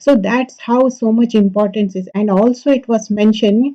So that's how so much importance is, and also it was mentioned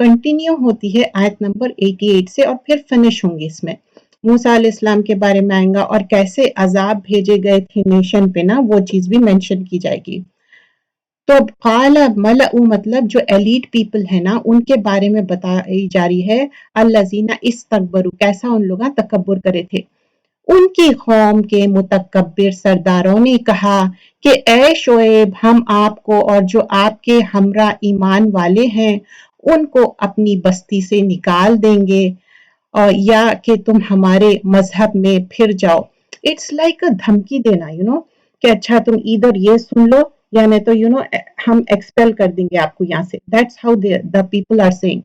continue ہوتی ہے آیت number 88 سے اور پھر فنش ہوں گی اس میں. موسیٰ علیہ السلام کے بارے میں آئیں گا اور کیسے عذاب بھیجے گئے تھے نیشن پہ نا، وہ چیز بھی مینشن کی جائے گی. تو قال ملأ مطلب جو ایلیٹ پیپل ہے نا، ان کے بارے میں بتائی جا رہی ہے. الذین استکبروا، کیسا ان لوگ تکبر کرے تھے. ان کی قوم کے متکبر سرداروں نے کہا کہ اے شعیب، ہم آپ کو اور جو آپ کے ہمراہ ایمان والے ہیں ان کو اپنی بستی سے نکال دیں گے، یا کہ تم ہمارے مذہب میں پھر جاؤ. اٹس لائک دھمکی دینا کہ اچھا تم ادھر یہ سن لو یا نہیں تو ہم ایکسپیل کر دیں گے آپ کو یہاں سے. That's how the people are saying.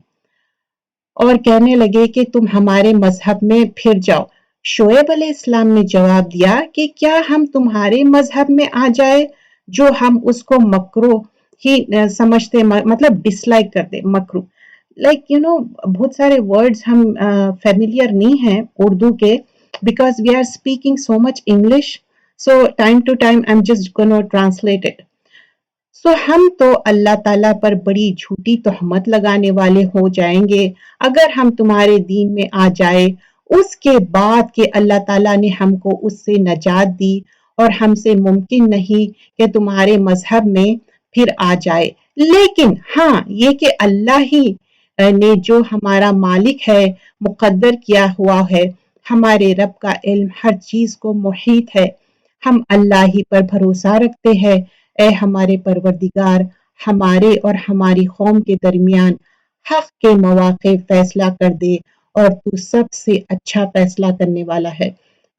اور کہنے لگے کہ تم ہمارے مذہب میں پھر جاؤ. شعیب علیہ السلام نے جواب دیا کہ کیا ہم تمہارے مذہب میں آ جائے جو ہم اس کو مکرو ہی سمجھتے، مطلب ڈس لائک کرتے. مکرو لائک بہت سارے ورڈز ہم فیملیئر نہیں ہیں اردو کے، because we are speaking so much English. So time to time I am just gonna translate it. So ہم تو اللہ تعالیٰ پر بڑی جھوٹی تہمت لگانے والے ہو جائیں گے اگر ہم تمہارے دین میں آ جائے اس کے بعد کہ اللہ تعالیٰ نے ہم کو اس سے نجات دی، اور ہم سے ممکن نہیں کہ تمہارے مذہب میں پھر آ جائے. لیکن ہاں یہ کہ اللہ ہی نے جو ہمارا مالک ہے مقدر کیا ہوا ہے. ہمارے رب کا علم ہر چیز کو محیط ہے. ہم اللہ ہی پر بھروسہ رکھتے ہیں. اے ہمارے پروردگار، ہمارے اور ہماری قوم کے درمیان حق کے مواقع فیصلہ کر دے اور تو سب سے اچھا فیصلہ کرنے والا ہے.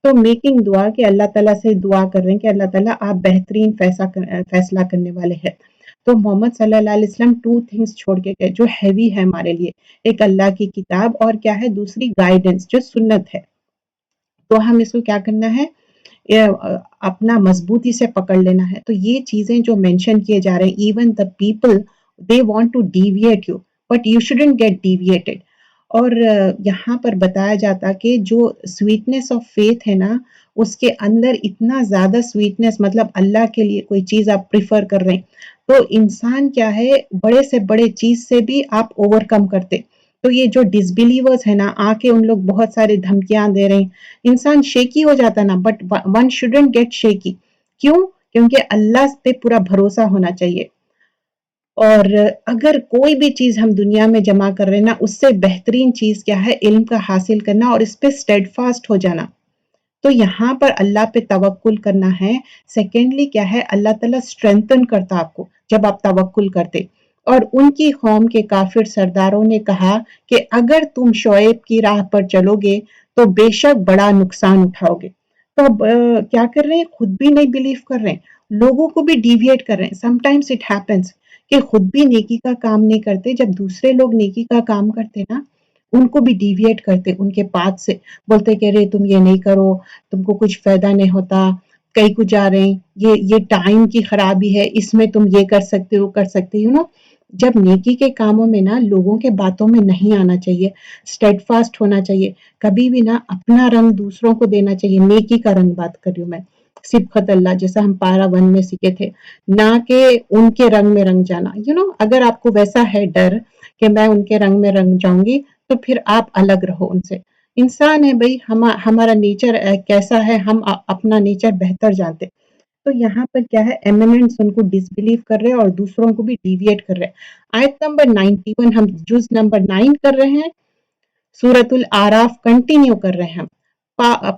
تو میکنگ دعا کہ اللہ تعالیٰ سے دعا کر رہے ہیں کہ اللہ تعالیٰ آپ بہترین فیصلہ کرنے والے ہیں. تو محمد صلی اللہ علیہ وسلم 2 تھنگس چھوڑ کے گئے جو ہیوی ہے ہمارے لیے. ایک اللہ کی کتاب اور کیا ہے، دوسری گائیڈنس جو سنت ہے. تو ہم اس کو کیا کرنا ہے، اپنا مضبوطی سے پکڑ لینا ہے. تو یہ چیزیں جو مینشن کیے جا رہے ہیں، even the people they want to deviate you but you shouldn't get deviated. اور یہاں پر بتایا جاتا کہ جو سویٹنس آف فیتھ ہے نا، اس کے اندر اتنا زیادہ سویٹنس، مطلب اللہ کے لیے کوئی چیز آپ پریفر کر رہے ہیں تو انسان کیا ہے، بڑے سے بڑے چیز سے بھی آپ اوور کم کرتے. تو یہ جو ڈس بلیورز ہے نا، آ کے ان لوگ بہت سارے دھمکیاں دے رہے ہیں، انسان شیکی ہو جاتا نا. But one shouldn't get shaky. کیوں؟ کیونکہ اللہ پہ پورا بھروسہ ہونا چاہیے. اور اگر کوئی بھی چیز ہم دنیا میں جمع کر رہے ہیں نا، اس سے بہترین چیز کیا ہے، علم کا حاصل کرنا اور اس پہ اسٹیڈ فاسٹ ہو جانا. تو یہاں پر اللہ پہ توکل کرنا ہے. سیکنڈلی کیا ہے، اللہ تعالیٰ اسٹرینتھن کرتا آپ کو جب آپ توکل کرتے. اور ان کی قوم کے کافر سرداروں نے کہا کہ اگر تم شعیب کی راہ پر چلو گے تو بے شک بڑا نقصان اٹھاؤ گے. تو اب کیا کر رہے ہیں، خود بھی نہیں بلیو کر رہے ہیں، لوگوں کو بھی ڈیویٹ کر رہے ہیں. سم ٹائمز اٹ ہیپنس کہ خود بھی نیکی کا کام نہیں کرتے، جب دوسرے لوگ نیکی کا کام کرتے نا ان کو بھی ڈیویٹ کرتے ان کے پاتھ سے، بولتے کہ رے تم یہ نہیں کرو، تم کو کچھ فائدہ نہیں ہوتا، کئی کو جا رہے ہیں، یہ ٹائم کی خرابی ہے، اس میں تم یہ کر سکتے ہو کر سکتے جب نیکی کے کاموں میں نا لوگوں کے باتوں میں نہیں آنا چاہیے، اسٹیڈ فاسٹ ہونا چاہیے. کبھی بھی نا اپنا رنگ دوسروں کو دینا چاہیے. نیکی کا رنگ بات کر رہی ہوں میں، صبغت اللہ، جیسا ہم پارا 1 میں سیکھے تھے، نہ کہ ان کے رنگ میں رنگ جانا. اگر آپ کو ویسا ہے ڈر کہ میں ان کے رنگ میں رنگ جاؤں گی تو پھر آپ الگ رہو ان سے. انسان ہے بھائی، ہمارا نیچر کیسا ہے، ہم اپنا نیچر بہتر جانتے. تو یہاں پر کیا ہے، ایمننٹس ان کو ڈس بلیو کر رہے اور دوسروں کو بھی ڈیویٹ کر رہے. آیت نمبر 91 ہم جز نمبر 9 کر رہے ہیں، سورۃ الاعراف کنٹینیو کر رہے ہیں.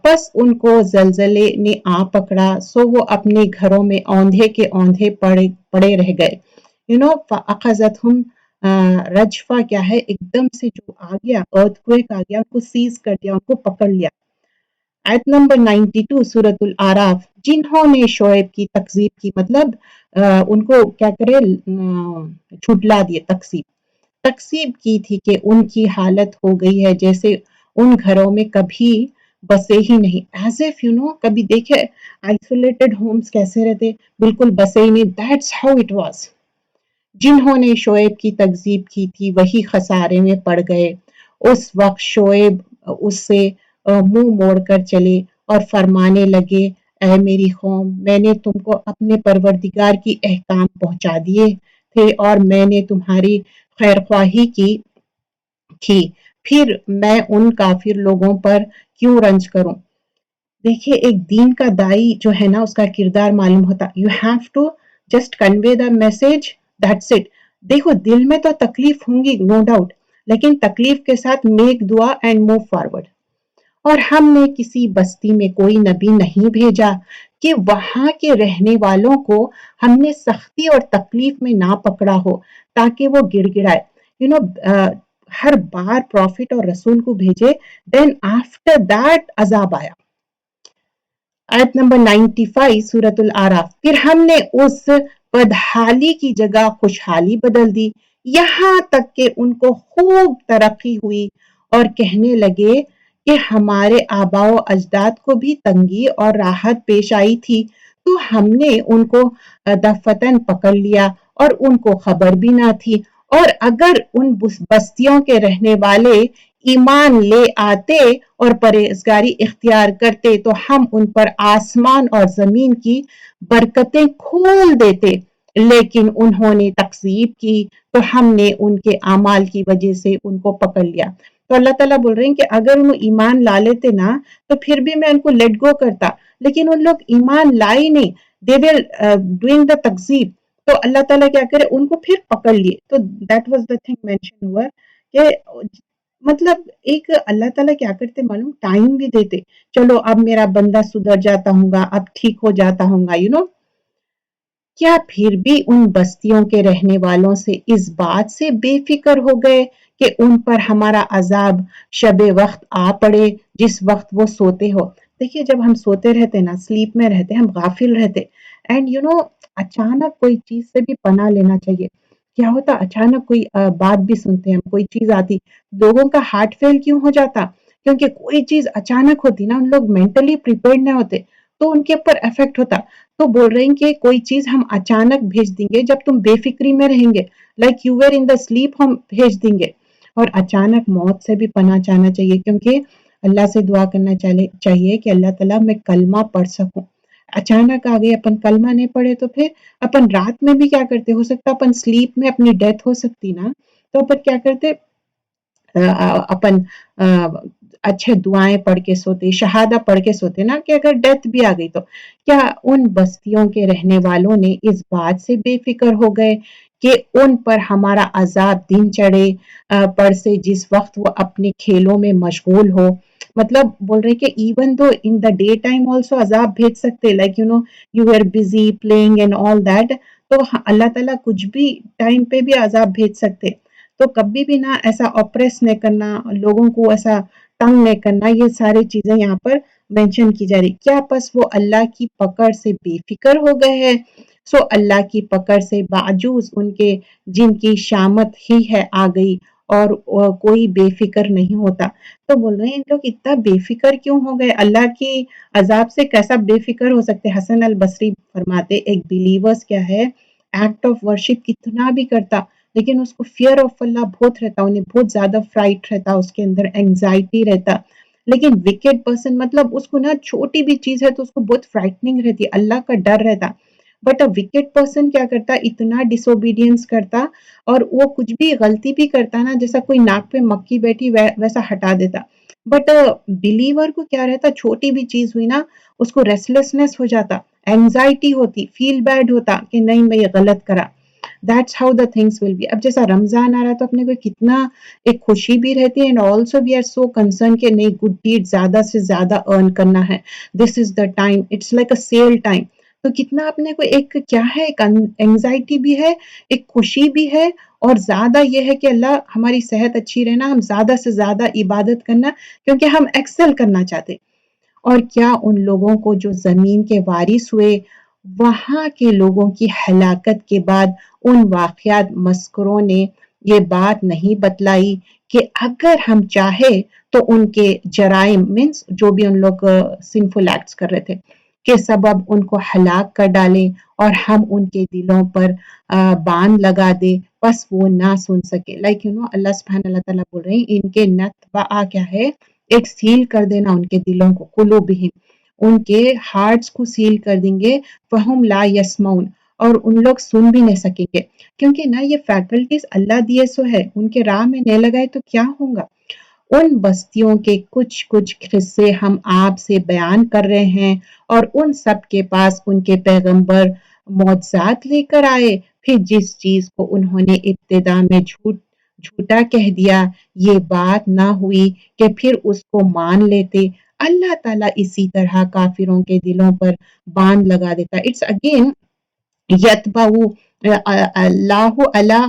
پس ان کو زلزلے نے آ پکڑا، سو وہ اپنے گھروں میں اوندھے کے اوندھے پڑے رہ گئے. فَأَخَذَتْهُمْ رجفہ کیا ہے، ایک دم سے جو آ گیا، ارتھکویک آ گیا، ان کو سیز کر دیا، ان کو پکڑ لیا. آیت نمبر 92 سورۃ الاعراف، جنہوں نے شعیب کی تکذیب کی، مطلب ان کو کیا کرے، جھٹلا دیے. تکذیب کی تھی کہ ان کی حالت ہو گئی ہے جیسے ان گھروں میں کبھی بسے ہی نہیں. ایز اف کبھی دیکھے آئسولیٹڈ ہومز کیسے رہتے، بالکل بسے ہی نہیں. That's how it was. جنہوں نے شعیب کی تکذیب کی تھی وہی خسارے میں پڑ گئے. اس وقت شعیب اس سے منہ موڑ کر چلے اور فرمانے لگے، اے میری قوم، میں نے تم کو اپنے پروردگار کی احکام پہنچا دیے تھے اور میں نے تمہاری خیر خواہی کی کی، پھر میں ان کافر لوگوں پر کیوں رنج کروں۔ دیکھیے ایک دین کا دائی جو ہے نا اس کا کردار معلوم ہوتا، you have to just convey the message, that's it. دیکھو دل میں تو تکلیف ہوں گی نو ڈاؤٹ، لیکن تکلیف کے ساتھ میک دعا اینڈ موو فارورڈ۔ اور ہم نے کسی بستی میں کوئی نبی نہیں بھیجا کہ وہاں کے رہنے والوں کو ہم نے سختی اور تکلیف میں نہ پکڑا ہو تاکہ وہ گڑ گڑائے۔ You know Hare bar profit اور رسول کو بھیجے، دین آفٹر دیٹ عذاب آیا۔ آیت نمبر 95 سورۃ الاعراف، پھر ہم نے اس بدحالی کی جگہ خوشحالی بدل دی، یہاں تک کہ ان کو خوب ترقی ہوئی اور کہنے لگے کہ ہمارے آباء و اجداد کو بھی تنگی اور راحت پیش آئی تھی تو ہم نے ان کو دفتن پکڑ لیا اور ان کو خبر بھی نہ تھی، اور اگر ان بستیوں کے رہنے والے ایمان لے آتے اور پرہیزگاری اختیار کرتے تو ہم ان پر آسمان اور زمین کی برکتیں کھول دیتے، لیکن انہوں نے تکذیب کی تو ہم نے ان کے اعمال کی وجہ سے ان کو پکڑ لیا۔ تو اللہ تعالیٰ بول رہے ہیں کہ اگر انہوں ایمان لا لیتے نا تو پھر بھی میں ان کو لیٹ گو کرتا، لیکن ان لوگ ایمان لائے نہیں، دے ور ڈوئنگ دا تکذیب، تو اللہ تعالیٰ کیا کرے ان کو پھر پکڑ لیے۔ تو that was the thing mention ہوا کہ مطلب ایک اللہ تعالیٰ کیا کرتے معلوم، ٹائم بھی دیتے، چلو اب میرا بندہ سدھر جاتا ہوں گا، اب ٹھیک ہو جاتا ہوں گا، کیا پھر بھی ان بستیوں کے رہنے والوں سے اس بات سے بے فکر ہو گئے کہ ان پر ہمارا عذاب شب وقت آ پڑے جس وقت وہ سوتے ہو۔ دیکھیے جب ہم سوتے رہتے نا، سلیپ میں رہتے، ہم غافل رہتے، اینڈ اچانک کوئی چیز سے بھی پناہ لینا چاہیے۔ کیا ہوتا اچانک کوئی بات بھی سنتے ہیں، کوئی چیز آتی، لوگوں کا ہارٹ فیل کیوں ہو جاتا؟ کیونکہ کوئی چیز اچانک ہوتی نا، ان لوگ مینٹلی پریپیئرڈ نہ ہوتے تو ان کے اوپر افیکٹ ہوتا۔ تو بول رہے ہیں کہ کوئی چیز ہم اچانک بھیج دیں گے جب تم بے فکری میں رہیں گے، like you were in the sleep, ہم بھیج دیں گے۔ اور اچانک موت سے بھی پناہ چاہنا چاہیے، کیونکہ اللہ سے دعا کرنا چاہیے کہ اللہ تعالیٰ میں کلمہ پڑھ سکوں۔ اچانک آ گئے اپن کلمہ نہیں پڑھے تو پھر اپن رات میں بھی کیا کرتے، ہو سکتا اپن سلیپ میں اپنی ڈیتھ ہو سکتی نا، تو اپن کیا کرتے اپن اچھے دعائیں پڑھ کے سوتے، شہادہ پڑھ کے سوتے نا، کہ اگر ڈیتھ بھی آ گئی تو کیا ان بستیوں کے رہنے والوں نے اس بات سے بے فکر ہو گئے کہ ان پر ہمارا عذاب دن چڑھے پر سے جس وقت وہ اپنے کھیلوں میں مشغول ہو۔ مطلب بول رہے کہ even though in the day time also عذاب بھیج سکتے، like you are busy playing and all that, تو اللہ تعالیٰ کچھ بھی ٹائم پہ بھی عذاب بھیج سکتے۔ تو کبھی بھی نہ ایسا اپریس نہیں کرنا، لوگوں کو ایسا تنگ نہیں کرنا، یہ ساری چیزیں یہاں پر مینشن کی جا رہی۔ کیا پس وہ اللہ کی پکڑ سے بے فکر ہو گئے ہیں؟ سو اللہ کی پکڑ سے باوجود ان کے جن کی شامت ہی ہے آ گئی اور کوئی بے فکر نہیں ہوتا۔ تو بول رہے ہیں ان لوگ اتنا بے فکر کیوں ہو گئے؟ اللہ کی عذاب سے کیسا بے فکر ہو سکتے؟ حسن البصری فرماتے ایک بلیورز کیا ہے، ایکٹ آف ورشپ کتنا بھی کرتا لیکن اس کو فیئر آف اللہ بہت رہتا، انہیں بہت زیادہ فرائٹ رہتا، اس کے اندر اینگزائٹی رہتا۔ لیکن وکٹ پرسن مطلب اس کو نا چھوٹی بھی چیز ہے تو اس کو بہت فرائٹنگ رہتی، اللہ کا ڈر رہتا۔ بٹ وکٹ پرسن کیا کرتا، اتنا ڈس اوبیڈینس کرتا اور وہ کچھ بھی غلطی بھی کرتا نا، جیسا کوئی ناک پہ مکھی بیٹھی ویسا ہٹا دیتا۔ بٹ بلیور کو کیا رہتا، چھوٹی بھی چیز ہوئی نا اس کو ریسٹلیسنس ہو جاتا، اینگزائٹی ہوتی، فیل بیڈ ہوتا کہ نہیں میں یہ غلط کرا۔ That's how the things will be۔ اب جیسا رمضان آ رہا تو اپنے کو کتنا ایک خوشی بھی رہتی ہے، and also we are so concerned کہ نہیں good deed زیادہ سے زیادہ earn کرنا ہے، this is the time، it's like a sale time۔ تو کتنا اپنے کو ایک کیا ہے، ایک انگزائٹی بھی ہے، ایک خوشی بھی ہے، اور زیادہ یہ ہے کہ اللہ ہماری صحت اچھی رہنا، ہم زیادہ سے زیادہ عبادت کرنا کیونکہ ہم ایکسل کرنا چاہتے۔ اور کیا ان لوگوں کو جو زمین کے وارث ہوئے وہاں کے لوگوں کی ہلاکت کے بعد ان واقعات مذکوروں نے یہ بات نہیں بتلائی کہ اگر ہم چاہے تو ان کے جرائم مینس جو بھی ان لوگ سنفل ایکٹس کر رہے تھے کے سبب ان کو ہلاک کر ڈالیں اور ہم ان کے دلوں پر باندھ لگا دے، بس وہ نہ سن سکے۔ لائک اللہ سبحانہ اللہ تعالیٰ بول رہے ہیں ان کے نتبا کیا ہے، ایک سیل کر دینا ان کے دلوں کو، قلوبہم، ان کے ہارٹس کو سیل کر دیں گے، فہم لا یسمعون، اور ان لوگ سن بھی نہیں سکیں گے، کیونکہ نا یہ فیکلٹیز اللہ دیے سو ہے، ان کے راہ میں نہیں لگائے تو کیا ہوگا۔ ان بستیوں کے کچھ قصے ہم آپ سے بیان کر رہے ہیں، اور ان سب کے پاس ان کے پیغمبر معجزات لے کر آئے، پھر جس چیز کو انہوں نے ابتدا میں جھوٹا کہہ دیا، یہ بات نہ ہوئی کہ پھر اس کو مان لیتے۔ اللہ تعالیٰ اسی طرح کافروں کے دلوں پر باندھ لگا دیتا۔ اٹس اگین یتبع اللہ علی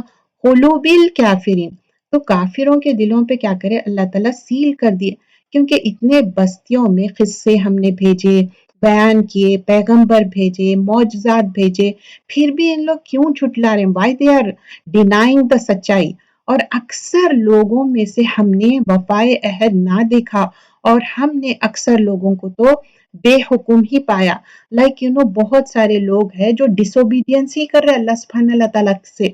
قلوب الکافرین، تو کافروں کے دلوں پہ کیا کرے اللہ تعالیٰ سیل کر دیے، کیونکہ اتنے بستیوں میں قصے ہم نے بھیجے، بیان کیے، پیغمبر بھیجے، معجزات بھیجے، پھر بھی ان لوگ کیوں جھٹلا رہے ہیں؟ Why they are denying the سچائی۔ اور اکثر لوگوں میں سے ہم نے وفائے عہد نہ دیکھا، اور ہم نے اکثر لوگوں کو تو بے حکم ہی پایا، لائک بہت سارے لوگ ہیں جو ڈس اوبیڈینس ہی کر رہے اللہ سبحانہ اللہ تعالیٰ سے۔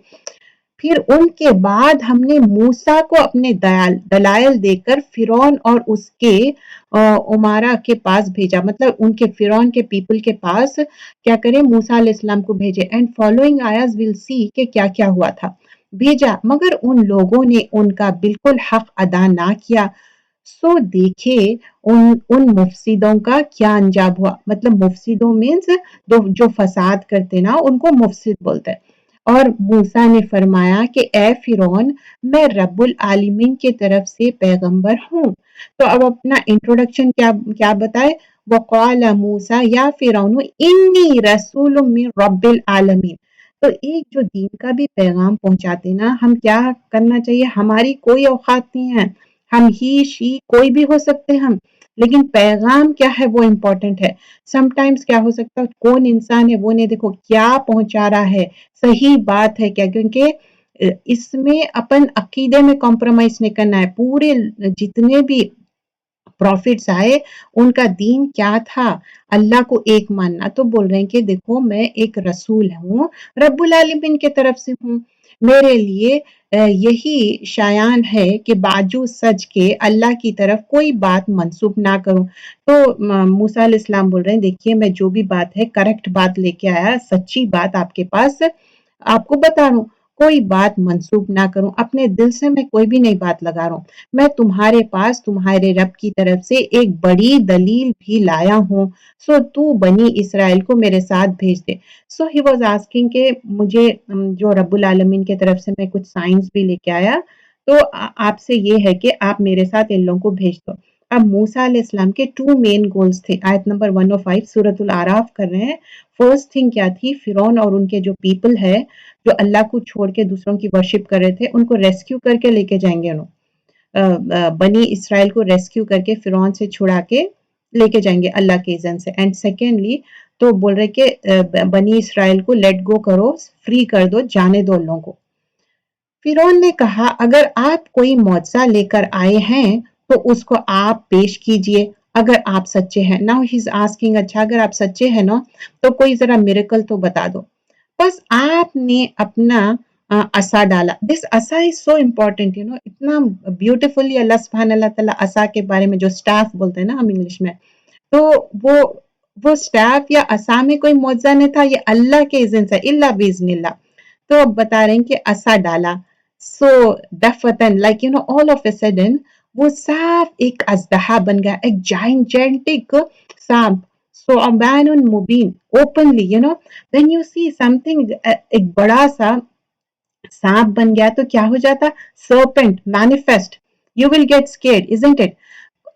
پھر ان کے بعد ہم نے موسیٰ کو اپنے دلائل دے کر فرعون اور اس کے امارا کے پاس بھیجا، مطلب ان کے فرعون کے پیپل کے پاس کیا کرے موسیٰ علیہ السلام کو بھیجے، اینڈ فالوئنگ آیاز ول سی کہ کیا کیا ہوا تھا، بھیجا، مگر ان لوگوں نے ان کا بالکل حق ادا نہ کیا۔ سو دیکھے ان مفسدوں کا کیا انجام ہوا، مطلب مفسدوں مینز جو فساد کرتے نا ان کو مفسد بولتے ہیں۔ اور موسیٰ نے فرمایا کہ اے فرعون، میں رب العالمین کی طرف سے پیغمبر ہوں۔ تو اب اپنا انٹروڈکشن کیا بتائے، وقال موسیٰ یا فرعون انی رسول من رب العالمین۔ تو ایک جو دین کا بھی پیغام پہنچاتے نا، ہم کیا کرنا چاہیے، ہماری کوئی اوقات نہیں ہے، ہم ہی شی کوئی بھی ہو سکتے ہم، لیکن پیغام کیا ہے وہ امپورٹنٹ ہے۔ سم ٹائمز کیا ہو سکتا ہے کون انسان ہے وہ نہیں دیکھو کیا پہنچا رہا ہے، صحیح بات ہے کیا، کیونکہ اس میں اپن عقیدے میں کمپرومائز نہیں کرنا ہے۔ پورے جتنے بھی پروفٹس آئے ان کا دین کیا تھا، اللہ کو ایک ماننا، تو بول رہے ہیں کہ دیکھو میں ایک رسول ہوں، رب العالمین کی طرف سے ہوں، میرے لیے یہی شایان ہے کہ باجو سچ کے اللہ کی طرف کوئی بات منسوب نہ کروں۔ تو موسیٰ علیہ السلام بول رہے ہیں دیکھیے میں جو بھی بات ہے کریکٹ بات لے کے آیا، سچی بات آپ کے پاس آپ کو بتا رہا ہوں، کوئی بات منسوب نہ کروں، اپنے دل سے میں کوئی بھی نئی بات لگا رہا ہوں، میں تمہارے پاس تمہارے رب کی طرف سے ایک بڑی دلیل بھی لایا ہوں، سو تو بنی اسرائیل کو میرے ساتھ بھیج دے۔ سو ہی واز آسکنگ کہ مجھے جو رب العالمین کی طرف سے میں کچھ سائنس بھی لے کے آیا، تو آپ سے یہ ہے کہ آپ میرے ساتھ ان لوگوں کو بھیج دو۔ اب موسیٰ علیہ السلام کے 2 مین گولز تھے، آیت نمبر 105 سورۃ الاعراف کر رہے ہیں۔ فرسٹ تھنگ کیا تھی، فرعون اور ان کے جو پیپل ہے جو اللہ کو چھوڑ کے دوسروں کی ورشپ کر رہے تھے، ان کو ریسکیو کر کے لے کے جائیں گے، بنی اسرائیل کو ریسکیو کر کے فرعون سے چھڑا کے لے کے جائیں گے اللہ کے اذن سے۔ اینڈ سیکنڈلی تو بول رہے کہ بنی اسرائیل کو لیٹ گو کرو، فری کر دو، جانے دو ان لوگوں کو۔ فرعون نے کہا اگر آپ کوئی معجزہ لے کر آئے ہیں تو اس کو آپ پیش کیجئے اگر آپ سچے ہیں۔ ناؤ ہی از آسکنگ اچھا اگر آپ سچے ہیں نا تو کوئی ذرا میریکل تو بتا دو۔ بس آپ نے اپنا عصا ڈالا، دس عصا از سو امپورٹنٹ اتنا بیوٹیفلی اللہ سبحانہ اللہ تعالیٰ عصا کے بارے میں جو سٹاف بولتے ہیں نا ہم انگلش میں، تو وہ سٹاف یا عصا میں کوئی معجزہ نہیں تھا، یہ اللہ کے اذن سے، الا باذن اللہ۔ تو اب بتا رہے ہیں کہ عصا ڈالا، سو دفتن like all of a sudden وہ صاف ایک اژدہا بن گیا، ایک gigantic سانپ، ثعبان مبین openly when you see something ایک بڑا سا سانپ بن گیا تو کیا ہو جاتا، serpent manifest you will get scared isn't it؟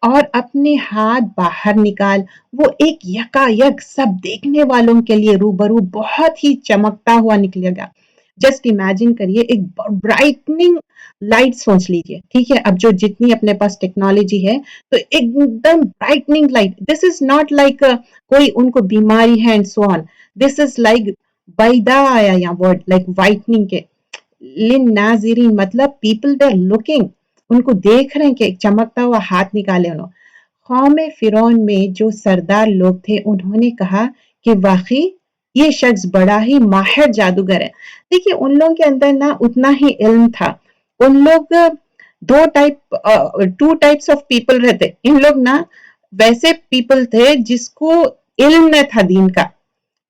اور اپنے ہاتھ باہر نکال، وہ ایک یکا یک سب دیکھنے والوں کے لیے روبرو بہت ہی چمکتا ہوا نکلے گا۔ جسٹ امیجن کریے ایک برائٹننگ لائٹ سوچ لیجئے، ٹھیک ہے، اب جو جتنی اپنے پاس ٹیکنالوجی ہے تو ایک دم brightening light, this is not like کوئی ان کو بیماری ہے and so on, this is like بیدا آیا یا ورڈ لائک وائٹننگ کے للناظرین، مطلب پیپل دے لوکنگ، ان کو دیکھ رہے ہیں کہ ایک چمکتا ہوا ہاتھ نکالے انہوں۔ قوم فرعون میں جو سردار لوگ تھے انہوں نے کہا کہ واقعی یہ شخص بڑا ہی ماہر جادوگر ہے۔ دیکھیے ان لوگوں کے اندر نہ اتنا ہی علم تھا، ان لوگ ٹو ٹائپس آف پیپل رہتے، ان لوگ نا ویسے پیپل تھے جس کو علم نہ تھا دین کا،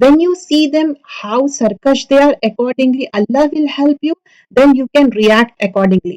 when you see them how sarkash they are, accordingly Allah will help you, then you can react accordingly.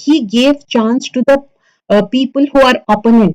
he gave chance to the people who are opponent।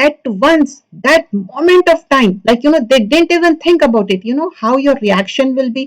at once that moment of time, like they didn't even think about it, how your reaction will be।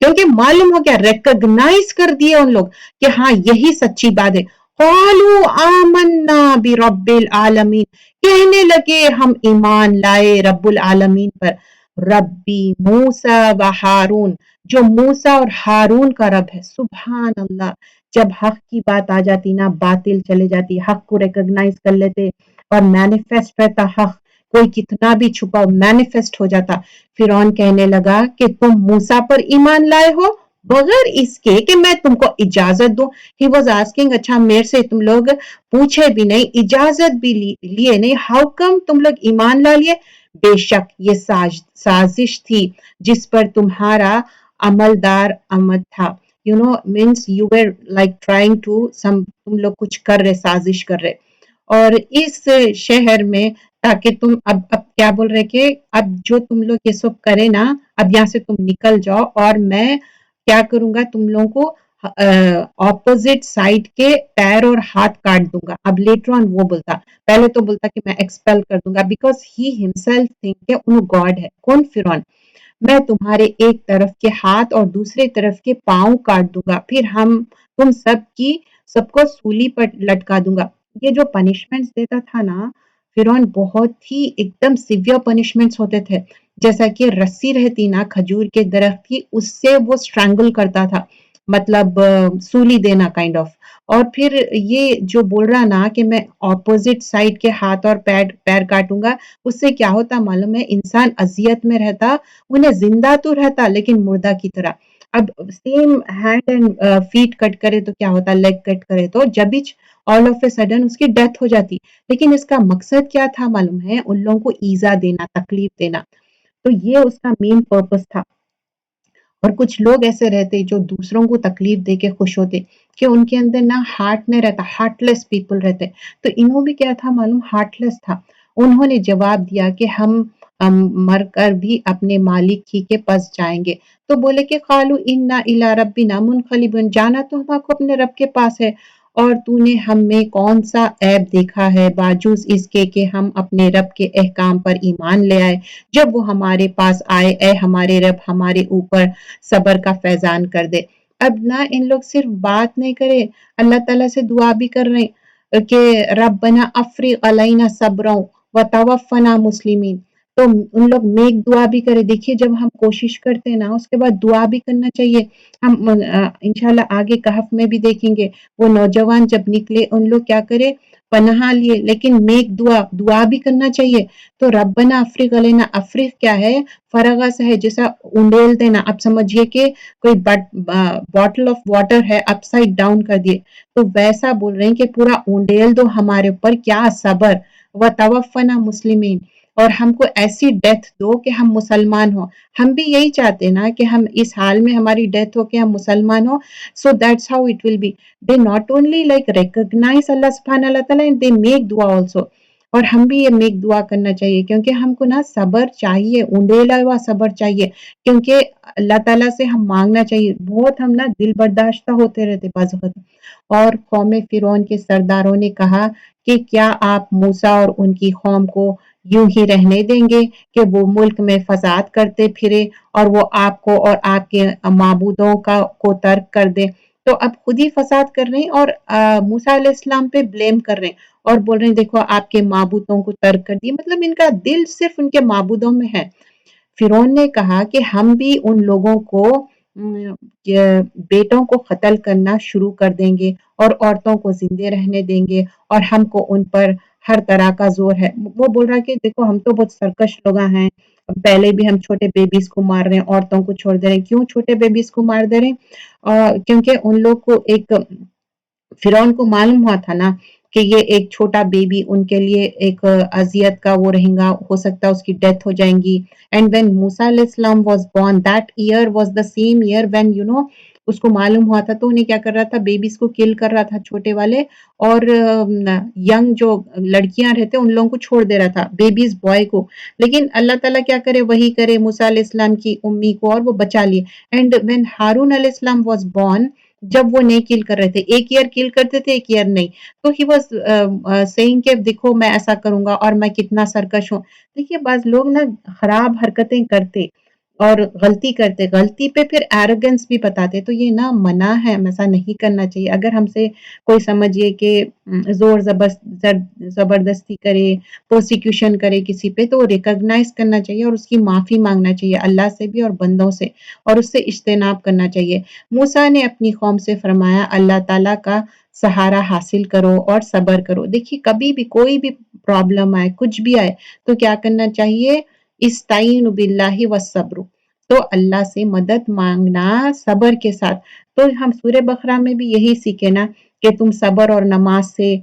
کیونکہ معلوم ہو گیا، recognise کر دیا ان لوگ کہ ہاں یہی سچی بات ہے. قالوا آمنا برب العالمین، کہنے لگے ہم ایمان لائے رب العالمین پر. ربی موسیٰ و ہارون، جو موسیٰ اور ہارون کا رب ہے. سبحان اللہ، جب حق کی بات آ جاتی نا باطل چلے جاتی، حق کو ریکگنائز کر لیتے اور مینیفیسٹ رہتا حق، کوئی کتنا بھی چھپا مینیفیسٹ ہو جاتا. فرعون کہنے لگا کہ تم موسیٰ پر ایمان لائے ہو بغیر اس کے کہ میں تم کو اجازت دوں. ہی واز آسکنگ، اچھا میرے سے تم لوگ پوچھے بھی نہیں، اجازت بھی لیے نہیں، ہاؤ کم تم لوگ ایمان لا لیے؟ بے شک یہ سازش تھی جس پر تمہارا عملدار آمد تھا. You know means you were like trying to تم لوگ کچھ کر رہے، سازش کر رہے. اور اس شہر میں تاکہ تم اب کیا بول رہے کہ اب جو تم لوگ یہ سب کرے نا، اب یہاں سے تم نکل جاؤ اور میں کیا کروں گا، تم لوگوں کو اپوزٹ سائڈ کے پیر اور ہاتھ کاٹ دوں گا. اب لیٹر آن وہ بولتا، پہلے تو بولتا کہ میں ایکسپیل کر دوں گا، بیکاز ہی ہمسیلف تھنک کہ انہوں گاڈ ہے. کون؟ فرعون. میں تمہارے ایک طرف کے ہاتھ اور دوسرے طرف کے پاؤں کاٹ دوں گا، پھر تم سب کو سولی پر لٹکا دوں گا. یہ جو پنشمنٹس دیتا تھا نا فرعون، بہت ہی ایک دم سیویئر پنشمنٹس ہوتے تھے. جیسا کہ رسی رہتی نا کھجور کے درخت کی، اس سے وہ اسٹرینگل کرتا تھا، مطلب سولی دینا کائنڈ آف. اور پھر یہ جو بول رہا نا کہ میں اپوزٹ سائڈ کے ہاتھ اور پیر کاٹوں گا، اس سے کیا ہوتا معلوم ہے؟ انسان اذیت میں رہتا، انہیں زندہ تو رہتا لیکن مردہ کی طرح. اب سیم ہینڈ اینڈ فیٹ کٹ کرے تو کیا ہوتا؟ لیگ کٹ کرے تو جب آل آف اے سڈن اس کی ڈیتھ ہو جاتی. لیکن اس کا مقصد کیا تھا معلوم ہے؟ ان لوگوں کو ایزا دینا، تکلیف دینا. تو یہ اس کا مین پرپس تھا. اور کچھ لوگ ایسے رہتے جو دوسروں کو تکلیف دے کے خوش ہوتے کہ ان کے اندر نہ ہارٹ نہیں رہتا، ہارٹ لیس پیپل رہتے. تو انہوں بھی کیا تھا معلوم؟ ہارٹ لیس تھا. انہوں نے جواب دیا کہ ہم مر کر بھی اپنے مالک ہی کے پاس جائیں گے. تو بولے کہ قالوا انا الی ربنا منقلبون، جانا تو ہم کو اپنے رب کے پاس ہے. اور تو نے ہم میں کون سا عیب دیکھا ہے باوجود اس کے کہ ہم اپنے رب کے احکام پر ایمان لے آئے؟ جب وہ ہمارے پاس آئے، اے ہمارے رب ہمارے اوپر صبر کا فیضان کر دے. اب نہ ان لوگ صرف بات نہیں کرے، اللہ تعالیٰ سے دعا بھی کر رہے کہ ربنا افرغ علینا صبرا وتوفنا مسلمین. تو ان لوگ نیک دعا بھی کرے. دیکھیے جب ہم کوشش کرتے ہیں نا اس کے بعد دعا بھی کرنا چاہیے. ہم انشاءاللہ آگے کہف میں بھی دیکھیں گے وہ نوجوان جب نکلے ان لوگ کیا کرے؟ پناہ لیے، لیکن نیک دعا بھی کرنا چاہیے. تو ربنا افرغ علینا، افرغ کیا ہے؟ فرغا سے ہے، جیسا اونڈیل دینا. اب سمجھیے کہ کوئی باٹل آف واٹر ہے اپ سائڈ ڈاؤن کر دیے، تو ویسا بول رہے ہیں کہ پورا اونڈیل دو ہمارے اوپر، کیا صبر. وتوفنا مسلمین، اور ہم کو ایسی ڈیتھ دو کہ ہم مسلمان ہوں. ہم بھی یہی چاہتے ہیں نا کہ ہم اس حال میں ہماری ڈیتھ ہو کہ ہم مسلمان ہوں. So that's how it will be. They not only like recognize Allah subhanahu wa ta'ala, and they make dua also. اور ہم بھی یہ نیک دعا کرنا چاہیے کیونکہ ہم کو نا صبر چاہیے، اونڈیلا ہوا صبر چاہیے. کیونکہ اللہ تعالیٰ سے ہم مانگنا چاہیے. بہت ہم نا دل برداشتہ ہوتے رہتے بعض وقت. اور قوم فرعون کے سرداروں نے کہا کہ کیا آپ موسیٰ اور ان کی قوم کو یوں ہی رہنے دیں گے کہ وہ ملک میں فساد کرتے پھرے اور وہ آپ کو اور آپ کے معبودوں کو ترک کر دے؟ تو اب خود ہی فساد کر رہے ہیں اور موسیٰ علیہ السلام پہ بلیم کر رہے ہیں اور بول رہے ہیں دیکھو آپ کے معبودوں کو ترک کر دیے. مطلب ان کا دل صرف ان کے معبودوں میں ہے. فرعون نے کہا کہ ہم بھی ان لوگوں کو بیٹوں کو قتل کرنا شروع کر دیں گے اور عورتوں کو زندے رہنے دیں گے اور ہم کو ان پر ہر طرح کا زور ہے. وہ بول رہا ہے کہ دیکھو ہم تو بہت سرکش لوگ ہیں، پہلے بھی ہم چھوٹے بیبیز کو مار رہے ہیں، عورتوں کو چھوڑ دے رہے ہیں. کیوں چھوٹے بیبیز کو مار دے رہے ہیں؟ کیونکہ ان لوگ کو ایک فرعون کو معلوم ہوا تھا نا کہ یہ ایک چھوٹا بیبی ان کے لیے ایک اذیت کا وہ رہیں گا، ہو سکتا ہے اس کی ڈیتھ ہو جائیں گی. اینڈ وین موسیٰ علیہ السلام was born, that year was the same year when اس کو معلوم ہوا تھا تو انہیں کیا کر رہا تھا؟ بیبیز کو کل کر رہا تھا چھوٹے والے، اور ینگ جو لڑکیاں رہتے ان لوگوں کو چھوڑ دے رہا تھا، بیبیز بوائے کو. لیکن اللہ تعالیٰ کیا کرے؟ وہی کرے موسیٰ علیہ السلام کی امی کو اور وہ بچا لیے. اینڈ وین ہارون علیہ السلام واز بورن، جب وہ نہیں کل کر رہے تھے، ایک ایئر کل کرتے تھے ایک ایئر نہیں، تو ہی واز سیئنگ کہ دیکھو میں ایسا کروں گا اور میں کتنا سرکش ہوں. دیکھیے بعض لوگ نا خراب حرکتیں کرتے اور غلطی کرتے، غلطی پہ پھر ایروگنس بھی بتاتے، تو یہ نہ منع ہے، ہم ایسا نہیں کرنا چاہیے۔ اگر ہم سے کوئی سمجھیے کہ زور زبردستی کرے، پروسیکیوشن کرے کسی پہ، تو ریکگنائز کرنا چاہیے اور اس کی معافی مانگنا چاہیے، اللہ سے بھی اور بندوں سے، اور اس سے اجتناب کرنا چاہیے۔ موسیٰ نے اپنی قوم سے فرمایا اللہ تعالیٰ کا سہارا حاصل کرو اور صبر کرو۔ دیکھیے کبھی بھی کوئی بھی پرابلم آئے، کچھ بھی آئے، تو کیا کرنا چاہیے؟ استعین باللہ والصبر، تو اللہ سے مدد مانگنا صبر کے ساتھ۔ تو ہم سورہ بقرہ میں بھی یہی سیکھے نا کہ تم صبر اور نماز سے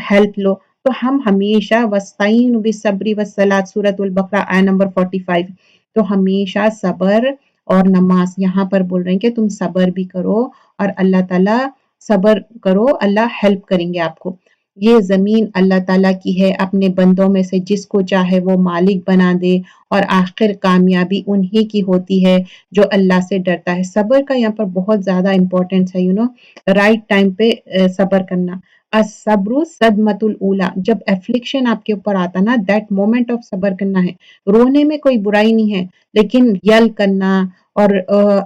ہیلپ لو، تو ہم ہمیشہ وَاسْتَعِینُوا بِالصَّبْرِ وَالصَّلَاةِ سورۃ البقرہ آیت نمبر 45، تو ہمیشہ صبر اور نماز، یہاں پر بول رہے ہیں کہ تم صبر بھی کرو اور اللہ تعالیٰ صبر کرو، اللہ ہیلپ کریں گے آپ کو۔ یہ زمین اللہ تعالیٰ کی ہے، اپنے بندوں میں سے جس کو چاہے وہ مالک بنا دے، اور آخر کامیابی انہی کی ہوتی ہے جو اللہ سے ڈرتا ہے۔ صبر کا یہاں پر بہت زیادہ امپورٹنس ہے، رائٹ ٹائم پہ صبر کرنا۔ الصبر صدمۃ الاولیٰ، جب افلکشن آپ کے اوپر آتا نا، دیٹ مومنٹ آف صبر کرنا ہے۔ رونے میں کوئی برائی نہیں ہے، لیکن یل کرنا اور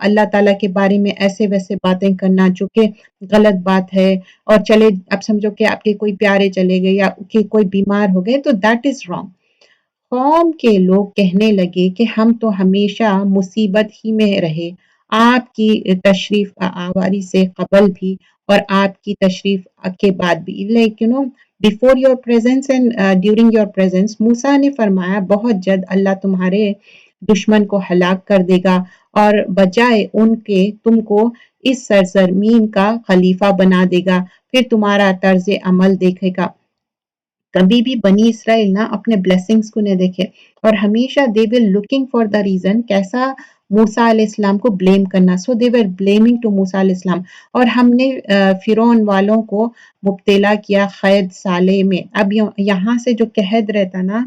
اللہ تعالیٰ کے بارے میں ایسے ویسے باتیں کرنا جو کہ غلط بات ہے، اور چلے اب سمجھو کہ آپ کے کوئی پیارے چلے گئے یا کہ کوئی بیمار ہو گئے، تو دیٹ از رانگ۔ قوم کے لوگ کہنے لگے کہ ہم تو ہمیشہ مصیبت ہی میں رہے، آپ کی تشریف آوری سے قبل بھی اور آپ کی تشریف کے بعد بھی، لیکن before your presence and during your presence, Musa نے فرمایا بہت جلد اللہ تمہارے دشمن کو ہلاک کر دے گا، اور بجائے ان کے تم کو اس سرزمین کا خلیفہ بنا دے گا، پھر تمہارا طرز عمل دیکھے گا۔ کبھی بھی بنی اسرائیل نہ اپنے بلیسنگز کو نہ دیکھے، اور ہمیشہ دے ول لوکنگ فار دا ریزن کیسا موسیٰ علیہ السلام کو بلیم کرنا، سو دے ور بلیمنگ ٹو موسیٰ علیہ السلام۔ اور ہم نے فرعون والوں کو مبتلا کیا قید سالے میں۔ اب یہاں سے جو قحط رہتا نا،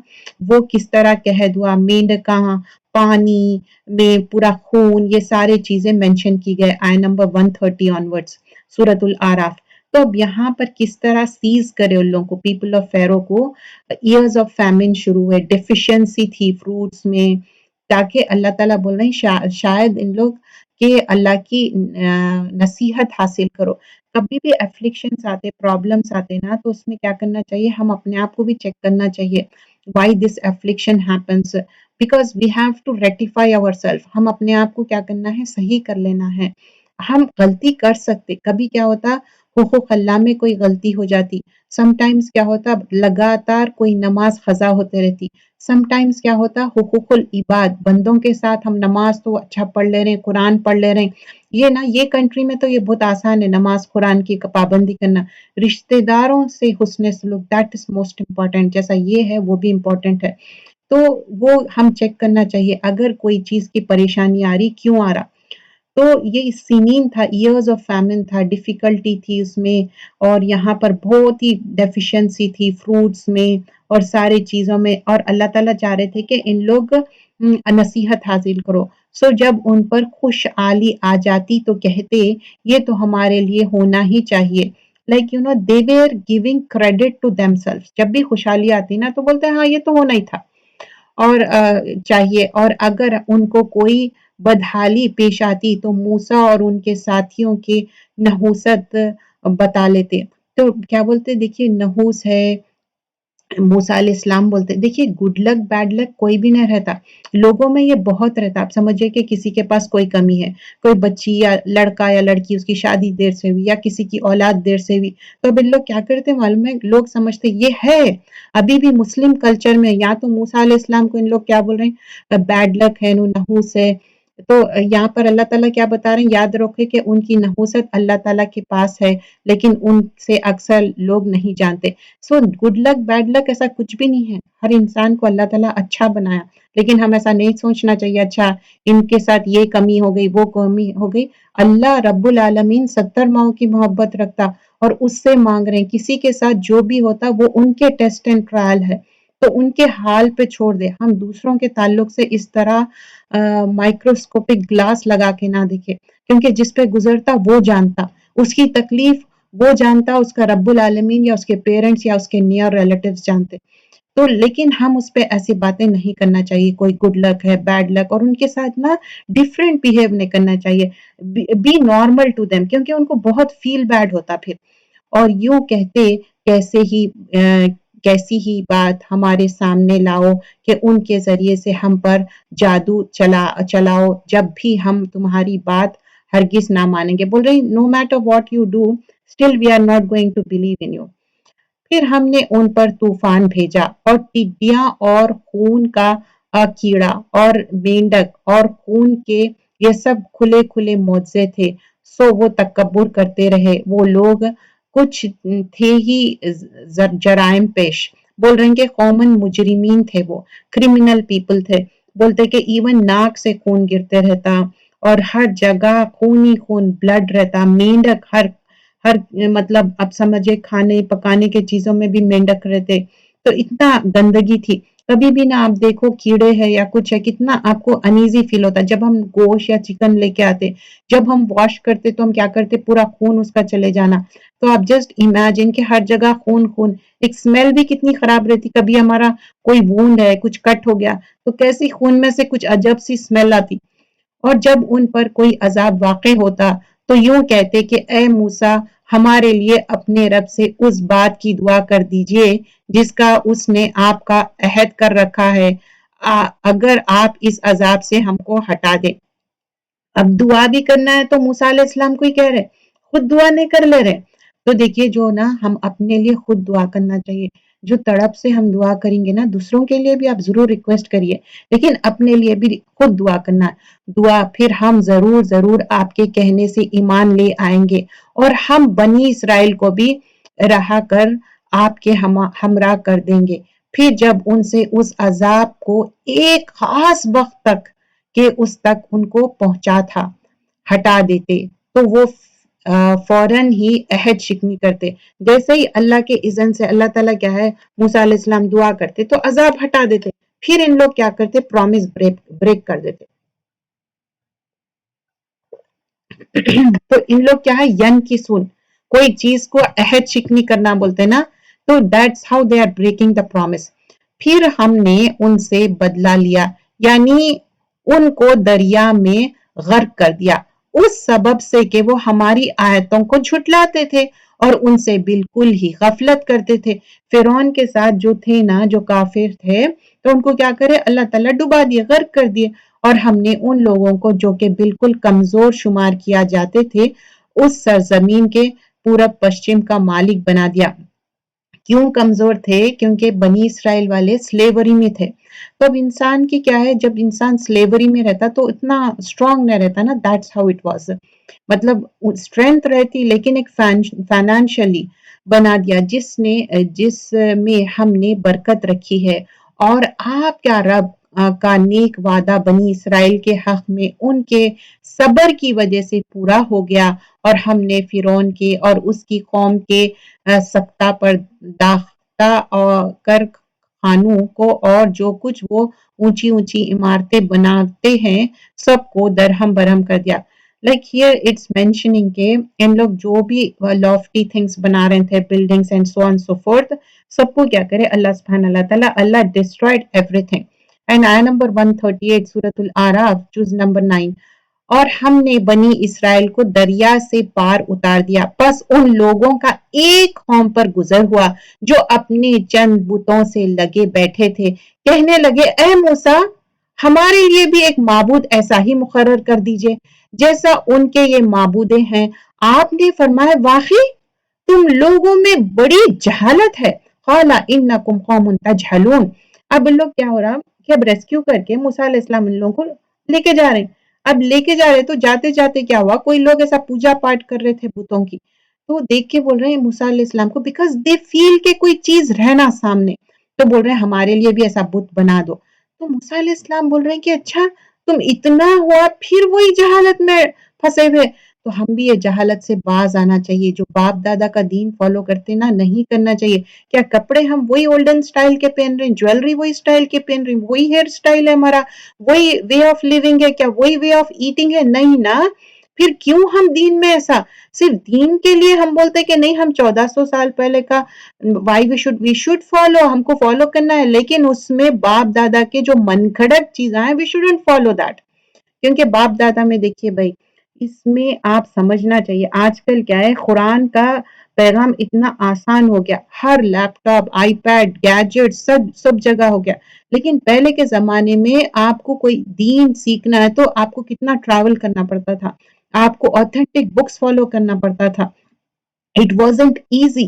وہ کس طرح قحط ہوا، مینڈکاں، پانی میں پورا خون، یہ سارے چیزیں مینشن کی گئے آئے نمبر 130 آنورڈز سورۃ الاعراف۔ تو اب یہاں پر کس طرح سیز کرے ان لوگوں کو، پیپل آف فیرو کو، ایئرز آف فیمن شروع ہوئے، ڈیفیشنسی تھی فروٹس میں، تاکہ اللہ تعالیٰ بول رہے ہیں شاید ان لوگ کہ اللہ کی نصیحت حاصل کرو۔ کبھی بھی افلکشنز آتے، پرابلمس آتے نا، تو اس میں کیا کرنا چاہیے، ہم اپنے آپ کو بھی چیک کرنا چاہیے، why this affliction happens, because we have to rectify our self, ہم اپنے آپ کو کیا کرنا ہے، صحیح کر لینا ہے۔ ہم غلطی کر سکتے، کبھی کیا ہوتا حقوق اللہ میں کوئی غلطی ہو جاتی، سم ٹائمز کیا ہوتا لگاتار کوئی نماز قضا ہوتے رہتی، سم ٹائمز کیا ہوتا حقوق العباد، بندوں کے ساتھ ہم نماز تو اچھا پڑھ لے رہے ہیں، قرآن پڑھ لے رہے ہیں، یہ کنٹری میں تو یہ بہت آسان ہے نماز قرآن کی پابندی کرنا، رشتہ داروں سے حسن سلوک، دیٹ از موسٹ امپورٹنٹ، جیسا یہ ہے وہ بھی امپورٹنٹ ہے۔ تو وہ ہم چیک کرنا چاہیے، اگر کوئی چیز کی پریشانی آ رہی کیوں آ رہا، تو یہ سنین تھا، ایئرز آف فیمن تھا، ڈیفیکلٹی تھی اس میں، اور یہاں پر بہت ہی ڈیفیشنسی تھی فروٹس میں اور سارے چیزوں میں، اور اللہ تعالیٰ چاہ رہے تھے کہ ان لوگ نصیحت حاصل کرو۔ سو جب ان پر خوشحالی آ جاتی تو کہتے یہ تو ہمارے لیے ہونا ہی چاہیے، like they were giving credit to themselves، جب بھی خوشحالی آتی نا تو بولتے ہیں ہاں یہ تو ہونا ہی تھا اور چاہیے، اور اگر ان کو کوئی بدحالی پیش آتی تو موسیٰ اور ان کے ساتھیوں کی نحوست بتا لیتے، تو کیا بولتے دیکھیے نحوس ہے، موسیٰ علیہ السلام بولتے دیکھیے گڈ لک بیڈ لک کوئی بھی نہ رہتا، لوگوں میں یہ بہت رہتا، آپ سمجھے کہ کسی کے پاس کوئی کمی ہے، کوئی بچی یا لڑکا یا لڑکی اس کی شادی دیر سے ہوئی یا کسی کی اولاد دیر سے ہوئی، تو اب ان لوگ کیا کرتے معلوم ہے، لوگ سمجھتے یہ ہے ابھی بھی مسلم کلچر میں، یا تو موسیٰ علیہ السلام کو ان لوگ کیا بول رہے ہیں بیڈ لک ہے، نحوس ہے، تو یہاں پر اللہ تعالیٰ کیا بتا رہے ہیں، یاد رکھے کہ ان کی نحوست اللہ تعالیٰ کے پاس ہے، لیکن ان سے اکثر لوگ نہیں جانتے۔ So good luck bad luck ایسا کچھ بھی نہیں ہے، ہر انسان کو اللہ تعالیٰ اچھا بنایا، لیکن ہم ایسا نہیں سوچنا چاہیے اچھا ان کے ساتھ یہ کمی ہو گئی وہ کمی ہو گئی، اللہ رب العالمین 70 ماؤں کی محبت رکھتا اور اس سے مانگ رہے ہیں، کسی کے ساتھ جو بھی ہوتا وہ ان کے ٹیسٹ اینڈ ٹرائل ہے، تو ان کے حال پہ چھوڑ دے، ہم دوسروں کے تعلق سے اس طرح مائکروسکوپک گلاس لگا کے نہ دیکھے، کیونکہ جس پہ گزرتا وہ جانتا، اس کی تکلیف وہ جانتا، اس کا رب العالمین یا اس کے پیرنٹس یا اس کے نیئر ریلیٹیوز جانتے۔ تو لیکن ہم اس پہ ایسی باتیں نہیں کرنا چاہیے، کوئی گڈ لک ہے، بیڈ لک، اور ان کے ساتھ نا ڈفرینٹ بیہیو نہیں کرنا چاہیے، بی نارمل ٹو دیم، کیونکہ ان کو بہت فیل بیڈ ہوتا پھر، اور یوں کہتے کیسے ہی کیسی ہی بات ہمارے سامنے لاؤ کہ ان کے ذریعے سے ہم پر جادو چلاؤ، جب بھی ہم تمہاری بات ہرگز نہ مانیں گے، بول رہی no matter what you do still we are not going to believe in you. پھر ہم نے ان پر طوفان بھیجا اور ٹڈیاں اور خون کا کیڑا اور مینڈک اور خون کے، یہ سب کھلے کھلے معجزے تھے، سو وہ تکبر کرتے رہے، وہ لوگ کچھ تھے ہی جرائم پیش، بول رہے ہیں کہ قومن مجرمین تھے، وہ کرمنل پیپل تھے، بولتے کہ ایون ناک سے خون گرتے رہتا اور ہر جگہ خون ہی خون، بلڈ رہتا، مینڈک ہر مطلب اب سمجھے کھانے پکانے کے چیزوں میں بھی مینڈک رہتے، تو اتنا گندگی تھی۔ کبھی بھی نہ آپ دیکھو کیڑے ہے یا کچھ ہے، کتنا آپ کو انیزی فیل ہوتا ہے جب ہم گوشت یا چکن لے کے آتے، جب ہم واش کرتے تو ہم کیا کرتے، پورا خون اس کا چلے جانا، تو آپ جسٹ امیجن کہ ہر جگہ خون خون، ایک سمیل بھی کتنی خراب رہتی، کبھی ہمارا کوئی وونڈ ہے، کچھ کٹ ہو گیا تو کیسی خون میں سے کچھ عجب سی سمیل آتی، اور جب ان پر کوئی عذاب واقع ہوتا تو یوں کہتے کہ اے موسیٰ، ہمارے لیے اپنے رب سے اس بات کی دعا کر دیجئے جس کا اس نے آپ کا عہد کر رکھا ہے، اگر آپ اس عذاب سے ہم کو ہٹا دیں۔ اب دعا بھی کرنا ہے تو موسیٰ علیہ السلام کو ہی کہہ رہے، خود دعا نہیں کر لے رہے، تو دیکھیے جو نا ہم اپنے لیے خود دعا کرنا چاہیے، جو تڑپ سے ہم دعا کریں گے نا، دوسروں کے لیے بھی آپ ضرور ریکویسٹ کریے، لیکن اپنے لیے بھی خود دعا کرنا ہے، دعا پھر ہم ضرور آپ کے کہنے سے ایمان لے آئیں گے، اور ہم بنی اسرائیل کو بھی رہا کر آپ کے ہمراہ کر دیں گے۔ پھر جب ان سے اس عذاب کو ایک خاص وقت تک کہ اس تک ان کو پہنچا تھا ہٹا دیتے، تو وہ فوراً ہی عہد شکنی کرتے، جیسے ہی اللہ کے اذن سے اللہ تعالیٰ کیا ہے، موسیٰ علیہ السلام دعا کرتے تو عذاب ہٹا دیتے، پھر ان لوگ کیا کرتے، پرومس بریک کر دیتے۔ تو ان لوگ کیا ہے، ین کی سن، کوئی چیز کو عہد شکنی کرنا بولتے نا، تو that's how they are breaking the promise. پھر ہم نے ان سے بدلہ لیا، یعنی ان کو دریا میں غرق کر دیا، اس سبب سے کہ وہ ہماری آیتوں کو جھٹلاتے تھے اور ان سے بالکل ہی غفلت کرتے تھے۔ فرعون کے ساتھ جو تھے نا، جو کافر تھے، تو ان کو کیا کرے، اللہ تعالیٰ ڈبا دیے، غرق کر دیے، اور ہم نے ان لوگوں کو جو کہ بالکل کمزور شمار کیا جاتے تھے، اس سرزمین کے پورب پشچم کا مالک بنا دیا۔ کیوں کمزور تھے؟ کیونکہ بنی اسرائیل والے سلیوری میں تھے، تو اب انسان کی کیا ہے، جب انسان سلیوری میں رہتا تو اتنا اسٹرانگ نہیں رہتا نا، دیٹس ہاؤ اٹ واز، مطلب اسٹرینتھ رہتی لیکن ایک فائنانشلی بنا دیا، جس میں ہم نے برکت رکھی ہے، اور آپ کیا رب کا نیک وعدہ بنی اسرائیل کے حق میں ان کے صبر کی وجہ سے پورا ہو گیا، اور ہم نے فرعون کے اور اس کی قوم کے سکتہ پر داختہ کر خانوں کو اور جو کچھ وہ اونچی اونچی عمارتیں بناتے ہیں سب کو درہم برہم کر دیا۔ لائک ہیئر اٹس مینشننگ کہ ان لوگ جو بھی لافٹی تھنگس بنا رہے تھے، buildings and so on so forth, سب کو کیا کرے اللہ سبحانہ اللہ تعالیٰ، اللہ ڈسٹرائڈ ایوری تھنگ۔ اینڈ آیا نمبر 138 سورۃ الاعراف جز نمبر 9، اور ہم نے بنی اسرائیل کو دریا سے پار اتار دیا، پس ان لوگوں کا ایک قوم پر گزر ہوا جو اپنے چند بتوں سے لگے بیٹھے تھے، کہنے لگے اے موسیٰ، ہمارے لیے بھی ایک معبود ایسا ہی مقرر کر دیجئے جیسا ان کے یہ معبودیں ہیں۔ آپ نے فرمایا واقعی تم لوگوں میں بڑی جہالت ہے، قال انکم قوم تجہلون۔ اب ان لوگ کیا ہو رہا کہ اب ریسکیو کر کے موسیٰ علیہ السلام ان لوگوں کو لے کے جا رہے ہیں، اب لے کے جا رہے تو جاتے جاتے کیا ہوا، کوئی لوگ ایسا پوجا پاٹ کر رہے تھے بتوں کی، تو دیکھ کے بول رہے ہیں موسیٰ علیہ السلام کو، بیکاز دے فیل کہ کوئی چیز رہنا سامنے، تو بول رہے ہیں ہمارے لیے بھی ایسا بت بنا دو، تو موسیٰ علیہ السلام بول رہے ہیں کہ اچھا تم اتنا ہوا پھر وہی جہالت میں پھنسے ہوئے، تو ہم بھی یہ جہالت سے باز آنا چاہیے، جو باپ دادا کا دین فالو کرتے نا، نہیں کرنا چاہیے۔ کیا کپڑے ہم وہی اولڈن سٹائل کے پہن رہے ہیں، جویلری وہی سٹائل کے پہن رہے ہیں، وہی ہیئر سٹائل ہے ہمارا، وہی وے آف لیونگ ہے، کیا وہی وے آف ایٹنگ ہے؟ نہیں نا، پھر کیوں ہم دین میں ایسا صرف دین کے لیے ہم بولتے کہ نہیں ہم 1400 سال پہلے کا وائی وی شوڈ فالو، ہم کو فالو کرنا ہے، لیکن اس میں باپ دادا کے جو من گھڑت چیزیں ہیں وی شوڈنٹ فالو دیٹ. کیونکہ باپ دادا میں دیکھیے بھائی اس میں آپ سمجھنا چاہیے آج کل کیا ہے، قرآن کا پیغام اتنا آسان ہو گیا، ہر لیپ ٹاپ آئی پیڈ گیجٹ سب جگہ ہو گیا. لیکن پہلے کے زمانے میں آپ کو کوئی دین سیکھنا ہے تو آپ کو کتنا ٹریول کرنا پڑتا تھا، آپ کو آتھینٹک بکس فالو کرنا پڑتا تھا. It wasn't easy.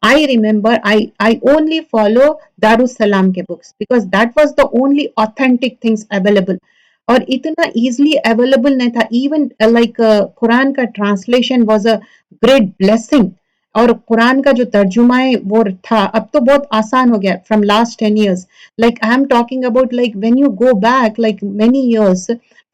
I remember I only follow Darussalam ke books because that was the only authentic things available. اور اتنا ایزلی اویلیبل نہیں تھا. ایون لائک قرآن کا translation was a great blessing. اور قرآن کا جو ترجمہ ہے وہ تھا، اب تو بہت آسان ہو گیا from last 10 years. Like I am talking about like when you go back like many years,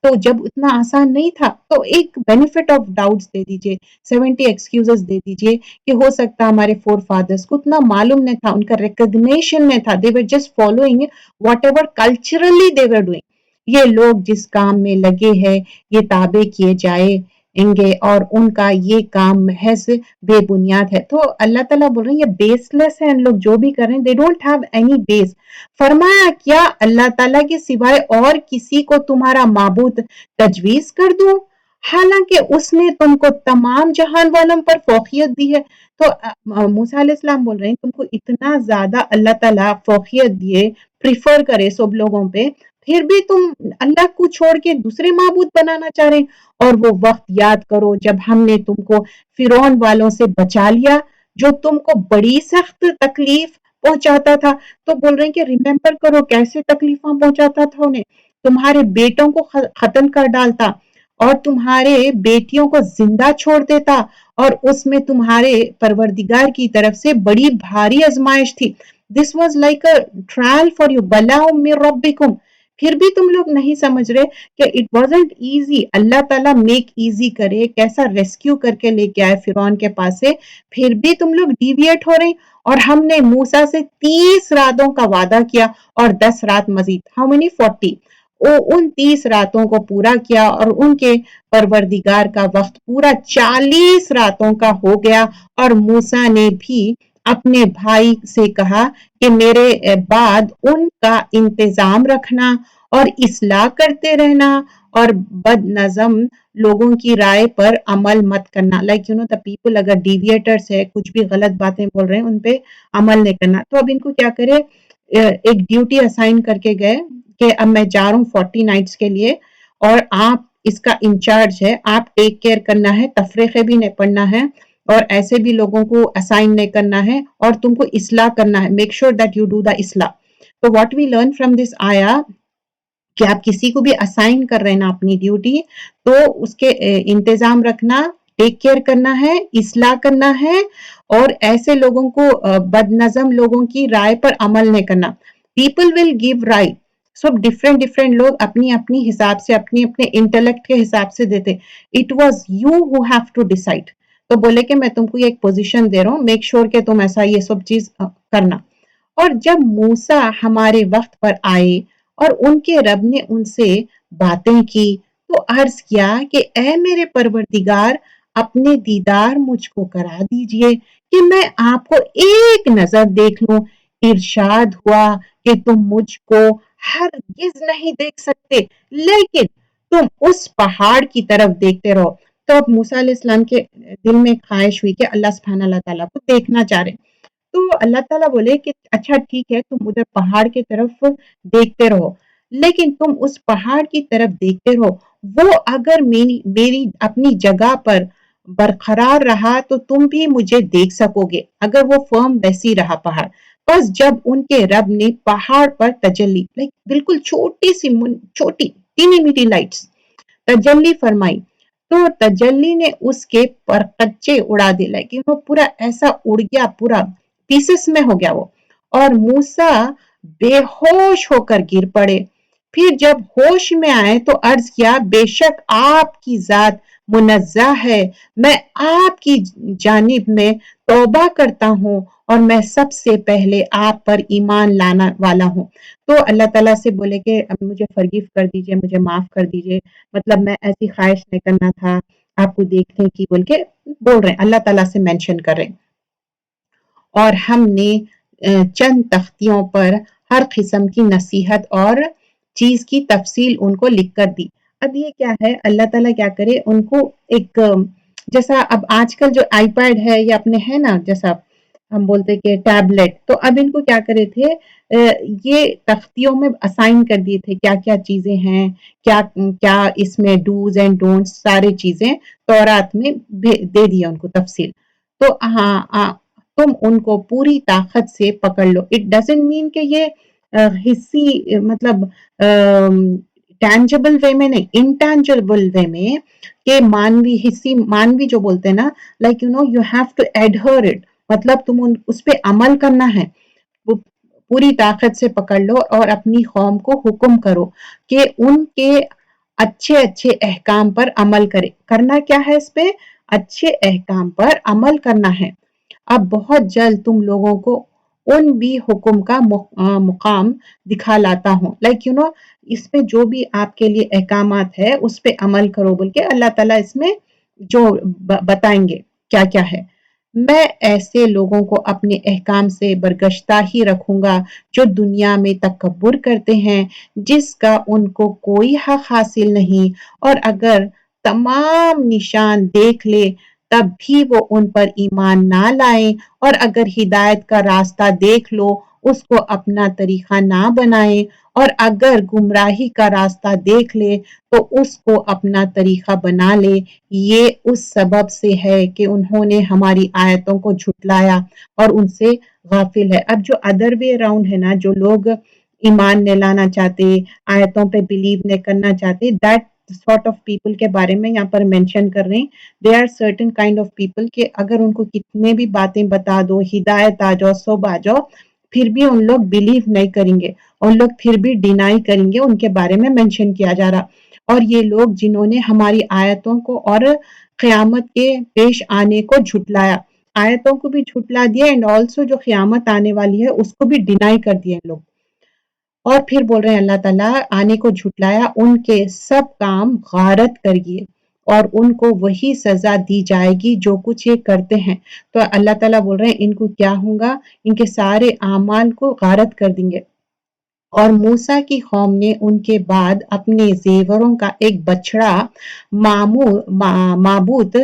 تو جب اتنا آسان نہیں تھا تو ایک بینیفٹ آف ڈاؤٹس دے دیجئے، 70 ایکسکیوزز دے دیجئے کہ ہو سکتا ہمارے فور فادرس کو اتنا معلوم نہیں تھا، ان کا ریکگنیشن نہیں تھا. They were just following whatever culturally they were doing. یہ لوگ جس کام میں لگے ہیں یہ تابع کیے جائیں گے اور ان کا یہ کام محض بے بنیاد ہے. تو اللہ تعالیٰ بول رہے ہیں یہ بیس لیس ہے، ان لوگ جو بھی کر رہے ہیں they don't have any base. فرمایا کیا اللہ تعالیٰ کے سوائے اور کسی کو تمہارا معبود تجویز کر دوں، حالانکہ اس نے تم کو تمام جہان والوں پر فوقیت دی ہے. تو موسیٰ علیہ السلام بول رہے ہیں تم کو اتنا زیادہ اللہ تعالیٰ فوقیت دیے، پریفر کرے سب لوگوں پہ، پھر بھی تم اللہ کو چھوڑ کے دوسرے معبود بنانا چاہ رہے ہیں. اور وہ وقت یاد کرو جب ہم نے تم کو فرعون والوں سے بچا لیا جو تم کو بڑی سخت تکلیف پہنچاتا تھا. تو بول رہے ہیں کہ ریممبر کرو کیسے تکلیفیں پہنچاتا تھا انہیں، تمہارے بیٹوں کو ختم کر ڈالتا اور تمہارے بیٹیوں کو زندہ چھوڑ دیتا، اور اس میں تمہارے پروردگار کی طرف سے بڑی بھاری آزمائش تھی. This was like a trial for you, بلا من ربکم. پھر بھی تم لوگ نہیں سمجھ رہے کہ اٹ وازنٹ ایزی. اللہ تعالیٰ میک ایزی کرے، کیسا ریسکیو کر کے لے کے آئے فرعون کے پاس سے، پھر بھی تم لوگ ڈیویٹ ہو رہے ہیں. اور ہم نے موسیٰ سے 30 راتوں کا وعدہ کیا اور 10 رات مزید. How many 40. ان 30 راتوں کو پورا کیا اور ان کے پروردگار کا وقت پورا 40 راتوں کا ہو گیا. اور موسیٰ نے بھی اپنے بھائی سے کہا کہ میرے بعد ان کا انتظام رکھنا اور اصلاح کرتے رہنا اور بد نظم لوگوں کی رائے پر عمل مت کرنا. Like you know the people اگر ڈیویٹرز ہے، کچھ بھی غلط باتیں بول رہے ہیں، ان پہ عمل نہیں کرنا. تو اب ان کو کیا کرے، ایک ڈیوٹی اسائن کر کے گئے کہ اب میں جا رہا ہوں 40 نائٹس کے لیے اور آپ اس کا انچارج ہے، آپ ٹیک کیئر کرنا ہے، تفریقے بھی نہیں پڑھنا ہے اور ایسے بھی لوگوں کو اسائن نہیں کرنا ہے اور تم کو اصلاح کرنا ہے. Make sure that you do the اصلاح. تو what we learn from this آیا کہ آپ کسی کو بھی اسائن کر رہے ہیں نا اپنی ڈیوٹی، تو اس کے انتظام رکھنا، ٹیک کیئر کرنا ہے، اصلاح کرنا ہے اور ایسے لوگوں کو بد نظم لوگوں کی رائے پر عمل نہیں کرنا. People will give right. Sub different لوگ اپنی اپنی حساب سے اپنے انٹلیکٹ کے حساب سے دیتے. It was you who have to decide. تو بولے کہ میں تم کو ایک پوزیشن دے رہا ہوں، میک شیور کہ تم ایسا یہ سب چیز کرنا. اور جب موسیٰ ہمارے وقت پر آئے اور ان کے رب نے ان سے باتیں کی تو عرض کیا کہ اے میرے پروردگار اپنے دیدار مجھ کو کرا دیجئے کہ میں آپ کو ایک نظر دیکھ لوں. ارشاد ہوا کہ تم مجھ کو ہرگز نہیں دیکھ سکتے لیکن تم اس پہاڑ کی طرف دیکھتے رہو. تو اب موسیٰ علیہ السلام کے دل میں خواہش ہوئی کہ اللہ سبحانہ اللہ تعالیٰ کو دیکھنا چاہ رہے. تو اللہ تعالیٰ بولے کہ اچھا ٹھیک ہے تم ادھر پہاڑ کی طرف دیکھتے رہو، لیکن تم اس پہاڑ کی طرف دیکھتے رہو، وہ اگر میری اپنی جگہ پر برقرار رہا تو تم بھی مجھے دیکھ سکو گے اگر وہ فرم ویسی رہا پہاڑ. بس جب ان کے رب نے پہاڑ پر تجلی، بالکل چھوٹی تینی میٹی لائٹس تجلی فرمائی، تو تجلی نے اس کے پرکچے اڑا دے، لیکن وہ پورا ایسا اڑ گیا، پورا پیسز میں ہو گیا وہ. اور موسیٰ بے ہوش ہو کر گر پڑے. پھر جب ہوش میں آئے تو عرض کیا بے شک آپ کی ذات منزہ ہے، میں آپ کی جانب میں توبہ کرتا ہوں اور میں سب سے پہلے آپ پر ایمان لانا والا ہوں. تو اللہ تعالیٰ سے بولے کہ اب مجھے فرگیو کر دیجئے، مجھے معاف کر دیجئے، مطلب میں ایسی خواہش نہیں کرنا تھا آپ کو دیکھنے کی بول کے بول رہے ہیں، اللہ تعالیٰ سے مینشن کر رہے ہیں۔ اور ہم نے چند تختیوں پر ہر قسم کی نصیحت اور چیز کی تفصیل ان کو لکھ کر دی۔ اب یہ کیا ہے، اللہ تعالیٰ کیا کرے ان کو ایک جیسا اب آج کل جو آئی پیڈ ہے یا اپنے ہے نا، جیسا ہم بولتے کہ ٹیبلٹ، تو اب ان کو کیا کرے تھے، یہ تختیوں میں اسائن کر دیے تھے کیا کیا چیزیں ہیں، کیا کیا اس میں ڈوز اینڈ ڈونٹس، ساری چیزیں تورات میں دے دیا ان کو تفصیل۔ تو ہاں تم ان کو پوری طاقت سے پکڑ لو۔ اٹ ڈزنٹ مین کہ یہ حصی مطلب ٹینجبل وے میں نہیں، انٹینجبل وے میں، کہ مانوی حصی مانوی جو بولتے ہیں نا، like you have to adhere it, مطلب تم اس پہ عمل کرنا ہے۔ پوری طاقت سے پکڑ لو اور اپنی قوم کو حکم کرو کہ ان کے اچھے اچھے احکام پر عمل کرنا کیا ہے، اس پہ اچھے احکام پر عمل کرنا ہے۔ اب بہت جلد تم لوگوں کو ان بھی حکم کا مقام دکھا لاتا ہوں، لائک اس پہ جو بھی آپ کے لیے احکامات ہے اس پہ عمل کرو بول کے اللہ تعالیٰ اس میں جو بتائیں گے کیا کیا ہے۔ میں ایسے لوگوں کو اپنے احکام سے برگشتہ ہی رکھوں گا جو دنیا میں تکبر کرتے ہیں، جس کا ان کو کوئی حق حاصل نہیں، اور اگر تمام نشان دیکھ لے تب بھی وہ ان پر ایمان نہ لائیں، اور اگر ہدایت کا راستہ دیکھ لو اس کو اپنا طریقہ نہ بنائیں، اور اگر گمراہی کا راستہ دیکھ لے تو اس کو اپنا طریقہ بنا لے، یہ اس سبب سے ہے کہ انہوں نے ہماری آیتوں کو جھٹلایا اور ان سے غافل ہے۔ اب جو ادر وے اراؤنڈ ہے نا، جو لوگ ایمان نہیں لانا چاہتے، آیتوں پہ بلیو نہیں کرنا چاہتے، دیٹ سارٹ آف پیپل کے بارے میں یہاں پر مینشن کر رہے ہیں۔ They are certain kind of people کہ اگر ان کو کتنے بھی باتیں بتا دو، ہدایت آ جاؤ، سب آ جاؤ، پھر بھی ان لوگ بلیو نہیں کریں گے، ان لوگ پھر بھی ڈینائی کریں گے، ان کے بارے میں مینشن کیا جا رہا۔ اور یہ لوگ جنہوں نے ہماری آیتوں کو اور قیامت کے پیش آنے کو جھٹلایا، آیتوں کو بھی جھٹلا دیا، اینڈ آلسو جو قیامت آنے والی ہے اس کو بھی ڈینائی کر دیا لوگ۔ اور پھر بول رہے ہیں اللہ تعالیٰ آنے کو جھٹلایا، ان کے سب کام غارت کریے اور ان کو وہی سزا دی جائے گی جو کچھ یہ کرتے ہیں۔ تو اللہ تعالیٰ بول رہے ہیں ان کو کیا ہوگا، ان کے سارے اعمال کو غارت کر دیں گے۔ اور موسیٰ کی قوم نے ان کے بعد اپنے زیوروں کا ایک بچڑا معبود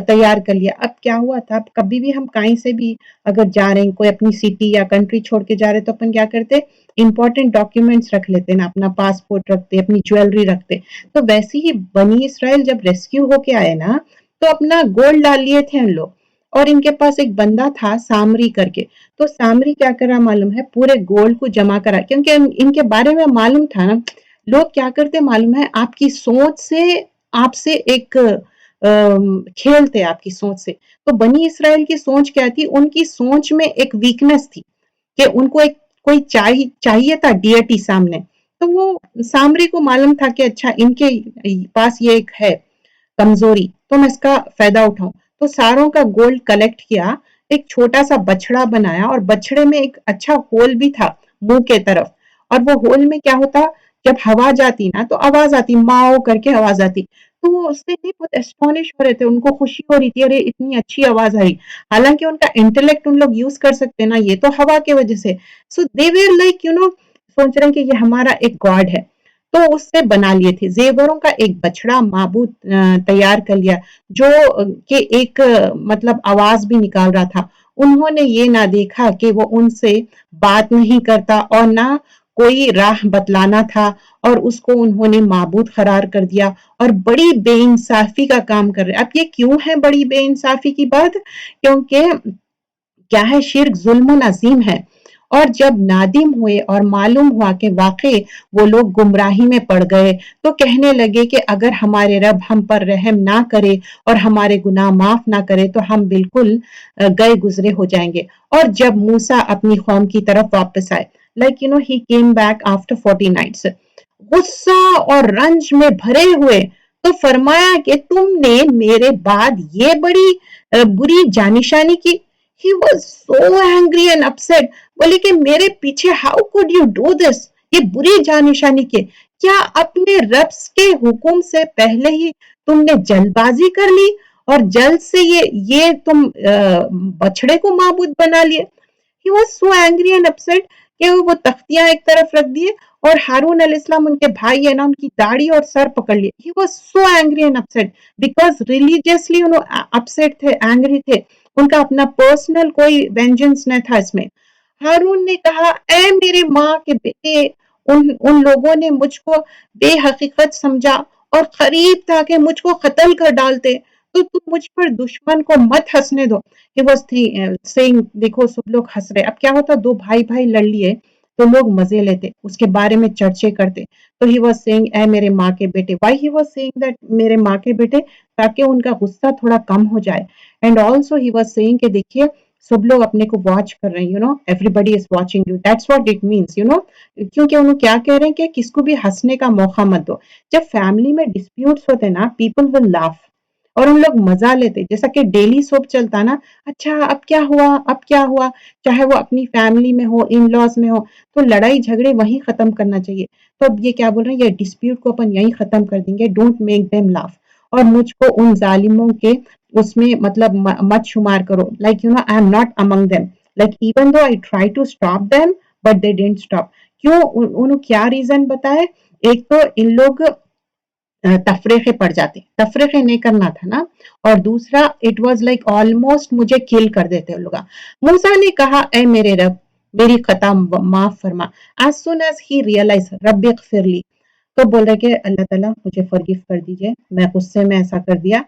تیار کر لیا۔ اب کیا ہوا تھا، اب کبھی بھی ہم کہیں سے بھی اگر جا رہے ہیں، کوئی اپنی سٹی یا کنٹری چھوڑ کے جا رہے تو اپن کیا کرتے، امپورٹنٹ ڈاکیومنٹس رکھ لیتے نا، اپنا پاسپورٹ رکھتے، اپنی جویلری رکھتے۔ تو ویسے ہی بنی اسرائیل جب ریسکیو ہو کے آئے نا، تو اپنا گولڈ ڈال لیے تھے ان لوگ، اور ان کے پاس ایک بندہ تھا سامری کر کے، تو سامری کیا کرا معلوم ہے، پورے گولڈ کو جمع کرا، کیونکہ ان کے بارے میں معلوم تھا نا، لوگ کیا کرتے معلوم ہے، آپ کی سوچ سے، آپ سے ایک کھیلتے آپ کی سوچ سے۔ تو بنی اسرائیل کی سوچ کیا تھی، ان کی سوچ میں ایک ویکنس تھی کہ ان کو ایک کوئی چاہیے تھا ڈیٹی سامنے، تو وہ سامری کو معلوم تھا کہ اچھا ان کے پاس یہ ایک ہے کمزوری، تو میں اس کا فائدہ اٹھاؤں۔ تو ساروں کا گولڈ کلیکٹ کیا، ایک چھوٹا سا بچڑا بنایا، اور بچڑے میں ایک اچھا ہول بھی تھا منہ کے طرف، اور وہ ہول میں کیا ہوتا، جب ہوا جاتی نا تو آواز آتی، ماؤ کر کے آواز آتی۔ تو وہ اس سے نہیں بہت اسٹونش ہو رہے تھے، ان کو خوشی ہو رہی تھی، ارے اتنی اچھی آواز آئی، حالانکہ ان کا انٹلیکٹ ان لوگ یوز کر سکتے نا، یہ تو ہوا کی وجہ سے۔ سو دے ویر لائک سوچ رہے ہیں کہ یہ ہمارا ایک گاڈ ہے، تو اس سے بنا لیے تھے زیوروں کا ایک بچڑا معبود تیار کر لیا، جو کہ ایک مطلب آواز بھی نکال رہا تھا۔ انہوں نے یہ نہ دیکھا کہ وہ ان سے بات نہیں کرتا اور نہ کوئی راہ بتلانا تھا، اور اس کو انہوں نے معبود قرار کر دیا، اور بڑی بے انصافی کا کام کر رہے۔ اب یہ کیوں ہے بڑی بے انصافی کی بات، کیونکہ کیا ہے، شرک ظلم و عظیم ہے، اور جب نادم ہوئے اور معلوم ہوا کہ واقع وہ لوگ گمراہی میں پڑ گئے، تو کہنے لگے کہ اگر ہمارے رب ہم پر رحم نہ کرے اور ہمارے گناہ معاف نہ کرے تو ہم بالکل گئے گزرے ہو جائیں گے۔ اور جب موسیٰ اپنی قوم کی طرف واپس آئے، like he came back after 40 nights، غصہ اور رنج میں بھرے ہوئے، تو فرمایا کہ تم نے میرے بعد یہ بڑی بری جانشانی کی۔ He was so angry and upset، بولے کہ میرے پیچھے how could you do this، یہ بری جانشانی کے، کیا اپنے رب کے حکم سے پہلے ہی تم نے جلد بازی کر لی اور جلد سے یہ تم بچڑے کو معبود بنا لیے. He was so angry and upset کہ وہ تختیاں ایک طرف رکھ دیے اور ہارون علیہ السلام ان کے بھائی ہے نا ان کی داڑھی اور سر پکڑ لیے. He was so angry and upset because religiously انہوں upset تھے, angry تھے. ان کا اپنا پرسنل کوئی وینجنس نہ تھا اس میں. ہارون نے کہا اے میرے ماں کے بیٹے, ان لوگوں نے مجھ کو بے حقیقت سمجھا اور قریب تھا کہ مجھ کو قتل کر ڈالتے, تو تم مجھ پر دشمن کو مت ہنسنے دو. He was saying, دیکھو سب لوگ ہنس رہے. اب کیا ہوتا, دو بھائی لڑ لیے تو لوگ مزے لیتے, اس کے بارے میں چرچے کرتے. تو he was saying اے میرے ماں کے بیٹے. Why he was saying that میرے ماں کے بیٹے؟ تاکہ ان کا غصہ تھوڑا کم ہو جائے. And also he was saying کہ دیکھیے سب لوگ اپنے کو واچ کر رہے ہیں, everybody is watching you. That's what it means, کیونکہ انہوں کیا کہہ رہے ہیں کہ کس کو بھی ہنسنے کا موقع مت دو. جب فیملی میں ڈسپیوٹس ہوتے نا, پیپل ول لاف اور ان لوگ مزہ لیتے, جیسا کہ ڈیلی سوپ چلتا نا, اچھا اب کیا ہوا, چاہے وہ اپنی فیملی میں ہو, ان لاز میں ہو, تو لڑائی جھگڑے وہیں ختم کرنا چاہیے. تو اب یہ کیا بول رہے ہیں, یہ ڈسپیوٹ کو اپن یہیں ختم کر دیں گے. ڈونٹ میک دیم لاف, اور مجھ کو ان ظالموں کے اس میں مطلب مت شمار کرو. Like I am not among them, like even though I try to stop them but they didn't stop. کیوں, انہوں کیا ریزن بتائے؟ ایک تو ان لوگ تفریقے پڑ جاتے, تفریقے نہیں کرنا تھا نا, اور دوسرا اٹ واز لائک آلموسٹ مجھے کل کر دیتے لوگ. موسیٰ نے کہا اے میرے رب میری خطا معاف فرما. as soon as he realized رب اغفر لی, تو بول رہے کہ اللہ تعالیٰ مجھے فرگیو کر دیجئے, میں غصے میں ایسا کر دیا.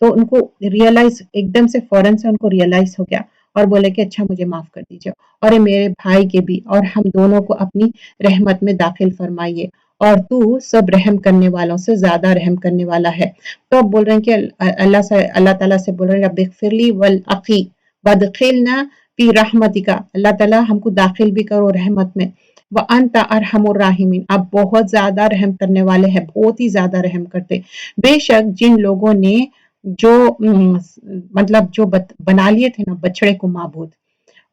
تو ان کو ریئلائز ایک دم سے فوراً سے ان کو ریئلائز ہو گیا اور بولے کہ اچھا مجھے معاف کر دیجئے, اور میرے بھائی کے بھی, اور ہم دونوں کو اپنی رحمت میں داخل فرمائیے, اور تو سب رحم کرنے والوں سے زیادہ رحم کرنے والا ہے. تو اب بول رہے ہیں کہ اللہ تعالیٰ سے بول رہے ہیں رب اغفر لی والاخی وادخلنا فی رحمتک, اللہ تعالیٰ ہم کو داخل بھی کرو رحمت میں. وانت ارحم الراحمین, آپ بہت زیادہ رحم کرنے والے ہیں, بہت ہی زیادہ رحم کرتے. بے شک جن لوگوں نے جو مطلب جو بنا لیے تھے نا بچڑے کو معبود,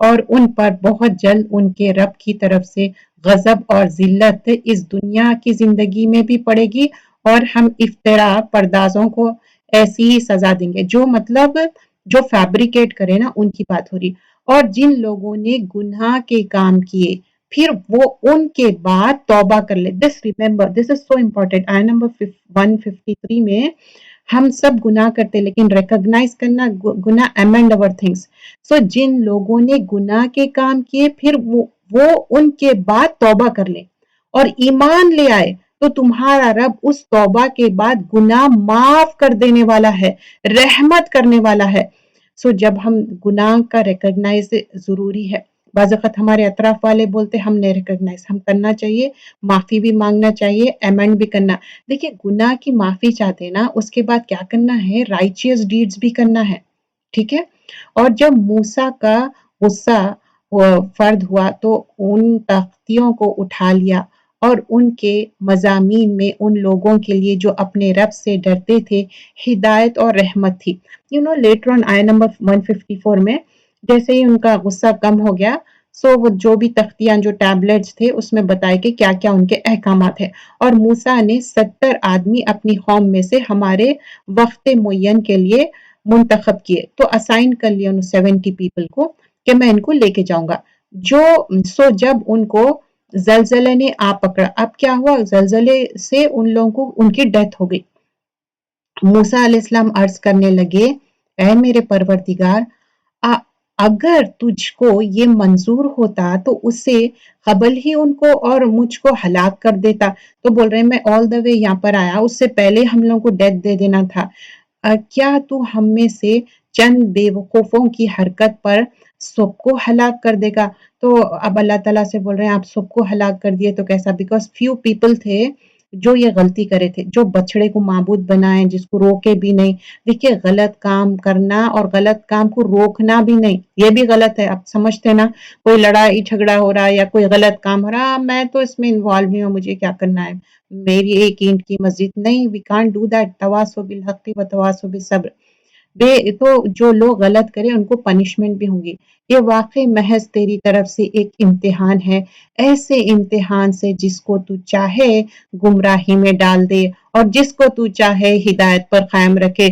اور ان پر بہت جلد ان کے رب کی طرف سے غضب اور ذلت اس دنیا کی زندگی میں بھی پڑے گی, اور ہم افترا پردازوں کو ایسی ہی سزا دیں گے. جو مطلب جو فیبریکیٹ کرے نا ان کی بات ہو رہی. اور جن لوگوں نے گناہ کے کام کیے پھر وہ ان کے بعد توبہ کر لے. دس ریمبر, دس از سو امپورٹنٹ. آیت نمبر 153 میں ہم سب گناہ کرتے لیکن ریکگنائز کرنا گناہ, amend our things. سو جن لوگوں نے گناہ کے کام کیے پھر وہ ان کے بعد توبہ کر لیں اور ایمان لے آئے, تو تمہارا رب اس توبہ کے بعد گناہ معاف کر دینے والا ہے, رحمت کرنے والا ہے. سو جب ہم گناہ کا ریکگنائز ضروری ہے. بعض اوقات ہمارے اطراف والے بولتے ہم نہیں ریکگنائز, ہم کرنا چاہیے, معافی بھی مانگنا چاہیے, ایمنڈ بھی کرنا. دیکھیں گناہ کی معافی چاہتے نا, اس کے بعد کیا کرنا ہے, رائچیس ڈیڈز بھی کرنا ہے, ٹھیک ہے. اور جب موسیٰ کا غصہ فرد ہوا تو ان تختیوں کو اٹھا لیا, اور ان کے مضامین میں ان لوگوں کے لیے جو اپنے رب سے ڈرتے تھے ہدایت اور رحمت تھی. لیٹر آن آیت نمبر 154 میں جیسے ہی ان کا غصہ کم ہو گیا, سو وہ جو بھی تختیاں جو ٹیبلٹس تھے اس میں بتائے کہ کیا کیا ان کے احکامات ہیں. اور موسیٰ نے 70 آدمی اپنی قوم میں سے ہمارے وقت معین کے لیے منتخب کیے, تو اسائن کر لیا ان 70 پیپل کو کہ میں ان کو لے کے جاؤں گا. سو جب ان کو زلزلے نے آ پکڑا, اب کیا ہوا, زلزلے سے ان لوگوں کو ان کی ڈیتھ ہو گئی. موسیٰ علیہ السلام عرض کرنے لگے اے میرے پروردگار, اگر تجھ کو یہ منظور ہوتا تو اس سے قبل ہی ان کو اور مجھ کو ہلاک کر دیتا. تو بول رہے ہیں میں آل دا وے یہاں پر آیا, اس سے پہلے ہم لوگوں کو ڈیتھ دے دینا تھا. کیا تو ہم میں سے چند بے وقوفوں کی حرکت پر سب کو ہلاک کر دے گا؟ تو اب اللہ تعالیٰ سے بول رہے ہیں آپ سب کو ہلاک کر دیے تو کیسا, بیکاز فیو پیپل تھے جو یہ غلطی کرے تھے, جو بچڑے کو معبود بنائے, جس کو روکے بھی نہیں. دیکھیے غلط کام کرنا اور غلط کام کو روکنا بھی نہیں, یہ بھی غلط ہے. آپ سمجھتے نا کوئی لڑائی جھگڑا ہو رہا ہے یا کوئی غلط کام ہو رہا, میں تو اس میں انوالو نہیں ہوں, مجھے کیا کرنا ہے, میری ایک اینٹ کی مسجد نہیں. We can't do that. تواصوا بالحق و تواصوا بالصبر. تو جو لوگ غلط کریں ان کو پنشمنٹ بھی ہوں گی۔ یہ واقعی محض تیری طرف سے ایک امتحان ہے، ایسے امتحان سے جس کو تو چاہے گمراہی میں ڈال دے اور جس کو تو چاہے ہدایت پر قائم رکھے۔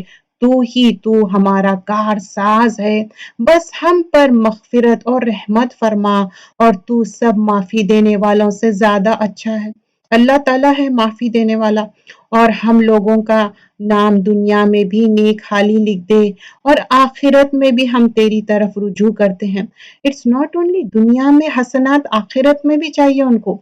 تو ہمارا کار ساز ہے، بس ہم پر مغفرت اور رحمت فرما، اور تو سب معافی دینے والوں سے زیادہ اچھا ہے۔ اللہ تعالیٰ ہے معافی دینے والا، اور ہم لوگوں کا نام دنیا میں بھی نیک حالی لکھ دے اور آخرت میں بھی ہم تیری طرف رجوع کرتے ہیں۔ اٹس ناٹ اونلی دنیا میں حسنات، آخرت میں بھی چاہیے ان کو،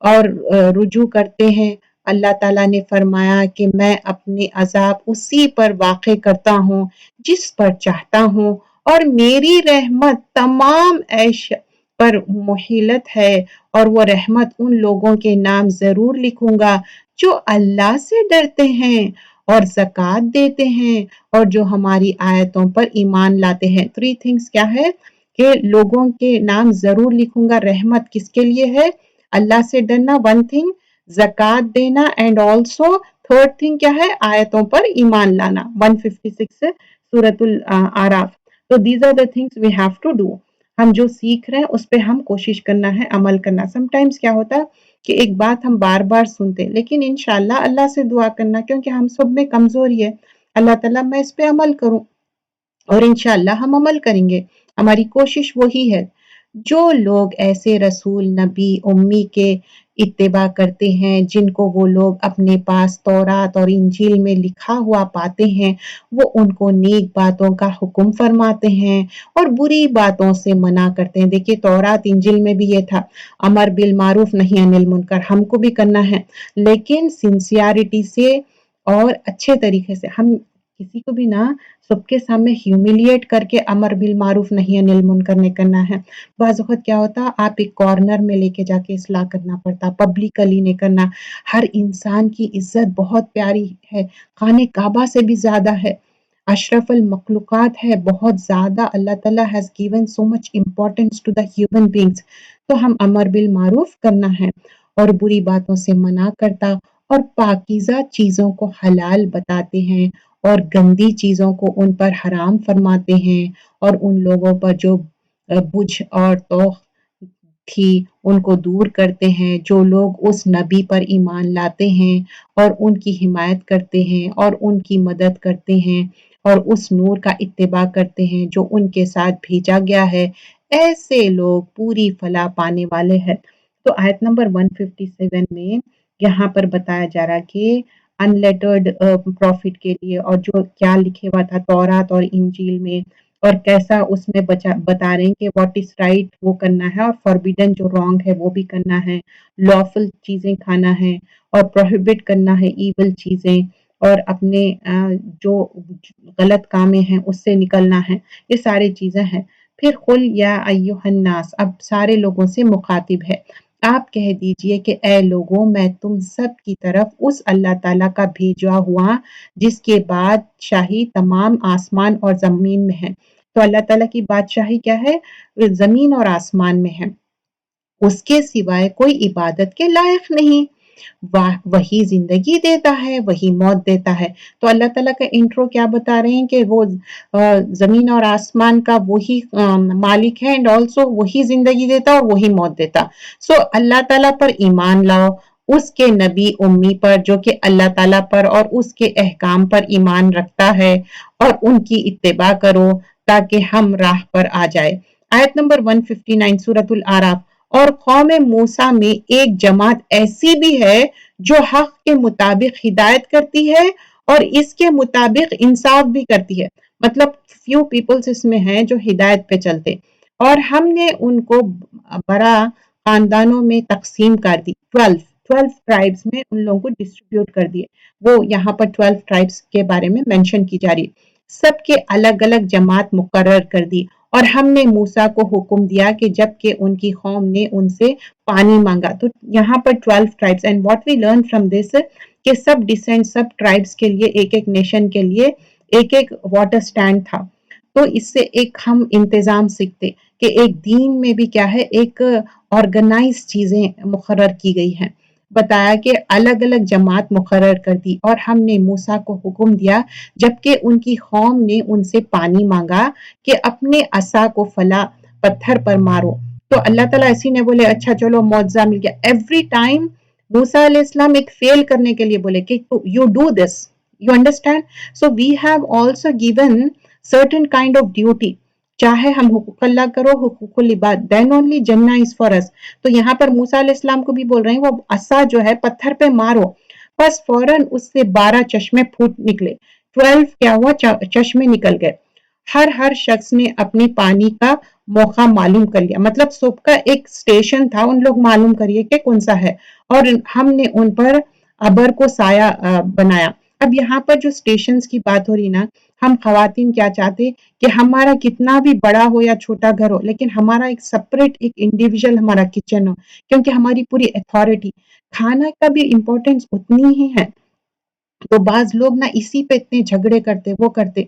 اور رجوع کرتے ہیں۔ اللہ تعالیٰ نے فرمایا کہ میں اپنے عذاب اسی پر واقع کرتا ہوں جس پر چاہتا ہوں، اور میری رحمت تمام عیش پر محیلت ہے، اور وہ رحمت ان لوگوں کے نام ضرور لکھوں گا جو اللہ سے ڈرتے ہیں اور زکوٰۃ دیتے ہیں اور جو ہماری آیتوں پر ایمان لاتے ہیں۔ 3 things کیا ہے کہ لوگوں کے نام ضرور لکھوں گا۔ رحمت کس کے لیے ہے؟ اللہ سے ڈرنا 1 thing، زکوٰۃ دینا، اینڈ آلسو 3rd thing کیا ہے؟ آیتوں پر ایمان لانا، 156 سے سورۃ الاعراف۔ تو these are the things we have to do۔ ہم جو سیکھ رہے ہیں اس پہ ہم کوشش کرنا ہے، عمل کرنا۔ سم ٹائمز کیا ہوتا ہے کہ ایک بات ہم بار بار سنتے، لیکن انشاءاللہ اللہ سے دعا کرنا، کیونکہ ہم سب میں کمزوری ہے۔ اللہ تعالیٰ میں اس پہ عمل کروں، اور انشاءاللہ ہم عمل کریں گے۔ ہماری کوشش وہی ہے۔ جو لوگ ایسے رسول نبی امی کے اتباع کرتے ہیں جن کو وہ لوگ اپنے پاس تورات اور انجیل میں لکھا ہوا پاتے ہیں، وہ ان کو نیک باتوں کا حکم فرماتے ہیں اور بری باتوں سے منع کرتے ہیں۔ دیکھیے تورات انجیل میں بھی یہ تھا، امر بالمعروف نہی عن المنکر، ہم کو بھی کرنا ہے، لیکن سنسیئرٹی سے اور اچھے طریقے سے۔ ہم کسی کو بھی نہ سب کے سامنے ہیومیلیٹ کر کے امر بالمعروف نہی عن المنکر نہیں کرنا ہے۔ بعض وقت کیا ہوتا، آپ ایک کارنر میں لے کے جا کے اصلاح کرنا پڑتا، پبلکلی نہیں کرنا۔ ہر انسان کی عزت بہت پیاری ہے، خانہ کعبہ سے بھی زیادہ ہے، اشرف المخلوقات ہے بہت زیادہ۔ اللہ تعالیٰ has given so much importance to the human beings۔ تو ہم امر بالمعروف کرنا ہے اور بری باتوں سے منع کرتا، اور پاکیزہ چیزوں کو حلال بتاتے ہیں اور گندی چیزوں کو ان پر حرام فرماتے ہیں، اور ان لوگوں پر جو بجھ اور توخ تھی ان کو دور کرتے ہیں۔ جو لوگ اس نبی پر ایمان لاتے ہیں اور ان کی حمایت کرتے ہیں اور ان کی مدد کرتے ہیں اور اس نور کا اتباع کرتے ہیں جو ان کے ساتھ بھیجا گیا ہے، ایسے لوگ پوری فلاح پانے والے ہیں۔ تو آیت نمبر 157 میں یہاں پر بتایا جا رہا کہ ان لیٹرڈ پروفٹ کے لیے، اور جو کیا لکھے ہوا تھا تورات اور انجیل میں، اور کیسا اس میں بتا رہے ہیں کہ واٹ از رائٹ وہ کرنا ہے، اور فاربیڈن جو رانگ ہے وہ بھی کرنا ہے، لافل چیزیں کھانا ہے اور پروہیبٹ کرنا ہے ایول چیزیں، اور اپنے جو غلط کامیں ہیں اس سے نکلنا ہے، یہ ساری چیزیں ہیں۔ پھر قل یا ایھا الناس، اب سارے لوگوں سے مخاطب ہے، آپ کہہ دیجئے کہ اے لوگوں میں تم سب کی طرف اس اللہ تعالیٰ کا بھیجا ہوا جس کے بادشاہی تمام آسمان اور زمین میں ہے۔ تو اللہ تعالیٰ کی بادشاہی کیا ہے؟ زمین اور آسمان میں ہے، اس کے سوائے کوئی عبادت کے لائق نہیں۔ وہی زندگی دیتا ہے، وہی موت دیتا ہے۔ تو اللہ تعالیٰ کا انٹرو کیا بتا رہے ہیں کہ وہ زمین اور آسمان کا وہی مالک ہے، اینڈ آلسو وہی زندگی دیتا اور وہی موت دیتا۔ سو اللہ تعالیٰ پر ایمان لاؤ، اس کے نبی امی پر جو کہ اللہ تعالیٰ پر اور اس کے احکام پر ایمان رکھتا ہے، اور ان کی اتباع کرو تاکہ ہم راہ پر آ جائے۔ آیت نمبر 159 سورۃ الاعراف، اور قوم موسیٰ میں ایک جماعت ایسی بھی ہے جو حق کے مطابق ہدایت کرتی ہے اور اس کے مطابق انصاف بھی کرتی ہے۔ مطلب فیو پیپلز اس میں ہیں جو ہدایت پہ چلتے، اور ہم نے ان کو بڑا خاندانوں میں تقسیم کر دی، 12 ٹرائبز میں ان لوگوں کو ڈسٹریبیوٹ کر دیے۔ وہ یہاں پر 12 ٹرائبز کے بارے میں مینشن کی جا رہی ہے۔ سب کے الگ الگ جماعت مقرر کر دی، اور ہم نے موسیٰ کو حکم دیا کہ جب کہ ان کی قوم نے ان سے پانی مانگا۔ تو یہاں پر 12 tribes, and what we learn from this کہ سب ڈیسینٹ، سب ٹرائبز کے لیے، ایک ایک نیشن کے لیے ایک ایک واٹر سٹینڈ تھا۔ تو اس سے ایک ہم انتظام سیکھتے کہ ایک دین میں بھی کیا ہے، ایک آرگنائز چیزیں مقرر کی گئی ہیں۔ بتایا کہ الگ الگ جماعت مقرر کر دی، اور ہم نے موسیٰ کو حکم دیا جبکہ ان کی قوم نے ان سے پانی مانگا کہ اپنے عصا کو فلا پتھر پر مارو، تو اللہ تعالیٰ اسی نے بولے اچھا چلو معجزہ مل گیا. ایوری ٹائم موسیٰ علیہ السلام ایک فیل کرنے کے لیے بولے کہ you do this, you understand. So we have also given certain kind of duty. چاہے ہم حقوق اللہ کرو، حقوق العباد، then only جنہ is for us. تو یہاں پر موسیٰ علیہ السلام کو بھی بول رہے ہیں وہ عصا جو ہے پتھر پہ مارو، بس فوراً اس سے 12 چشمے پھوٹ نکلے، 12 کیا ہوا چشمے نکل گئے. ہر شخص نے اپنی پانی کا موقع معلوم کر لیا، مطلب صبح کا ایک سٹیشن تھا، ان لوگ معلوم کریے کہ کون سا ہے، اور ہم نے ان پر ابر کو سایہ بنایا. اب یہاں پر جو سٹیشنز کی بات ہو رہی نا، ہم خواتین کیا چاہتے کہ ہمارا کتنا بھی بڑا ہو یا چھوٹا گھر ہو، لیکن ہمارا ایک سپریٹ ایک انڈیویجل ہمارا کچن ہو، کیونکہ ہماری پوری اتھارٹی، کھانا کا بھی امپورٹنس اتنی ہی ہے. تو بعض لوگ نا اسی پہ اتنے جھگڑے کرتے وہ کرتے.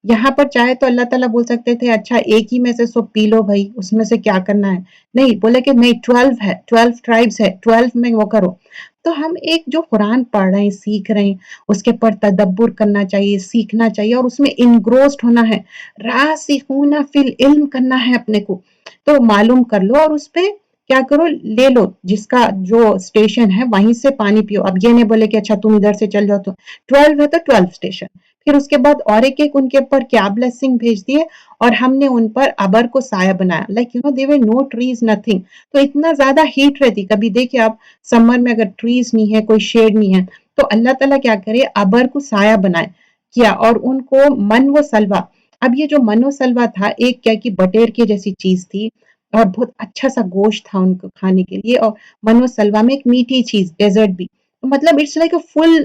یہاں پر چاہے تو اللہ تعالیٰ بول سکتے تھے اچھا ایک ہی میں سے سب پی لو بھائی، اس میں سے کیا کرنا ہے، نہیں بولے کہ نہیں 12 ہے، 12 ٹرائبس ہے، 12 میں وہ کرو. تو ہم ایک جو قرآن پڑھ رہے ہیں سیکھ رہے ہیں، اس کے پر تدبر کرنا چاہیے، سیکھنا چاہیے، اور اس میں انگروسڈ ہونا ہے، راسخون فی العلم کرنا ہے اپنے کو. تو معلوم کر لو اور اس پہ کیا کرو، لے لو جس کا جو اسٹیشن ہے وہیں سے پانی پیو. اب یہ نہیں بولے کہ اچھا تم ادھر سے چل جاؤ، تو 12 ہے تو 12 اسٹیشن. پھر اس کے بعد اور ایک ان کے اوپر کیا بلیسنگ بھیج دیے، اور ہم نے ان پر ابر کو سایہ بنایا. Like they were no trees nothing. تو اتنا زیادہ ہیٹ رہتی، کبھی دیکھیں آپ سمر میں اگر ٹریز نہیں ہے، کوئی شیڈ نہیں ہے، تو اللہ تعالیٰ کیا کرے ابر کو سایہ بنائے کیا، اور ان کو من و سلوا. اب یہ جو من و سلوا تھا ایک کیا کہ بٹیر کی جیسی چیز تھی، اور بہت اچھا سا گوشت تھا ان کو کھانے کے لیے، اور من و سلوا میں ایک میٹھی چیز ڈیزرٹ بھی، مطلب it's like a full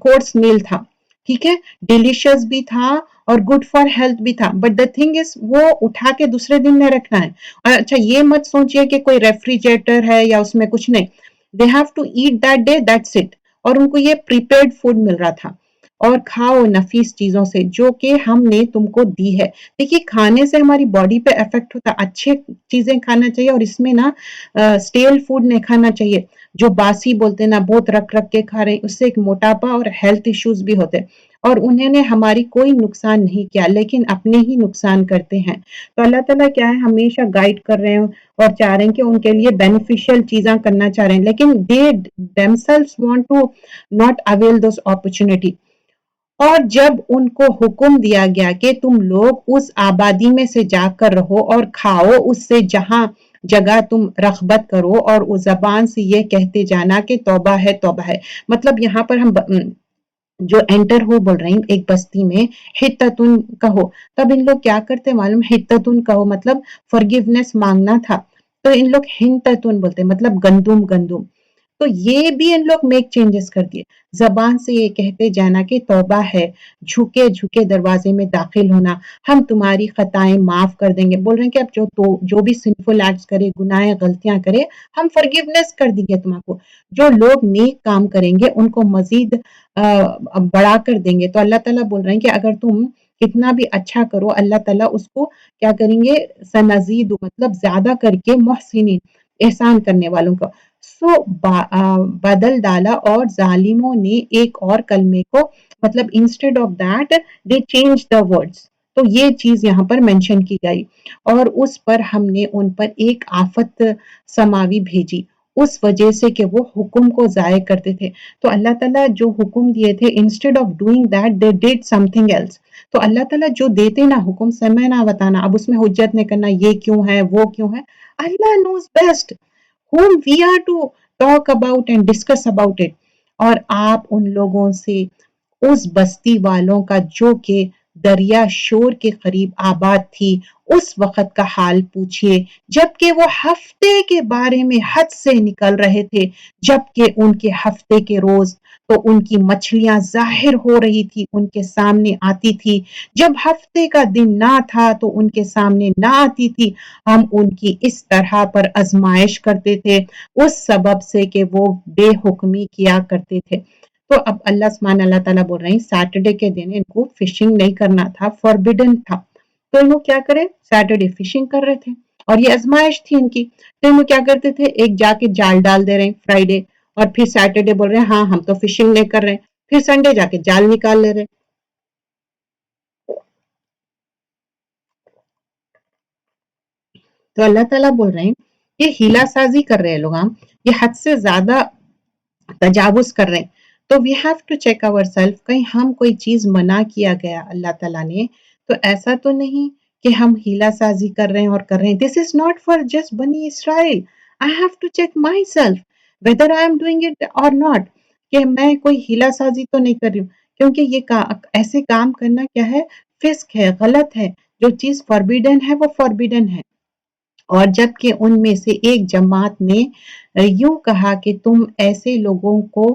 course meal تھا. ٹھیک ہے، ڈیلیشیس بھی تھا اور گڈ فار ہیلتھ بھی تھا. بٹ دا تھنگ از وہ اٹھا کے دوسرے دن میں رکھنا ہے. اور اچھا یہ مت سوچئے کہ کوئی ریفریجریٹر ہے یا اس میں کچھ نہیں، they have to eat that day that's it. اور ان کو یہ پریپیئرڈ فوڈ مل رہا تھا. اور کھاؤ نفیس چیزوں سے جو کہ ہم نے تم کو دی ہے. دیکھیے کھانے سے ہماری باڈی پہ افیکٹ ہوتا ہے، اچھے چیزیں کھانا چاہیے، اور اس میں نا اسٹیل فوڈ نہیں کھانا چاہیے، جو باسی بولتے ہیں نا، بہت رکھ کے کھا رہے ہیں، اس سے ایک موٹاپا اور ہیلتھ ایشوز بھی ہوتے ہیں. اور انہوں نے ہماری کوئی نقصان نہیں کیا، لیکن اپنے ہی نقصان کرتے ہیں. تو اللہ تعالیٰ کیا ہے ہمیشہ گائیڈ کر رہے ہیں اور چاہ رہے ہیں کہ ان کے لیے بینیفیشل چیزاں کرنا چاہ رہے ہیں، لیکن they themselves want to not avail those opportunity. اور جب ان کو حکم دیا گیا کہ تم لوگ اس آبادی میں سے جا کر رہو اور کھاؤ اس سے جہاں جگہ تم رغبت کرو، اور اس زبان سے یہ کہتے جانا کہ توبہ ہے توبہ ہے. مطلب یہاں پر ہم جو انٹر ہو بول رہے ہیں ایک بستی میں، حتتن کہو. تب ان لوگ کیا کرتے معلوم، حتتن کہو مطلب forgiveness مانگنا تھا، تو ان لوگ ہنتتن بولتے مطلب گندم. تو یہ بھی ان لوگ میک چینجز کر دیے، زبان سے یہ کہتے جانا کہ توبہ ہے، جھکے دروازے میں داخل ہونا، ہم تمہاری خطائیں معاف کر دیں گے. بول رہے ہیں کہ اب جو بھی سنفل ایکٹس کرے، گناہ غلطیاں کرے، ہم forgiveness کر دیں گے تمہارے کو. جو لوگ نیک کام کریں گے ان کو مزید بڑھا کر دیں گے. تو اللہ تعالیٰ بول رہے ہیں کہ اگر تم کتنا بھی اچھا کرو، اللہ تعالیٰ اس کو کیا کریں گے، سنزید مطلب زیادہ کر کے، محسنین احسان کرنے والوں کا. سو بدل ڈالا، اور ظالموں نے ایک اور کلمے کو، مطلب instead of that they change the words. تو یہ چیز یہاں پر مینشن کی گئی، اور اس پر ہم نے ان پر ایک آفت سماوی بھیجی، اس وجہ سے کہ وہ حکم کو ضائع کرتے تھے. تو اللہ تعالیٰ جو حکم دیے تھے، instead of doing that they did something else. تو اللہ تعالیٰ جو دیتے نا حکم، سمعنا بتانا، اب اس میں حجت نہیں کرنا یہ کیوں ہے وہ کیوں ہے. اللہ knows best whom we are to talk about and discuss about it. اور آپ ان لوگوں سے، اس بستی والوں کا جو کہ دریا شور کے قریب آباد تھی، اس وقت کا حال پوچھئے جبکہ وہ ہفتے کے بارے میں حد سے نکل رہے تھے، جبکہ ان کے ہفتے کے روز تو ان کی مچھلیاں ظاہر ہو رہی تھی، ان کے سامنے آتی تھی، جب ہفتے کا دن نہ تھا تو ان کے سامنے نہ آتی تھی. ہم ان کی اس طرح پر آزمائش کرتے تھے اس سبب سے کہ وہ بے حکمی کیا کرتے تھے. تو اب اللہ تعالیٰ بول رہے ہیں سیٹرڈے کے دن ان کو فشنگ نہیں کرنا تھا، فوربیڈن تھا. تو ان لوگ کیا کرے، سیٹرڈے فشنگ کر رہے تھے، اور یہ آزمائش تھی ان کی. تو ان لوگ کیا کرتے تھے، ایک جا کے جال ڈال دے رہے ہیں فرائیڈے، اور پھر سیٹرڈے بول رہے ہیں ہاں ہم تو فشنگ نہیں کر رہے ہیں، پھر سنڈے جا کے جال نکال لے رہے. تو اللہ تعالیٰ بول رہے ہیں یہ ہیلا سازی کر رہے ہیں لوگ، ہم یہ حد سے زیادہ تجاوز کر رہے ہیں. تو we have to check our self, کہیں ہم کوئی چیز منع کیا گیا اللہ تعالیٰ نے تو ایسا تو نہیں کہ ہم ہیلا سازی کر رہے ہیں اور کر رہے ہیں. This is not for just بنی اسرائیل. I have to check myself whether I am doing it or not, کہ میں کوئی ہیلا سازی تو نہیں کر رہی ہوں. کیونکہ یہ ایسے کام کرنا کیا ہے، فسق ہے، غلط ہے. جو چیز فاربیڈن ہے وہ فاربیڈن ہے. اور جبکہ ان میں سے ایک جماعت نے یوں کہا کہ تم ایسے لوگوں کو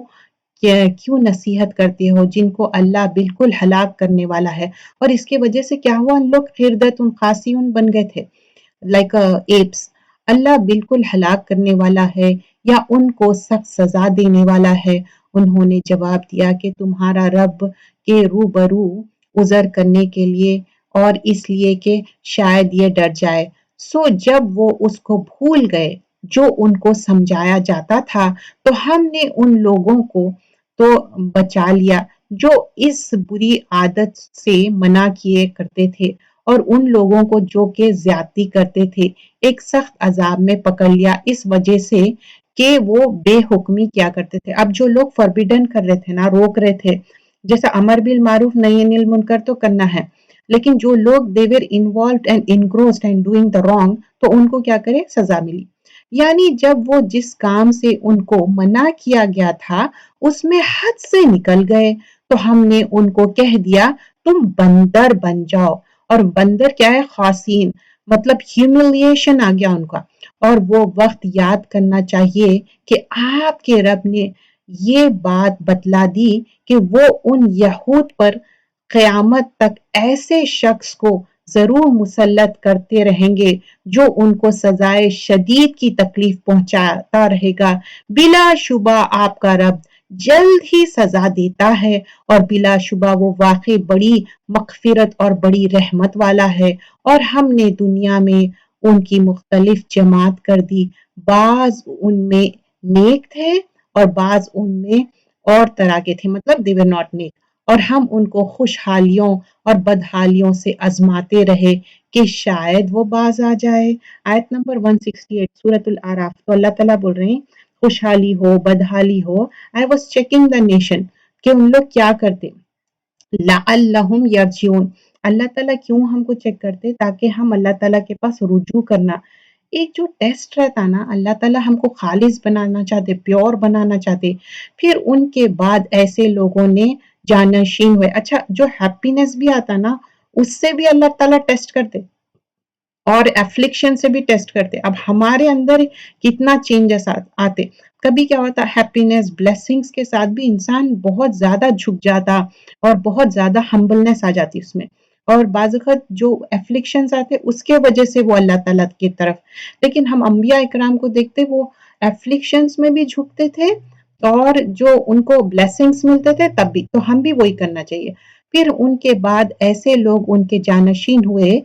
کیوں نصیحت کرتے ہو جن کو اللہ بالکل ہلاک کرنے والا ہے. اور اس کی وجہ سے کیا ہوا، ان لوگ قردۃ خاسئون بن گئے تھے، لائک ایپس. اللہ بالکل ہلاک کرنے والا ہے یا ان کو سخت سزا دینے والا ہے. انہوں نے جواب دیا کہ تمہارا رب کے روبرو عذر کرنے کے لیے اور اس لیے کہ شاید یہ ڈر جائے. سو جب وہ اس کو بھول گئے جو ان کو سمجھایا جاتا تھا تو ہم نے ان لوگوں کو تو بچا لیا جو اس بری عادت سے منع کیے کرتے تھے، اور ان لوگوں کو جو کہ زیادتی کرتے تھے ایک سخت عذاب میں پکڑ لیا، اس وجہ سے کہ وہ بے حکمی کیا کرتے تھے. اب جو لوگ فربیڈن کر رہے تھے نا، روک رہے تھے، جیسا امر بالمعروف نہی عن المنکر تو کرنا ہے، لیکن جو لوگ they were involved and engrossed and doing the wrong تو ان کو کیا کرے، سزا ملی. یعنی جب وہ جس کام سے ان کو منع کیا گیا تھا اس میں حد سے نکل گئے تو ہم نے ان کو کہہ دیا تم بندر بن جاؤ. اور بندر کیا ہے، خاصین، مطلب ہیوملیشن آ گیا ان کا. اور وہ وقت یاد کرنا چاہیے کہ آپ کے رب نے یہ بات بتلا دی کہ وہ ان یہود پر قیامت تک ایسے شخص کو ضرور مسلط کرتے رہیں گے جو ان کو سزائے شدید کی تکلیف پہنچاتا رہے گا. بلا شبہ آپ کا رب جلد ہی سزا دیتا ہے اور بلا شبہ وہ واقعی بڑی مغفرت اور بڑی رحمت والا ہے. اور ہم نے دنیا میں ان کی مختلف جماعت کر دی، بعض ان میں نیک تھے اور بعض ان میں اور طرح کے تھے، مطلب they were not نیک. اور ہم ان کو خوشحالیوں اور بدحالیوں سے آزماتے رہے کہ شاید وہ باز آ جائے. آیت نمبر 168 سورۃ الاعراف. تو اللہ تعالیٰ بول رہے ہیں خوشحالی ہو بدحالی ہو، I was checking the nation کہ ان لوگ کیا کرتے، لعلہم یرجعون. اللہ تعالیٰ کیوں ہم کو چیک کرتے، تاکہ ہم اللہ تعالیٰ کے پاس رجوع کرنا. ایک جو ٹیسٹ رہتا نا، اللہ تعالیٰ ہم کو خالص بنانا چاہتے، پیور بنانا چاہتے. پھر ان کے بعد ایسے لوگوں نے جانشین ہوئے. اچھا جو ہیپینس بھی آتا نا اس سے بھی اللہ تعالیٰ ٹیسٹ کرتے اور افلکشن سے بھی ٹیسٹ کرتے. اب ہمارے اندر کتنا چینجز آتے. کبھی کیا ہوتا، ہیپینس بلیسنگز کے ساتھ بھی انسان بہت زیادہ جھک جاتا اور بہت زیادہ ہمبلنس آ جاتی اس میں. اور بعض اوقات جو افلکشنز آتے اس کے وجہ سے وہ اللہ تعالیٰ کی طرف. لیکن ہم انبیاء اکرام کو دیکھتے وہ افلکشنز میں بھی جھکتے تھے اور جو ان کو بلیسنگز ملتے تھے تب بھی. تو ہم بھی وہی کرنا چاہیے. پھر ان کے بعد ایسے لوگ ان کے جانشین ہوئے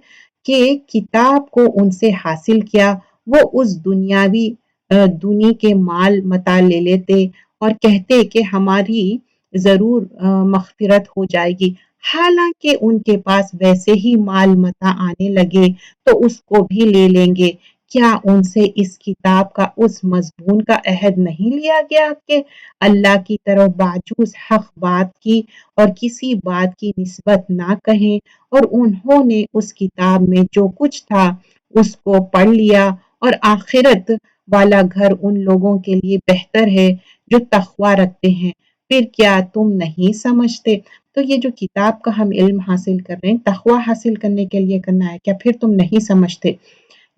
کہ کتاب کو ان سے حاصل کیا، وہ اس دنیا کے مال متا لے لیتے اور کہتے کہ ہماری ضرور مغفرت ہو جائے گی. حالانکہ ان کے پاس ویسے ہی مال متا آنے لگے تو اس کو بھی لے لیں گے. کیا ان سے اس کتاب کا اس مضمون کا عہد نہیں لیا گیا کہ اللہ کی طرف باجوز حق بات کی اور کسی بات کی نسبت نہ کہیں. اور انہوں نے اس کتاب میں جو کچھ تھا اس کو پڑھ لیا، اور آخرت والا گھر ان لوگوں کے لیے بہتر ہے جو تقوی رکھتے ہیں. پھر کیا تم نہیں سمجھتے؟ تو یہ جو کتاب کا ہم علم حاصل کر رہے ہیں تقوی حاصل کرنے کے لیے کرنا ہے، کیا پھر تم نہیں سمجھتے؟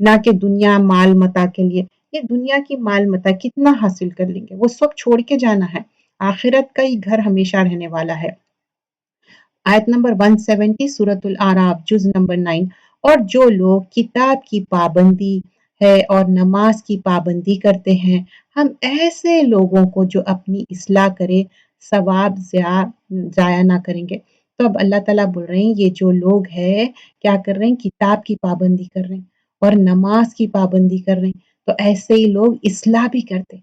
نہ کہ دنیا مال متا کے لیے. یہ دنیا کی مال متا کتنا حاصل کر لیں گے، وہ سب چھوڑ کے جانا ہے. آخرت کا ہی گھر ہمیشہ رہنے والا ہے. آیت نمبر 170 سورۃ الاعراف جز نمبر 9. اور جو لوگ کتاب کی پابندی ہے اور نماز کی پابندی کرتے ہیں ہم ایسے لوگوں کو جو اپنی اصلاح کرے ثواب ضائع نہ کریں گے. تو اب اللہ تعالیٰ بول رہے ہیں یہ جو لوگ ہیں کیا کر رہے ہیں، کتاب کی پابندی کر رہے ہیں اور نماز کی پابندی کر رہے ہیں، تو ایسے ہی لوگ اصلاح بھی کرتے.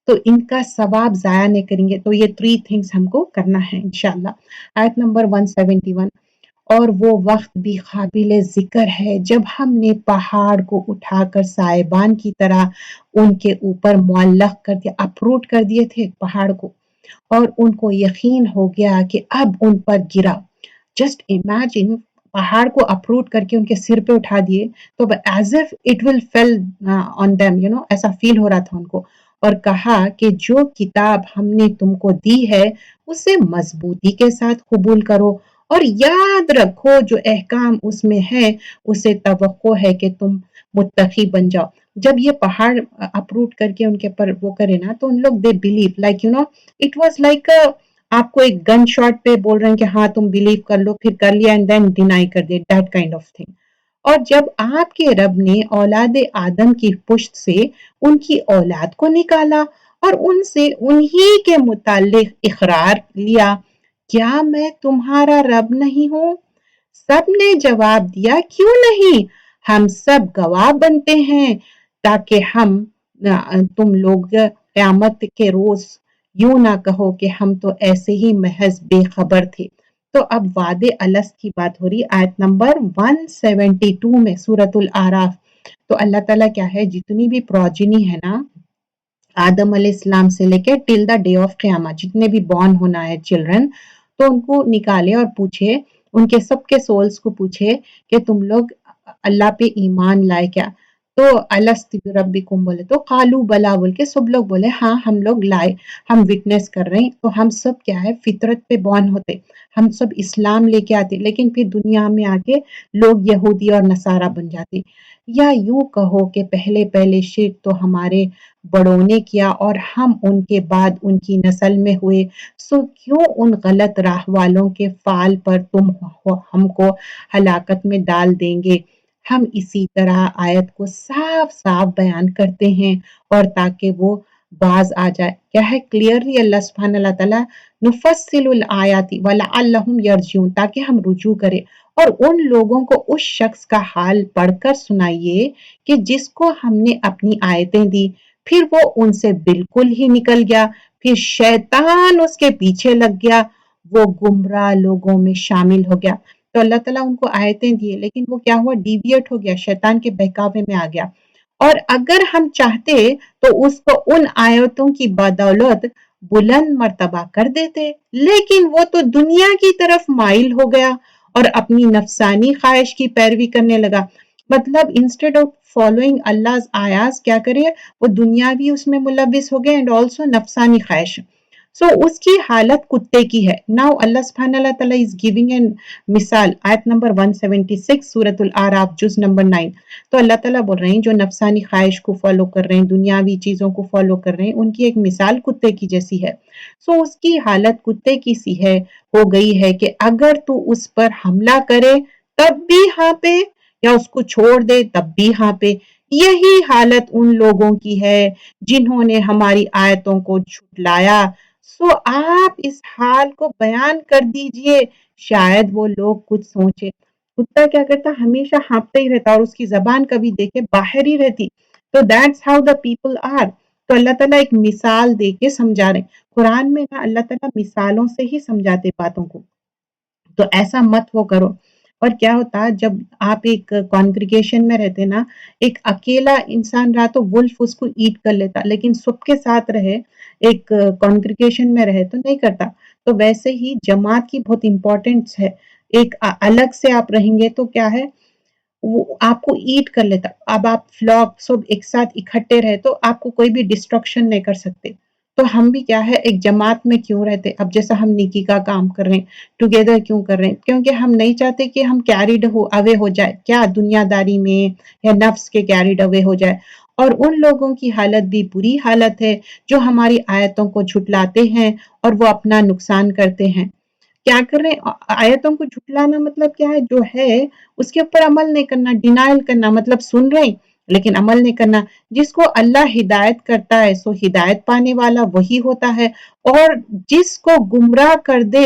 تو ان کا ثواب ضائع نہیں کریں گے. تو یہ 3 تھنگس ہم کو کرنا ہے انشاءاللہ. آیت نمبر 171. اور وہ وقت بھی قابل ذکر ہے جب ہم نے پہاڑ کو اٹھا کر سائبان کی طرح ان کے اوپر معلق کر دیا، اپروٹ کر دیے تھے پہاڑ کو، اور ان کو یقین ہو گیا کہ اب ان پر گرا. جسٹ امیجن پہاڑ کو اپروٹ کر کے ان کے سر پہ اٹھا دیے تو as if it will fall on them, ایسا فیل ہو رہا تھا ان کو. اور کہا کہ جو کتاب ہم نے تم کو دی ہے اسے مضبوطی کے ساتھ قبول کرو اور یاد رکھو جو احکام اس میں ہے اسے توقع ہے کہ تم متقی بن جاؤ. جب یہ پہاڑ اپروٹ کر کے ان کے پر وہ کرے نا تو ان لوگ they believe like it was like آپ کو ایک گن شاٹ پہ بول رہے ہیں کہ ہاں تم بلیو کر لو، پھر کر لیا اینڈ دین ڈینائی کر دے، دیٹ کائنڈ آف تھنگ. اور جب آپ کے رب نے اولاد آدم کی پشت سے ان کی اولاد کو نکالا اور ان سے انہی کے متعلق اقرار لیا، کیا میں تمہارا رب نہیں ہوں؟ سب نے جواب دیا کیوں نہیں، ہم سب گواہ بنتے ہیں تاکہ تم لوگ قیامت کے روز یوں نہ کہو کہ ہم تو ایسے ہی محض بے خبر تھے. تو اب وعد الست کی بات ہو رہی آیت نمبر 172 میں سورۃ الاعراف. تو اللہ تعالیٰ کیا ہے، جتنی بھی پروجنی ہے نا آدم علیہ السلام سے لے کے ٹل دا ڈے آف قیامہ، جتنے بھی بورن ہونا ہے چلڈرن، تو ان کو نکالے اور پوچھے، ان کے سب کے سولز کو پوچھے کہ تم لوگ اللہ پہ ایمان لائے کیا؟ تو الست بربکم بولے تو قالو بلا بول کے سب لوگ بولے ہاں ہم لوگ لائے، ہم وٹنس کر رہے ہیں. تو ہم سب کیا ہے، فطرت پہ بورن ہوتے، ہم سب اسلام لے کے آتے، لیکن پھر دنیا میں آ کے لوگ یہودی اور نصارہ بن جاتے. یا یوں کہو کہ پہلے پہلے شرک تو ہمارے بڑوں نے کیا اور ہم ان کے بعد ان کی نسل میں ہوئے، سو کیوں ان غلط راہ والوں کے فعل پر تم ہم کو ہلاکت میں ڈال دیں گے. ہم اسی طرح آیت کو صاف صاف بیان کرتے ہیں اور تاکہ وہ باز آ جائے. کیا ہے کلیئرلی اللہ سبحانہ اللہ تعالیٰ نفصل الآیات ولعلہم یرجعون، تاکہ ہم رجوع کریں. اور ان لوگوں کو اس شخص کا حال پڑھ کر سنائیے کہ جس کو ہم نے اپنی آیتیں دی پھر وہ ان سے بالکل ہی نکل گیا، پھر شیطان اس کے پیچھے لگ گیا، وہ گمراہ لوگوں میں شامل ہو گیا. تو اللہ تعالیٰ ان کو آیتیں دیے لیکن وہ کیا ہوا، ڈیویٹ ہو گیا، شیطان کے بہکاوے میں آ گیا. اور اگر ہم چاہتے تو اس کو ان آیتوں کی بدولت بلند مرتبہ کر دیتے، لیکن وہ تو دنیا کی طرف مائل ہو گیا اور اپنی نفسانی خواہش کی پیروی کرنے لگا. مطلب انسٹیڈ آف فالوئنگ اللہ آیات کیا کرے، وہ دنیا بھی اس میں ملوث ہو گئے اینڈ آلسو نفسانی خواہش. سو اس کی حالت کتے کی ہے. ناؤ اللہ سبحانہ اللہ تعالیٰ از گیونگ این مثال. آیت نمبر 176 سورۃ الاعراف جز نمبر 9. تو اللہ تعالیٰ بول رہے ہیں جو نفسانی خواہش کو فالو کر رہے ہیں، دنیاوی چیزوں کو فالو کر رہے ہیں، ان کی ایک مثال کتے کی جیسی ہے. سو اس کی حالت کتے کی سی ہے، ہو گئی ہے کہ اگر تو اس پر حملہ کرے تب بھی ہاں پہ، یا اس کو چھوڑ دے تب بھی ہاں پہ. یہی حالت ان لوگوں کی ہے جنہوں نے ہماری آیتوں کو جھٹلایا. سو آپ اس حال کو بیان کر دیجئے، شاید وہ لوگ کچھ سوچے. کتا کیا کرتا، ہمیشہ ہانپتا ہی رہتا اور اس کی زبان کبھی دیکھے باہر ہی رہتی. تو that's how the people are. تو اللہ تعالیٰ ایک مثال دے کے سمجھا رہے ہیں. قرآن میں نا اللہ تعالیٰ مثالوں سے ہی سمجھاتے باتوں کو. تو ایسا مت وہ کرو. اور کیا ہوتا جب آپ ایک کانگریگیشن میں رہتے نا، ایک اکیلا انسان رہا تو ولف اس کو ایٹ کر لیتا، لیکن سب کے ساتھ رہے، ایک کانگریگیشن میں رہے تو نہیں کرتا. تو ویسے ہی جماعت کی بہت امپورٹنس ہے. ایک الگ سے آپ رہیں گے تو کیا ہے، وہ آپ کو ایٹ کر لیتا. اب آپ فلاک سب ایک ساتھ اکٹھے رہے تو آپ کو کوئی بھی ڈسٹرکشن نہیں کر سکتے. تو ہم بھی کیا ہے ایک جماعت میں کیوں رہتے، اب جیسا ہم نیکی کا کام کر رہے ہیں ٹوگیدر کیوں کر رہے ہیں، کیونکہ ہم نہیں چاہتے کہ ہم کیریڈ اوے ہو جائے، کیا دنیا داری میں یا نفس کے کیریڈ اوے ہو جائے. اور ان لوگوں کی حالت بھی بری حالت ہے جو ہماری آیتوں کو جھٹلاتے ہیں اور وہ اپنا نقصان کرتے ہیں. کیا کر رہے ہیں، آیتوں کو جھٹلانا مطلب کیا ہے، جو ہے اس کے اوپر عمل نہیں کرنا، ڈینائل کرنا، مطلب سن رہے ہیں لیکن عمل نہیں کرنا. جس کو اللہ ہدایت کرتا ہے سو ہدایت پانے والا وہی ہوتا ہے، اور جس کو گمراہ کر دے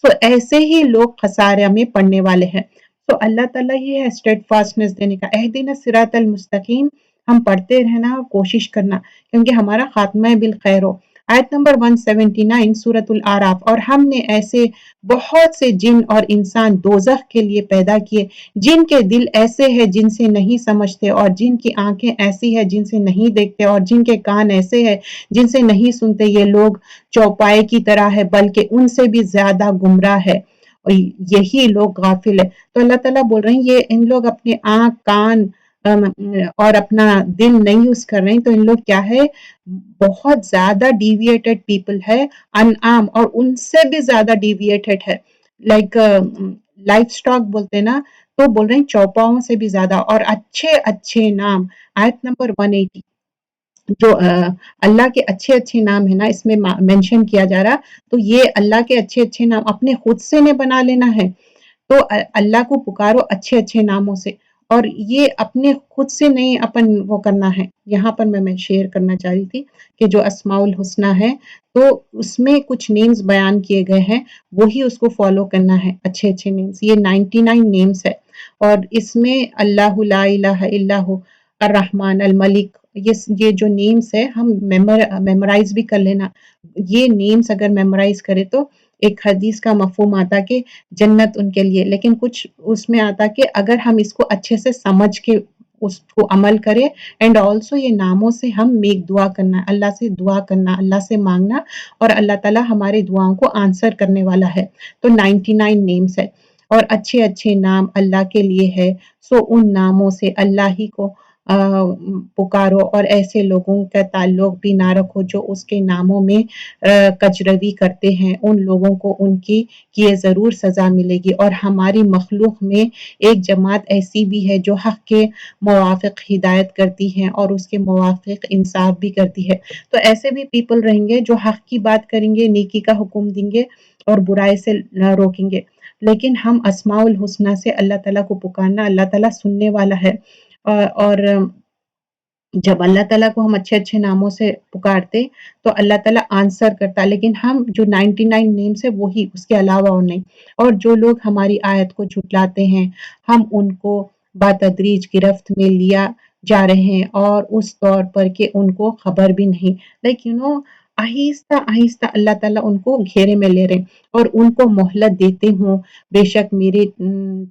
سو ایسے ہی لوگ خسارے میں پڑنے والے ہیں. تو اللہ تعالیٰ ہی ہے اسٹیڈ فاسٹنس دینے کا. اہدنا الصراط المستقیم، ہم پڑھتے رہنا اور کوشش کرنا کیونکہ ہمارا خاتمہ بالخیر ہو۔ آیت نمبر 179 سورۃ الاعراف، اور ہم نے ایسے بہت سے جن اور انسان دوزخ کے لیے پیدا کیے جن کے دل ایسے ہیں جن سے نہیں سمجھتے، اور جن کی آنکھیں ایسی ہیں جن سے نہیں دیکھتے، اور جن کے کان ایسے ہیں جن سے نہیں سنتے۔ یہ لوگ چوپائے کی طرح ہے بلکہ ان سے بھی زیادہ گمراہ ہے، اور یہی لوگ غافل ہے۔ تو اللہ تعالیٰ بول رہے ہیں یہ ان لوگ اپنے آنکھ، کان اور اپنا دل نہیں یوز کر رہے ہیں، تو ان لوگ کیا ہے، بہت زیادہ ڈیویٹڈ پیپل ہے، انعام، اور ان سے بھی زیادہ ڈیویٹڈ ہے، لائک لائف سٹاک بولتے نا، تو بول رہے ہیں چوپاؤں سے بھی زیادہ، اور اچھے اچھے نام۔ آیت نمبر 180 جو اللہ کے اچھے اچھے نام ہے نا، اس میں مینشن کیا جا رہا، تو یہ اللہ کے اچھے اچھے نام اپنے خود سے نے بنا لینا ہے، تو اللہ کو پکارو اچھے اچھے ناموں سے، اور یہ اپنے خود سے نہیں اپن وہ کرنا ہے۔ یہاں پر میں شیئر کرنا چاہ رہی تھی کہ جو اسماء الحسنہ ہے تو اس میں کچھ نیمز بیان کیے گئے ہیں، وہی اس کو فالو کرنا ہے، اچھے اچھے نیمز، یہ 99 نیمز ہے، اور اس میں اللہ لا الہ الا ہو، الرحمن، الملک، یہ جو نیمز ہے ہم میمورائز بھی کر لینا۔ یہ نیمز اگر میمورائز کرے تو ایک حدیث کا مفہوم آتا کہ جنت ان کے لیے، لیکن کچھ اس میں آتا کہ اگر ہم اس کو اچھے سے سمجھ کے اس کو عمل کرے، اینڈ آلسو یہ ناموں سے ہم میک دعا کرنا، اللہ سے دعا کرنا، اللہ سے مانگنا، اور اللہ تعالیٰ ہمارے دعاؤں کو آنسر کرنے والا ہے۔ تو 99 نیمز ہے، اور اچھے اچھے نام اللہ کے لیے ہے، سو ان ناموں سے اللہ ہی کو پکارو، اور ایسے لوگوں کا تعلق بھی نہ رکھو جو اس کے ناموں میں کجروی کرتے ہیں، ان لوگوں کو ان کی یہ ضرور سزا ملے گی۔ اور ہماری مخلوق میں ایک جماعت ایسی بھی ہے جو حق کے موافق ہدایت کرتی ہے اور اس کے موافق انصاف بھی کرتی ہے۔ تو ایسے بھی پیپل رہیں گے جو حق کی بات کریں گے، نیکی کا حکم دیں گے اور برائی سے روکیں گے، لیکن ہم اسماء الحسنہ سے اللہ تعالیٰ کو پکارنا، اللہ تعالیٰ سننے والا ہے، اور جب اللہ تعالیٰ کو ہم اچھے اچھے ناموں سے پکارتے تو اللہ تعالیٰ آنسر کرتا، لیکن ہم جو 99 نیم سے وہی، اس کے علاوہ اور نہیں۔ اور جو لوگ ہماری آیت کو جھٹلاتے ہیں ہم ان کو بتدریج گرفت میں لیا جا رہے ہیں، اور اس طور پر کہ ان کو خبر بھی نہیں، لائک آہستہ آہستہ اللہ تعالیٰ ان کو گھیرے میں لے رہے ہیں، اور ان کو مہلت دیتے ہوں، بے شک میری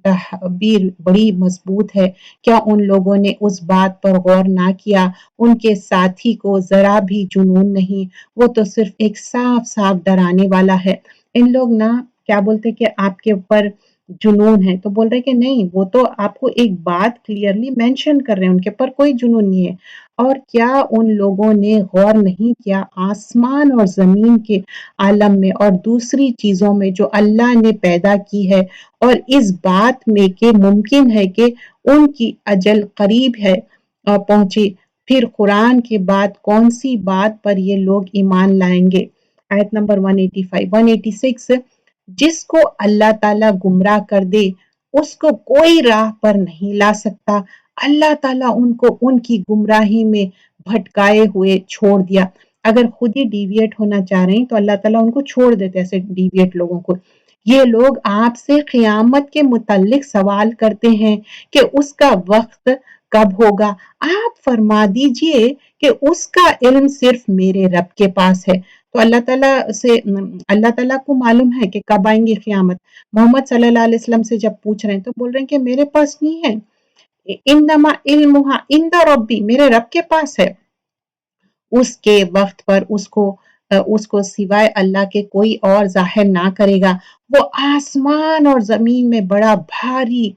تحبیر بڑی مضبوط ہے۔ کیا ان لوگوں نے اس بات پر غور نہ کیا، ان کے ساتھی کو ذرا بھی جنون نہیں، وہ تو صرف ایک صاف صاف ڈرانے والا ہے۔ ان لوگ نا کیا بولتے کہ آپ کے اوپر جنون ہے، تو بول رہے کہ نہیں، وہ تو آپ کو ایک بات کلیئرلی مینشن کر رہے ہیں، ان کے اوپر کوئی جنون نہیں ہے۔ اور کیا ان لوگوں نے غور نہیں کیا آسمان اور زمین کے عالم میں اور دوسری چیزوں میں جو اللہ نے پیدا کی ہے، اور اس بات میں کہ ممکن ہے کہ ان کی اجل قریب ہے پہنچی، پھر قرآن کے بعد کون سی بات پر یہ لوگ ایمان لائیں گے۔ آیت نمبر 185 186 جس کو اللہ تعالیٰ گمراہ کر دے اس کو کوئی راہ پر نہیں لا سکتا، اللہ تعالیٰ ان کو ان کی گمراہی میں بھٹکائے ہوئے چھوڑ دیا۔ اگر خود ہی ڈیویٹ ہونا چاہ رہے ہیں تو اللہ تعالیٰ ان کو چھوڑ دیتے، ایسے ڈیویٹ لوگوں کو۔ یہ لوگ آپ سے قیامت کے متعلق سوال کرتے ہیں کہ اس کا وقت کب ہوگا، آپ فرما دیجئے کہ اس کا علم صرف میرے رب کے پاس ہے۔ تو اللہ تعالیٰ کو معلوم ہے کہ کب آئیں گی قیامت۔ محمد صلی اللہ علیہ وسلم سے جب پوچھ رہے ہیں تو بول رہے ہیں کہ میرے پاس نہیں ہے، انما علمھا عند ربی، میرے رب کے پاس ہے، اس کے وقت پر اس کو سوائے اللہ کے کوئی اور ظاہر نہ کرے گا۔ وہ آسمان اور زمین میں بڑا بھاری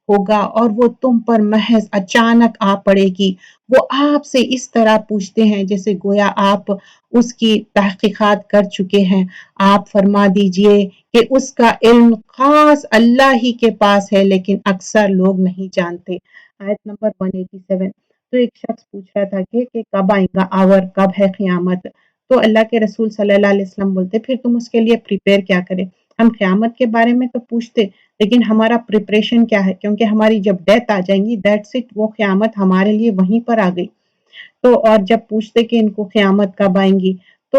ہوگا اور وہ تم پر محض اچانک آ پڑے گی۔ وہ آپ سے اس طرح پوچھتے ہیں جیسے گویا آپ اس کی تحقیقات کر چکے ہیں۔ آپ فرما دیجئے کہ اس کا علم خاص اللہ ہی کے پاس ہے، لیکن اکثر لوگ نہیں جانتے۔ آیت نمبر 187 تو ایک شخص پوچھ رہا تھا کہ کب آئے گا آور، کب ہے قیامت؟ تو اللہ کے رسول صلی اللہ علیہ وسلم بولتے پھر تم اس کے لیے پریپیئر کیا کرے؟ ہم قیامت کے بارے میں تو پوچھتے، لیکن ہمارا پریپریشن کیا ہے؟ کیونکہ ہماری جب ڈیتھ آ جائیں گی، دیٹس اٹ، وہ قیامت ہمارے لیے وہیں پر آ گئی۔ تو اور جب پوچھتے کہ ان کو قیامت کب آئیں گی، تو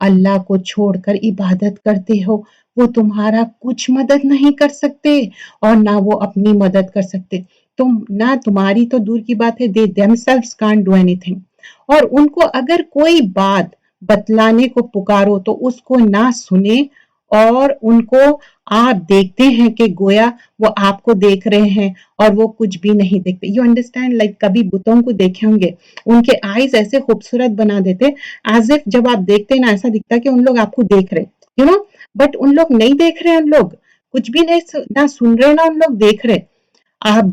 اللہ کو چھوڑ کر عبادت کرتے ہو، وہ تمہارا کچھ مدد نہیں کر سکتے اور نہ وہ اپنی مدد کر سکتے. نہ تمہاری تو دور کی بات ہے، they themselves can't do anything. اور ان کو اگر کوئی بات بتلانے کو پکارو تو اس کو نہ سنے، اور ان کو آپ دیکھتے ہیں کہ گویا وہ آپ کو دیکھ رہے ہیں اور وہ کچھ بھی نہیں دیکھتے. You understand? لائک کبھی بتوں کو دیکھے ہوں گے، ان کے آئیز ایسے خوبصورت بنا دیتے ایز اف جب آپ دیکھتے نا ایسا دکھتا کہ ان لوگ آپ کو دیکھ رہے، یو نو، بٹ ان لوگ نہیں دیکھ رہے، ان لوگ کچھ بھی نہیں نہ سن رہے نہ ان لوگ دیکھ رہے. آپ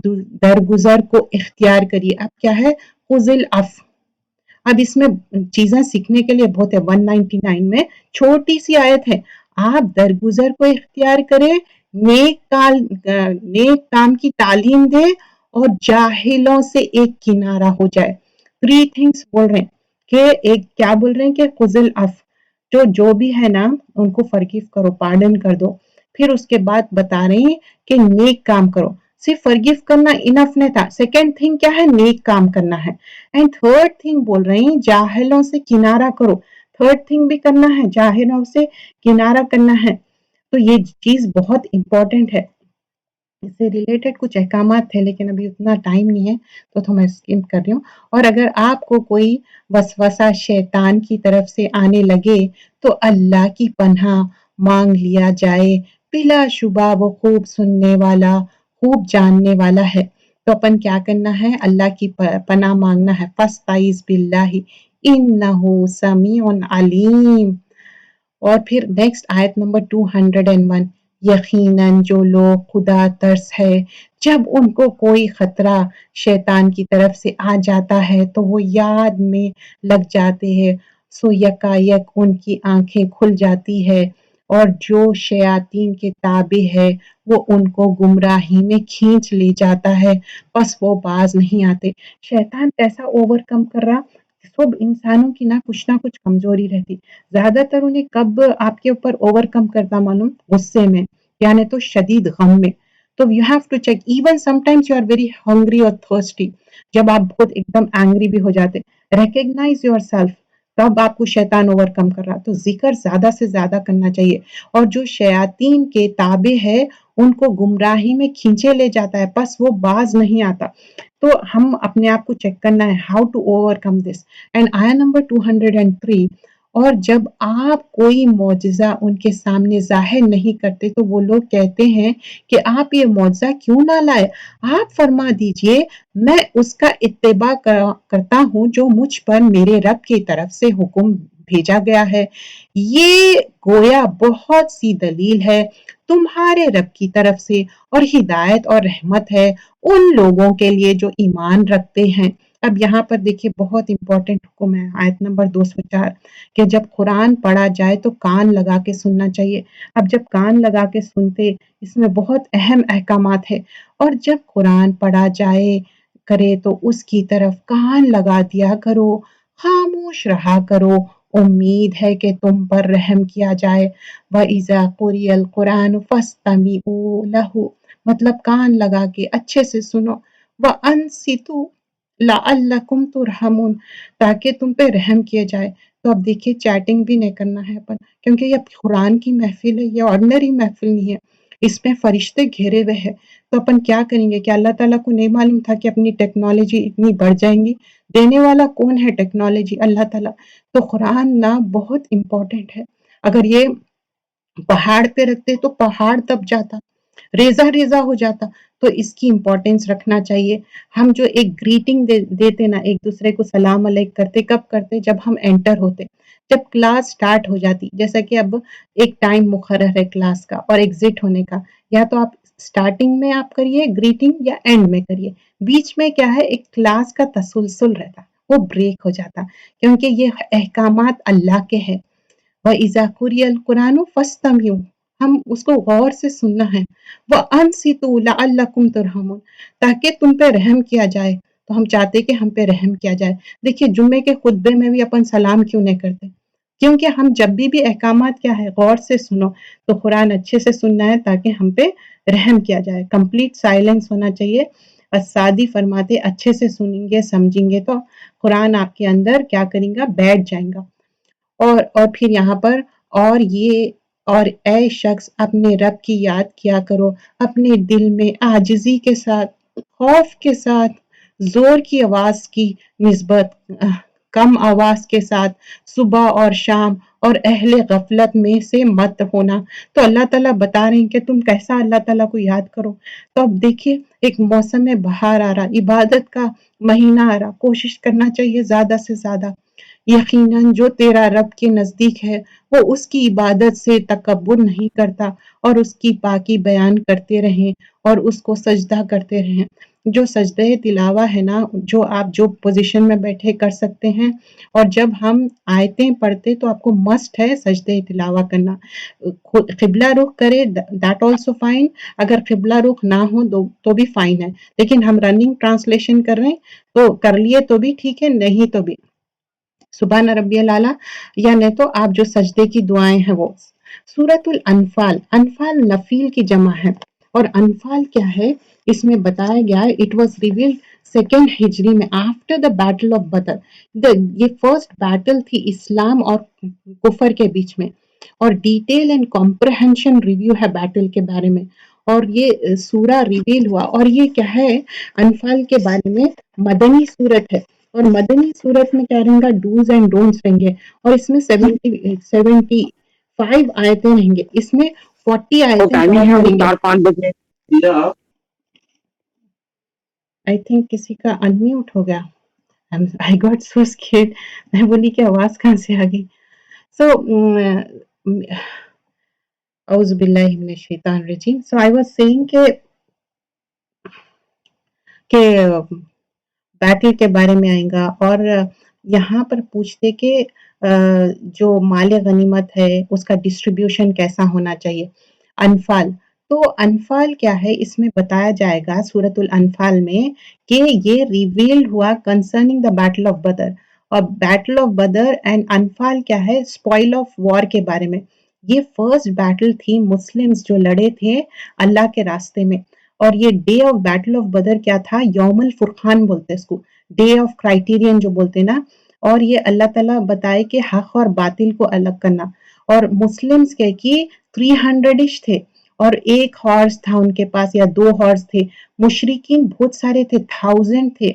درگزر کو اختیار کریے. اب کیا ہے؟ خذ العفو. اب اس میں چیزیں سیکھنے کے لیے بہت ہے. 199 میں چھوٹی سی آیت ہے، آپ درگزر کو اختیار کریں، نیک کام کی تعلیم دے اور جاہلوں سے ایک کنارہ ہو جائے. 3 تھنگس بول رہے ہیں کہ ایک کیا بول رہے ہیں کہ خذ العفو، جو بھی ہے نا ان کو فرگیو کرو، پارڈن کر دو. پھر اس کے بعد بتا رہے ہیں کہ نیک کام کرو. صرف فرگیو کرنا انف نہیں تھا، سیکنڈ تھنگ کیا ہے؟ نیک کام کرنا ہے. اینڈ تھرڈ تھنگ بول رہے ہیں جاہلوں سے کنارہ کرو. تھرڈ تھنگ بھی کرنا ہے، جاہلوں سے کنارہ کرنا ہے. تو یہ چیز بہت امپورٹنٹ ہے. اس سے ریلیٹڈ کچھ احکامات تھے لیکن ابھی اتنا ٹائم نہیں ہے تو میں اسکیم کر رہی ہوں. اور اگر آپ کو کوئی وسوسہ شیطان کی طرف سے آنے لگے تو اللہ کی پناہ مانگ لیا جائے. بلا شبہ وہ خوب سننے والا، خوب جاننے والا ہے. تو اپن کیا کرنا ہے؟ اللہ کی پناہ مانگنا ہے. فاستعیذ باللہ انہ سمیع علیم. اور پھر نیکسٹ آیت نمبر 201، یقیناً جو لوگ خدا ترس ہے جب ان کو کوئی خطرہ شیطان کی طرف سے آ جاتا ہے تو وہ یاد میں لگ جاتے ہیں، سو یکایک ان کی آنکھیں کھل جاتی ہے اور جو شیاطین کے تابع ہے وہ ان کو گمراہی میں کھینچ لے جاتا ہے، بس وہ باز نہیں آتے. شیطان کیسا اوور کم کر رہا؟ سب انسانوں کی نہ کچھ کمزوری رہتی. زیادہ تر انہیں کب آپ کے اوپر اوور کم کرتا معلوم؟ غصے میں، یعنی تو شدید غم میں. تو you have to check. Even sometimes you are very hungry اور تھرسٹی، جب آپ خود ایک دم اینگری بھی ہو جاتے، ریکگنائز یور سیلف، تب آپ کو شیطان اوور کم کر رہا. تو ذکر زیادہ سے زیادہ کرنا چاہیے. اور جو شیاطین کے تابع ہے ان کو گمراہی میں کھینچے لے جاتا ہے، بس وہ باز نہیں آتا. تو ہم اپنے آپ کو چیک کرنا ہے how to overcome this. And آیا نمبر 203، اور جب آپ کوئی معجزہ ان کے سامنے ظاہر نہیں کرتے تو وہ لوگ کہتے ہیں کہ آپ یہ معجزہ کیوں نہ لائے؟ آپ فرما دیجئے میں اس کا اتباع کرتا ہوں جو مجھ پر میرے رب کی طرف سے حکم بھیجا گیا ہے. یہ گویا بہت سی دلیل ہے تمہارے رب کی طرف سے اور ہدایت اور رحمت ہے ان لوگوں کے لیے جو ایمان رکھتے ہیں. اب یہاں پر دیکھیے بہت امپورٹنٹ حکم ہے، آیت نمبر 204، کہ جب قرآن پڑھا جائے تو کان لگا کے سننا چاہیے. اب جب کان لگا کے سنتے اس میں بہت اہم احکامات ہے. اور جب قرآن پڑھا جائے کرے تو اس کی طرف کان لگا دیا کرو، خاموش رہا کرو، امید ہے کہ تم پر رحم کیا جائے. وَإِذَا قُرِئَ الْقُرْآنُ فَاسْتَمِعُوا لَهُ، مطلب کان لگا کے اچھے سے سنو. وَأَنصِتُوا لَعَلَّكُمْ تُرْحَمُونَ، تاکہ تم پہ رحم کیا جائے. تو اب دیکھیے چیٹنگ بھی نہیں کرنا ہے اپن، کیونکہ یہ قرآن کی محفل ہے، یہ آرڈنری محفل نہیں ہے، اس میں فرشتے گھیرے ہوئے ہیں. تو اپن کیا کریں گے؟ کہ اللہ تعالیٰ کو نہیں معلوم تھا کہ اپنی ٹیکنالوجی اتنی بڑھ جائیں گی؟ دینے والا کون ہے ٹیکنالوجی؟ اللہ تعالیٰ. تو قرآن نا بہت امپورٹنٹ ہے. اگر یہ پہاڑ پہ رکھتے تو پہاڑ دب جاتا، ریزہ ریزہ ہو جاتا. تو اس کی امپورٹنس رکھنا چاہیے. ہم جو ایک گریٹنگ دیتے نا، ایک دوسرے کو سلام علیک کرتے، کب کرتے؟ جب ہم انٹر ہوتے، جب کلاس سٹارٹ ہو جاتی. جیسا کہ اب ایک ٹائم مقرر ہے کلاس کا اور ایگزٹ ہونے کا، یا تو آپ سٹارٹنگ میں آپ کریے گریٹنگ یا اینڈ میں کریے. بیچ میں کیا ہے؟ ایک کلاس کا تسلسل رہتا، وہ بریک ہو جاتا، کیونکہ یہ احکامات اللہ کے ہیں. وَإِذَا قُرِئَ الْقُرْآنُ فَاسْتَمِعُوا، ہم اس کو غور سے سننا ہے. وَأَنصِتُوا لَعَلَّكُمْ تُرْحَمُونَ، تاکہ تم پہ رحم کیا جائے. تو ہم چاہتے کہ ہم پہ رحم کیا جائے. دیکھیے جمعے کے خطبے میں بھی اپن سلام کیوں نہیں کرتے؟ کیونکہ ہم جب بھی احکامات کیا ہے غور سے سنو، تو قرآن اچھے سے سننا ہے تاکہ ہم پہ رحم کیا جائے. کمپلیٹ سائلنس ہونا چاہیے. السادی فرماتے اچھے سے سنیں گے سمجھیں گے تو قرآن آپ کے اندر کیا کریں گا؟ بیٹھ جائیں گا. اور پھر یہاں پر اور اے شخص اپنے رب کی یاد کیا کرو اپنے دل میں عاجزی کے ساتھ، خوف کے ساتھ، زور کی آواز کی نسبت کم آواز کے ساتھ، صبح اور شام، اور اہل غفلت میں سے مت ہونا۔ تو اللہ تعالیٰ بتا رہے ہیں کہ تم کیسا اللہ تعالیٰ کو یاد کرو۔ تو اب دیکھیے ایک موسم بہار آ رہا، عبادت کا مہینہ آ رہا، کوشش کرنا چاہیے زیادہ سے زیادہ۔ یقیناً جو تیرا رب کے نزدیک ہے وہ اس کی عبادت سے تکبر نہیں کرتا، اور اس کی پاکی بیان کرتے رہیں اور اس کو سجدہ کرتے رہیں۔ جو سجدہ تلاوہ ہے نا، جو پوزیشن میں بیٹھے کر سکتے ہیں، اور جب ہم آیتیں پڑھتے تو آپ کو مسٹ ہے سجدہ تلاوہ کرنا۔ قبلہ رخ کرے دیٹ آلسو فائن، اگر قبلہ رخ نہ ہو تو بھی فائن ہے، لیکن ہم رننگ ٹرانسلیشن کر رہے ہیں تو کر لیے تو بھی ٹھیک ہے، نہیں تو بھی سبحان ربی العلیٰ، یا نہیں تو آپ جو سجدے کی دعائیں ہیں وہ۔ سورۃ الانفال، انفال نفیل کی جمع ہے، اور انفال کیا ہے اس میں بتایا گیا ہے اٹ واز ریویلڈ سیکنڈ ہجری میں after the battle of Badr. یہ فرسٹ بیٹل تھی اسلام اور کفر کے بیچ میں، اور ڈیٹیل اینڈ کمپریہنشن ریویو ہے بیٹل کے بارے میں، اور یہ سورہ ریویل ہوا، اور یہ کیا ہے انفال کے بارے میں مدنی سورت ہے، اور مدنی سورت میں کیا رہیں گا ڈوز اینڈ ڈونٹس رہیں گے، اور اس میں 75 آیتیں رہیں گے، اس میں 40 آیتیں کریں گے۔ آئی تھنک کسی کا انمیوٹ ہو گیا، I got so scared، میں بولی کہ آواز کہاں سے آ گئی۔ So اعوذ باللہ من الشیطان الرجیم۔ So I was saying کہ بیٹل کے بارے میں آئیں گا، اور یہاں پر پوچھتے کہ جو مال غنیمت ہے اس کا ڈسٹریبیوشن کیسا ہونا چاہیے۔ انفال، تو انفال کیا ہے اس میں بتایا جائے گا سورۃ الانفال میں کہ یہ ریویلڈ ہوا concerning the battle of Badr, اور بیٹل آف بدر اینڈ انفال کیا ہے اسپوائل آف وار کے بارے میں۔ یہ فرسٹ بیٹل تھی مسلمز جو لڑے تھے اللہ کے راستے میں، اور یہ day of battle of Badr کیا تھا، یوم الفرقان بولتے اس کو، ڈے آف کرائٹیرین جو بولتے نا، اور یہ اللہ تعالیٰ بتائے کہ حق اور باطل کو الگ کرنا، اور مسلمز کے کی 300 تھے، اور ایک ہارس تھا ان کے پاس یا 2 ہارس تھے، مشرکین بہت سارے تھے، 1000 تھے،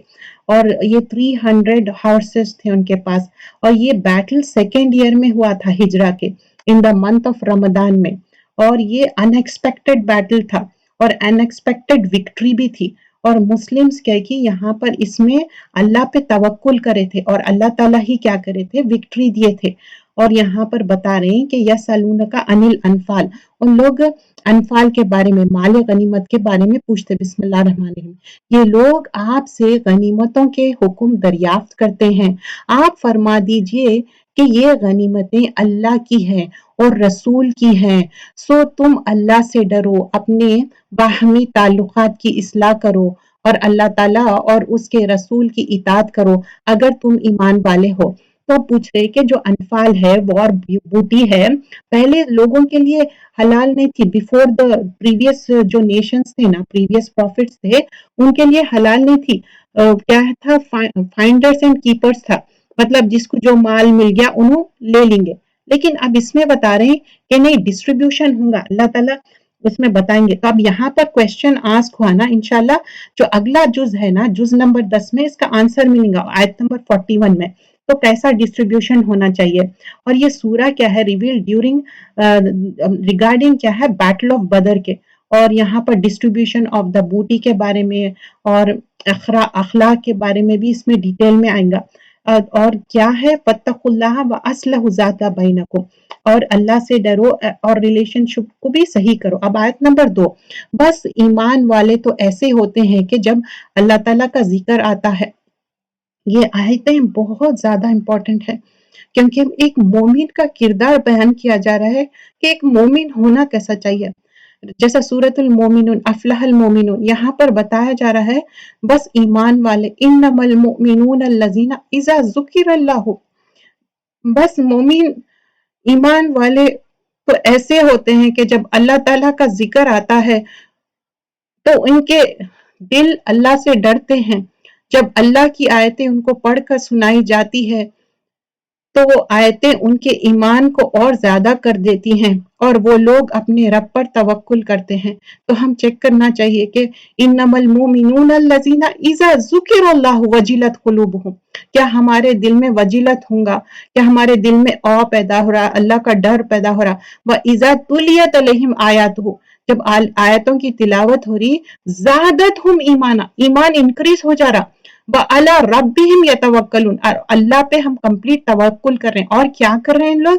اور یہ 300 ہارسز تھے ان کے پاس، اور یہ بیٹل سیکنڈ ایئر میں ہوا تھا ہجرہ کے، ان دا منتھ آف رمضان میں، اور یہ ان ایکسپیکٹڈ بیٹل تھا، اور ان ایکسپیکٹڈ وکٹری بھی تھی، اور مسلمز کیا کہ یہاں پر اس میں اللہ پہ توکل کرے تھے، اور اللہ تعالیٰ ہی کیا کرے تھے وکٹری دیے تھے، اور یہاں پر بتا رہے ہیں کہ یسألونک عن الانفال، ان لوگ انفال کے بارے میں، مال غنیمت کے بارے میں پوچھتے، بسم اللہ الرحمن الرحیم، یہ لوگ آپ سے غنیمتوں کے حکم دریافت کرتے ہیں، آپ فرما دیجئے کہ یہ غنیمتیں اللہ کی ہیں اور رسول کی ہیں، سو تم اللہ سے ڈرو، اپنے باہمی تعلقات کی اصلاح کرو، اور اللہ تعالیٰ اور اس کے رسول کی اطاعت کرو اگر تم ایمان والے ہو۔ تو پوچھ رہے کہ جو انفال ہے وار بوٹی ہے، پہلے لوگوں کے لیے حلال نہیں تھی، بیفور دا پریویس جو نیشنز تھے نا، پریویس پروفٹس تھے، ان کے لیے حلال نہیں تھی، کیا تھا فائنڈرز اینڈ کیپرز تھا، مطلب جس کو جو مال مل گیا انہوں لے لیں گے، لیکن اب اس میں بتا رہے ہیں کہ نہیں ڈسٹریبیوشن ہوگا، اللہ تعالیٰ اس میں بتائیں گے۔ تو اب یہاں پر کویسچن آسک ہوا نا، انشاءاللہ جو اگلا جز ہے نا، جز نمبر 10 میں اس کا آنسر ملے گا آیت نمبر 41 میں، تو کیسا ڈسٹریبیوشن ہونا چاہیے، اور یہ سورہ کیا ہے ریویل ڈیورنگ ریگارڈنگ کیا ہے بیٹل آف بدر کے، اور یہاں پر ڈسٹریبیوشن آف دا بوٹی کے بارے میں، اور اخلاق کے بارے میں بھی اس میں ڈیٹیل میں آئیں گا، اور کیا ہے فاتقوا اللہ واصلحوا ذات بینکم، اور اللہ سے ڈرو اور ریلیشن شپ کو بھی صحیح کرو۔ اب آیت نمبر 2، بس ایمان والے تو ایسے ہوتے ہیں کہ جب اللہ تعالیٰ کا ذکر آتا ہے، یہ آیتیں بہت زیادہ امپورٹنٹ ہے، کیونکہ ایک مومن کا کردار بیان کیا جا رہا ہے کہ ایک مومن ہونا کیسا چاہیے، جیسا سورۃ المومنون افلح المومنون یہاں پر بتایا جا رہا ہے، بس ایمان والے، انما المؤمنون الذین اذا ذکر اللہ، بس مومن ایمان والے تو ایسے ہوتے ہیں کہ جب اللہ تعالیٰ کا ذکر آتا ہے تو ان کے دل اللہ سے ڈرتے ہیں، جب اللہ کی آیتیں ان کو پڑھ کر سنائی جاتی ہے تو وہ آیتیں ان کے ایمان کو اور زیادہ کر دیتی ہیں اور وہ لوگ اپنے رب پر توکل کرتے ہیں. تو ہم چیک کرنا چاہیے کہ انما المؤمنون الذین اذا ذکر اللہ وجلت قلوبہم، کیا ہمارے دل میں وجلت ہوں گا، کیا ہمارے دل میں او پیدا ہو رہا، اللہ کا ڈر پیدا ہو رہا. وَإِذَا تُلِيَتْ عَلَيْهِمْ آیاتہ، جب آیتوں کی تلاوت ہو رہی، زادتہم ایمانا، ایمان انکریز ہو جا رہا. وَعَلَىٰ رَبِّهِمْ يَتَوَكَّلُونَ، اور اللہ پہ ہم کمپلیٹ توکل کر رہے ہیں. اور کیا کر رہے ہیں ان لوگ؟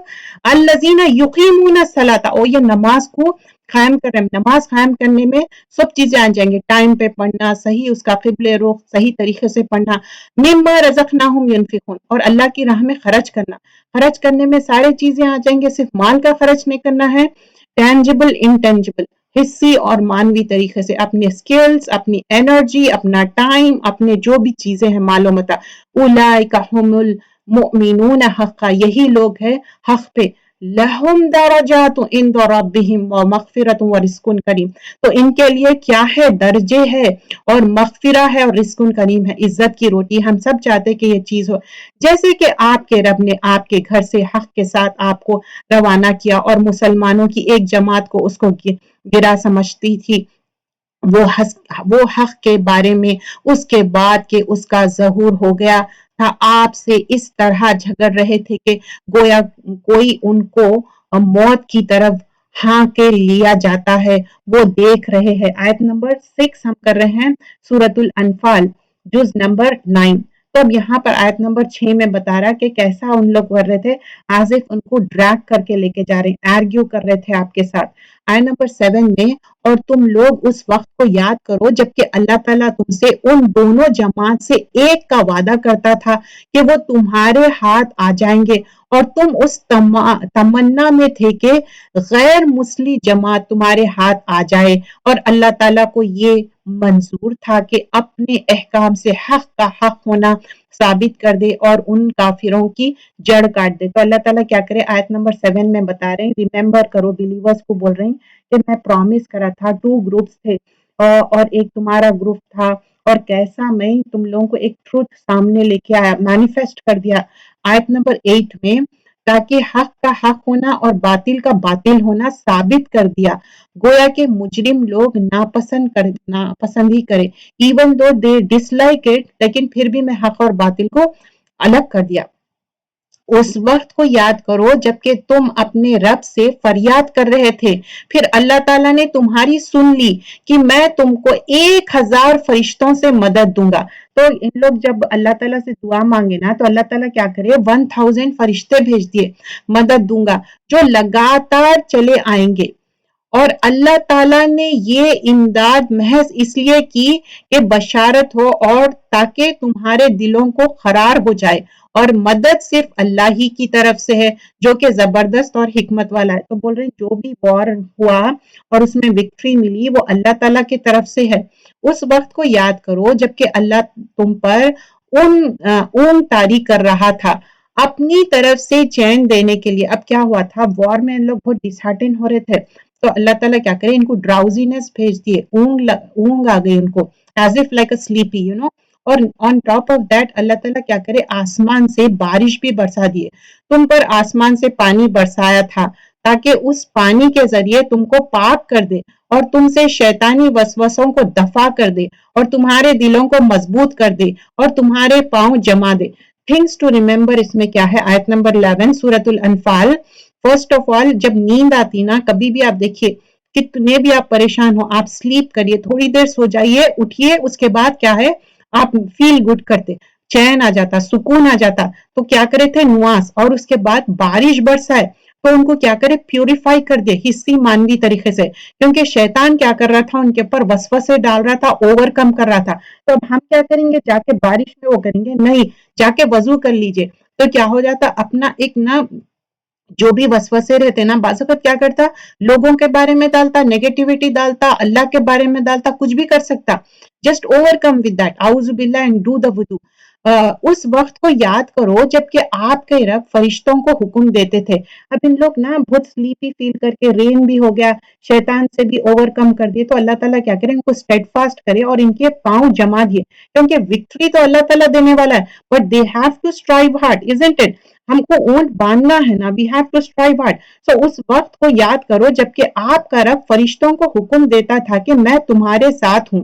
الَّذِينَ يُقِيمُونَ الصَّلَاةَ، اور یہ نماز کو قائم کر رہے ہیں. نماز قائم کرنے میں سب چیزیں آ جائیں گے، ٹائم پہ پڑھنا، صحیح اس کا قبلے رخ صحیح طریقے سے پڑھنا. مِمَّا رَزَقْنَاهُمْ يُنْفِقُونَ، اور اللہ کی راہ میں خرچ کرنا. خرچ کرنے میں سارے چیزیں آ جائیں گے، صرف مال کا خرچ نہیں کرنا ہے، ٹینجبل انٹینجبل، حصی اور مانوی طریقے سے، اپنے سکلز، اپنی انرجی، اپنا ٹائم، اپنے جو بھی چیزیں ہیں مال و متاع. اولئک هم المؤمنون حقا، یہی لوگ ہیں حق پہ. لہم درجات عند ربہم ومغفرۃ ورزق کریم، تو ان کے لیے کیا ہے؟ درجے ہے اور مغفرہ ہے اور رزق کریم ہے، عزت کی روٹی. ہم سب چاہتے کہ یہ چیز ہو، جیسے کہ آپ کے رب نے آپ کے گھر سے حق کے ساتھ آپ کو روانہ کیا اور مسلمانوں کی ایک جماعت کو اس کو گرا سمجھتی تھی، وہ حق کے بارے میں اس کے بعد کہ اس کا ظہور ہو گیا تھا، آپ سے اس طرح جھگڑ رہے تھے کہ گویا کوئی ان کو موت کی طرف ہاں کے لیا جاتا ہے، وہ دیکھ رہے ہیں. آیت نمبر 6 ہم کر رہے ہیں، سورۃ الانفال، جز نمبر 9. تو اب یہاں پر آیت نمبر 6 میں بتا رہا کہ کیسا ان لوگ کر رہے تھے، آز اف ان کو ڈریگ کر کے لے کے جا رہے ہیں، آرگیو کر رہے تھے آپ کے ساتھ. آیت نمبر 7 میں، اور تم لوگ اس وقت کو یاد کرو جبکہ اللہ تعالیٰ تم سے ان دونوں جماعت سے ایک کا وعدہ کرتا تھا کہ وہ تمہارے ہاتھ آ جائیں گے، اور تم اس تمنا میں تھے کہ غیر مسلم جماعت تمہارے ہاتھ آ جائے، اور اللہ تعالیٰ کو یہ منظور تھا کہ اپنے احکام سے حق کا حق ہونا ثابت کر دے اور ان کافروں کی جڑ کاٹ دے. تو اللہ تعالیٰ کیا کرے، آیت نمبر 7 میں بتا رہے ہیں، ریممبر کرو، بلیورز کو بول رہے ہیں کہ میں پرامس کرا تھا، 2 گروپس تھے اور ایک تمہارا گروپ تھا، اور کیسا میں تم لوگوں کو ایک ٹروتھ سامنے لے کے آیا، مینیفیسٹ کر دیا. آیت نمبر 8 میں، تاکہ حق کا حق ہونا اور باطل کا باطل ہونا ثابت کر دیا، گویا کہ مجرم لوگ ناپسند ہی کرے، even though they dislike it, لیکن پھر بھی میں حق اور باطل کو الگ کر دیا. اس وقت کو یاد کرو جبکہ تم اپنے رب سے فریاد کر رہے تھے، پھر اللہ تعالیٰ نے تمہاری سن لی کہ میں تم کو 1000 فرشتوں سے مدد دوں گا. تو ان لوگ جب اللہ تعالیٰ سے دعا مانگے نا تو اللہ تعالیٰ کیا کرے، 1000 فرشتے بھیج دیے، مدد دوں گا جو لگاتار چلے آئیں گے. اور اللہ تعالیٰ نے یہ امداد محض اس لیے کی کہ بشارت ہو اور تاکہ تمہارے دلوں کو قرار ہو جائے، اور مدد صرف اللہ ہی کی طرف سے ہے جو کہ زبردست اور حکمت والا ہے. تو بول رہے ہیں جو بھی وار ہوا اور اس میں وکٹری ملی وہ اللہ تعالیٰ کی طرف سے ہے. اس وقت کو یاد کرو جبکہ اللہ تم پر اون طاری کر رہا تھا اپنی طرف سے چین دینے کے لیے. اب کیا ہوا تھا، وار میں ان لوگ بہت ڈسہارٹن ہو رہے تھے، تو اللہ تعالیٰ کیا کرے، ان کو ڈراؤزینس بھیج دیے، اونگ آ گئی ان کو، as if like a sleepy اور آن ٹاپ آف دیٹ اللہ تعالیٰ کیا کرے، آسمان سے بارش بھی برسا دیے. تم پر آسمان سے پانی برسایا تھا تاکہ اس پانی کے ذریعے تم کو پاک کر دے اور تم سے شیطانی وسوسوں کو دفع کر دے اور تمہارے دلوں کو مضبوط کر دے اور تمہارے پاؤں جما دے. تھنگس ٹو ریممبر اس میں کیا ہے، آیت نمبر 11 سورۃ الانفال. فرسٹ آف آل جب نیند آتی نا، کبھی بھی آپ دیکھیے کتنے بھی آپ پریشان ہو، آپ سلیپ کریے، تھوڑی دیر سو جائیے، اٹھیے، اس کے بعد کیا ہے آپ فیل گڈ کرتے، چین آ جاتا، سکون آ جاتا. تو کیا کرے تھے، نواز، اور اس کے بعد بارش برسائے تو ان کو کیا کرے، پیوریفائی کر دے حصی مانوی طریقے سے، کیونکہ شیطان کیا کر رہا تھا، ان کے اوپر وسوسے ڈال رہا تھا، اوور کم کر رہا تھا. تو اب ہم کیا کریں گے، جا کے بارش میں وہ کریں گے نہیں، جا کے وضو کر لیجئے. تو کیا ہو جاتا، اپنا ایک جو بھی وسوسے رہتے نا، بعض اوقات کیا کرتا، لوگوں کے بارے میں ڈالتا، نیگیٹیوٹی ڈالتا، اللہ کے بارے میں ڈالتا، کچھ بھی کر سکتا. Just over come with that, اعوذ باللہ اینڈ ڈو دا وضو. اس وقت کو یاد کرو جبکہ آپ کے رب فرشتوں کو حکم دیتے تھے. اب ان لوگ نا بہت سلیپی فیل کر کے، رین بھی ہو گیا، شیطان سے بھی اوور کم کر دیے، تو اللہ تعالیٰ کیا کرے، ان کو اسٹیڈ فاسٹ کرے اور ان کے پاؤں جما دیے، کیونکہ وکٹری تو اللہ تعالیٰ دینے والا ہے، but they have to strive hard, isn't it. ہم کو اونٹ باندھنا ہے نا, we have to strive hard. So اس وقت کو یاد کرو جبکہ آپ کا رب فرشتوں کو حکم دیتا تھا کہ میں تمہارے ساتھ ہوں.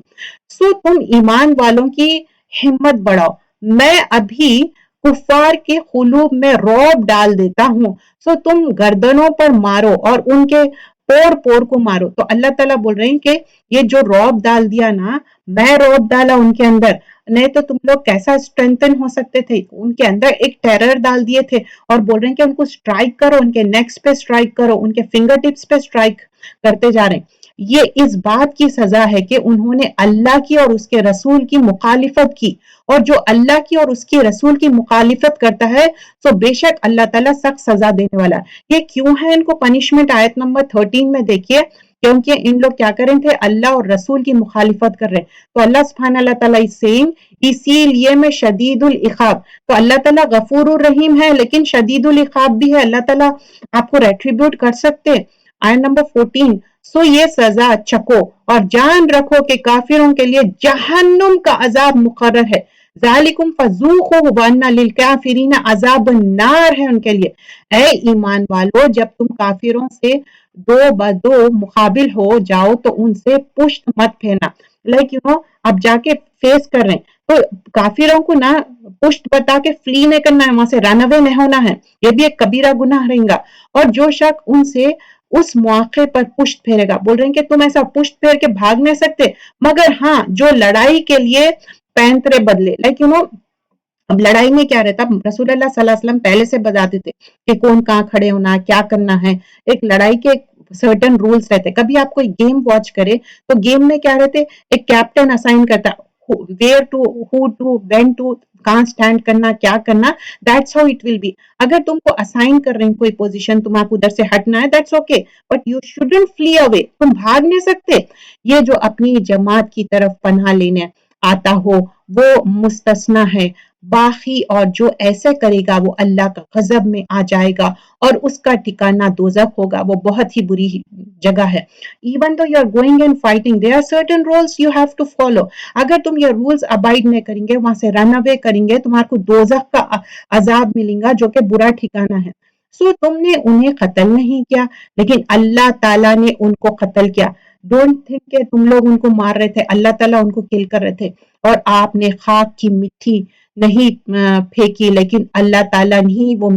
سو تم ایمان والوں کی ہمت بڑھاؤ, میں ابھی کفار کے قلوب میں رعب ڈال دیتا ہوں. سو تم گردنوں پر مارو اور ان کے پور کو مارو. تو اللہ تعالیٰ بول رہے ہیں کہ یہ جو رعب ڈال دیا نا, میں رعب ڈالا ان کے اندر, نہیں تو تم لوگ کیسا اسٹرینتھن ہو سکتے تھے. ان کے اندر ایک ٹیرر ڈال دیے تھے اور بول رہے ہیں کہ ان کو اسٹرائک کرو, ان کے نیکس پہ اسٹرائک کرو, ان کے فنگر ٹپس پہ اسٹرائک کرتے جا رہے ہیں. یہ اس بات کی سزا ہے کہ انہوں نے اللہ کی اور اس کے رسول کی مخالفت کی, اور جو اللہ کی اور اس کے رسول کی مخالفت کرتا ہے تو بے شک اللہ تعالیٰ سخت سزا دینے والا ہے. یہ کیوں ہے ان کو پنشمنٹ؟ آیت نمبر 13 میں دیکھیے, کیونکہ ان لوگ کیا کریں تھے, اللہ اور رسول کی مخالفت کر رہے. تو اللہ سبحانہ اللہ تعالیٰ is saying, اسی لیے میں شدید العقاب. تو اللہ تعالیٰ غفور الرحیم ہے لیکن شدید العقاب بھی ہے. اللہ تعالیٰ آپ کو ریٹریبیوٹ کر سکتے. آیت نمبر 14, سو یہ سزا چکو اور جان رکھو کہ کافروں کے لیے جہنم کا عذاب مقرر ہے. ذالکم فذوقوہ وان للکافرین عذاب النار ہے ان کے لیے. اے ایمان والو, جب تم کافروں سے دو بدو مقابل ہو جاؤ تو ان سے پشت مت پھیرنا. لائک اب جا کے فیس کر رہے ہیں تو کافروں کو نا پشت بتا کے فلی نہیں کرنا ہے, وہاں سے رن اوے نہیں ہونا ہے. یہ بھی ایک کبیرہ گناہ رہے گا. اور جو شخص ان سے اس موقع پر پشت پھیرے گا, بول رہے ہیں کہ تم ایسا پشت پھیر کے بھاگ نہیں سکتے, مگر ہاں جو لڑائی کے لیے پینترے بدلے. لائک اب لڑائی میں کیا رہتا, رسول اللہ صلی اللہ علیہ وسلم پہلے سے بتاتے تھے کہ کون کہاں کھڑے ہونا ہے, کیا کرنا ہے. ایک لڑائی کے سرٹن رولز رہتے. کبھی آپ کوئی گیم واچ کرے تو گیم میں کیا رہتے, ایک کیپٹن اسائن کرتا, where to, who to, when to, کہاں سٹینڈ کرنا, کیا کرنا. That's how it will be. اگر تم کو اسائن کر رہے ہیں کوئی پوزیشن, تم آپ ادھر سے ہٹنا ہے, that's okay, but you shouldn't flee away. تم بھاگ نہیں سکتے. یہ جو اپنی جماعت کی طرف پناہ لینے آتا ہو وہ مستثنا ہے. باقی اور جو ایسے کرے گا وہ اللہ کا غضب میں آ جائے گا اور اس کا ٹھکانہ دوزخ ہوگا, وہ بہت ہی بری جگہ ہے. Even though you are going and fighting, there are certain rules you have to follow. اگر تم یہ رولز ابائڈ نہیں کریں گے, وہاں سے رن اوے کریں گے, تمہارے کو دوزخ کا عذاب ملے گا جو کہ برا ٹھکانہ ہے. سو تم نے انہیں قتل نہیں کیا لیکن اللہ تعالیٰ نے ان کو قتل کیا. ڈونٹ تھنک کہ تم لوگ ان کو مار رہے تھے, اللہ تعالیٰ ان کو کل کر رہے تھے. اور آپ نے خاک کی مٹھی نہیں پھینکی لیکن اللہ تعالیٰ نے ہی وہ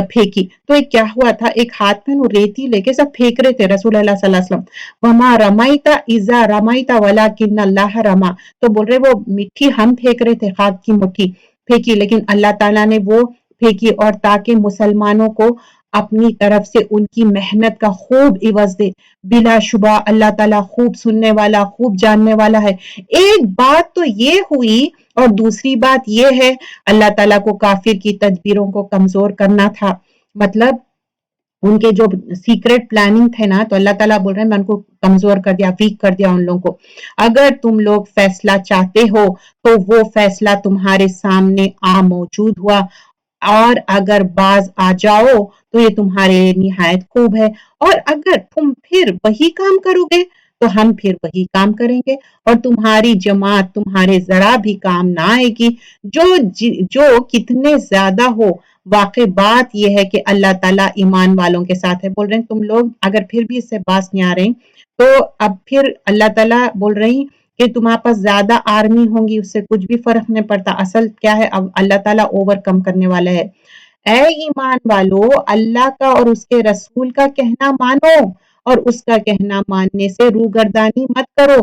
پھینکی. تو ایک کیا ہوا تھا, ایک ہاتھ میں وہ ریتی لے کے سب پھینک رہے تھے رسول اللہ صلی اللہ علیہ وسلم. وما رمیتا اذا رمیتا ولکن اللہ رما. تو بول رہے وہ مٹھی ہم پھینک رہے تھے, خاک کی مٹھی پھینکی, لیکن اللہ تعالیٰ نے وہ پھینکی. اور تاکہ مسلمانوں کو اپنی طرف سے ان کی محنت کا خوب عوض دے. بلا شبہ اللہ تعالیٰ خوب سننے والا, خوب جاننے والا ہے. ایک بات تو یہ ہوئی, اور دوسری بات یہ ہے اللہ تعالیٰ کو کافر کی تدبیروں کو کمزور کرنا تھا. مطلب ان کے جو سیکرٹ پلاننگ تھے نا, تو اللہ تعالیٰ بول رہے ہیں میں ان کو کمزور کر دیا, ویک کر دیا ان لوگوں کو. اگر تم لوگ فیصلہ چاہتے ہو تو وہ فیصلہ تمہارے سامنے موجود ہوا, اور اگر باز آ جاؤ تو یہ تمہارے نہایت خوب ہے. اور اگر تم پھر وہی کام کرو گے تو ہم پھر وہی کام کریں گے, اور تمہاری جماعت تمہارے ذرا بھی کام نہ آئے گی, جو کتنے زیادہ ہو. واقع بات یہ ہے کہ اللہ تعالیٰ ایمان والوں کے ساتھ ہے. بول رہے ہیں تم لوگ اگر پھر بھی اس سے باز نہیں آ رہے تو اب پھر اللہ تعالیٰ بول رہے ہیں کہ تمہارے پاس زیادہ آرمی ہوں گی, اس سے کچھ بھی فرق نہیں پڑتا. اصل کیا ہے, اب اللہ تعالیٰ اوور کم کرنے والا ہے. اے ایمان والو, اللہ کا اور اس کے رسول کا کہنا مانو, اور اس کا کہنا ماننے سے روگردانی مت کرو,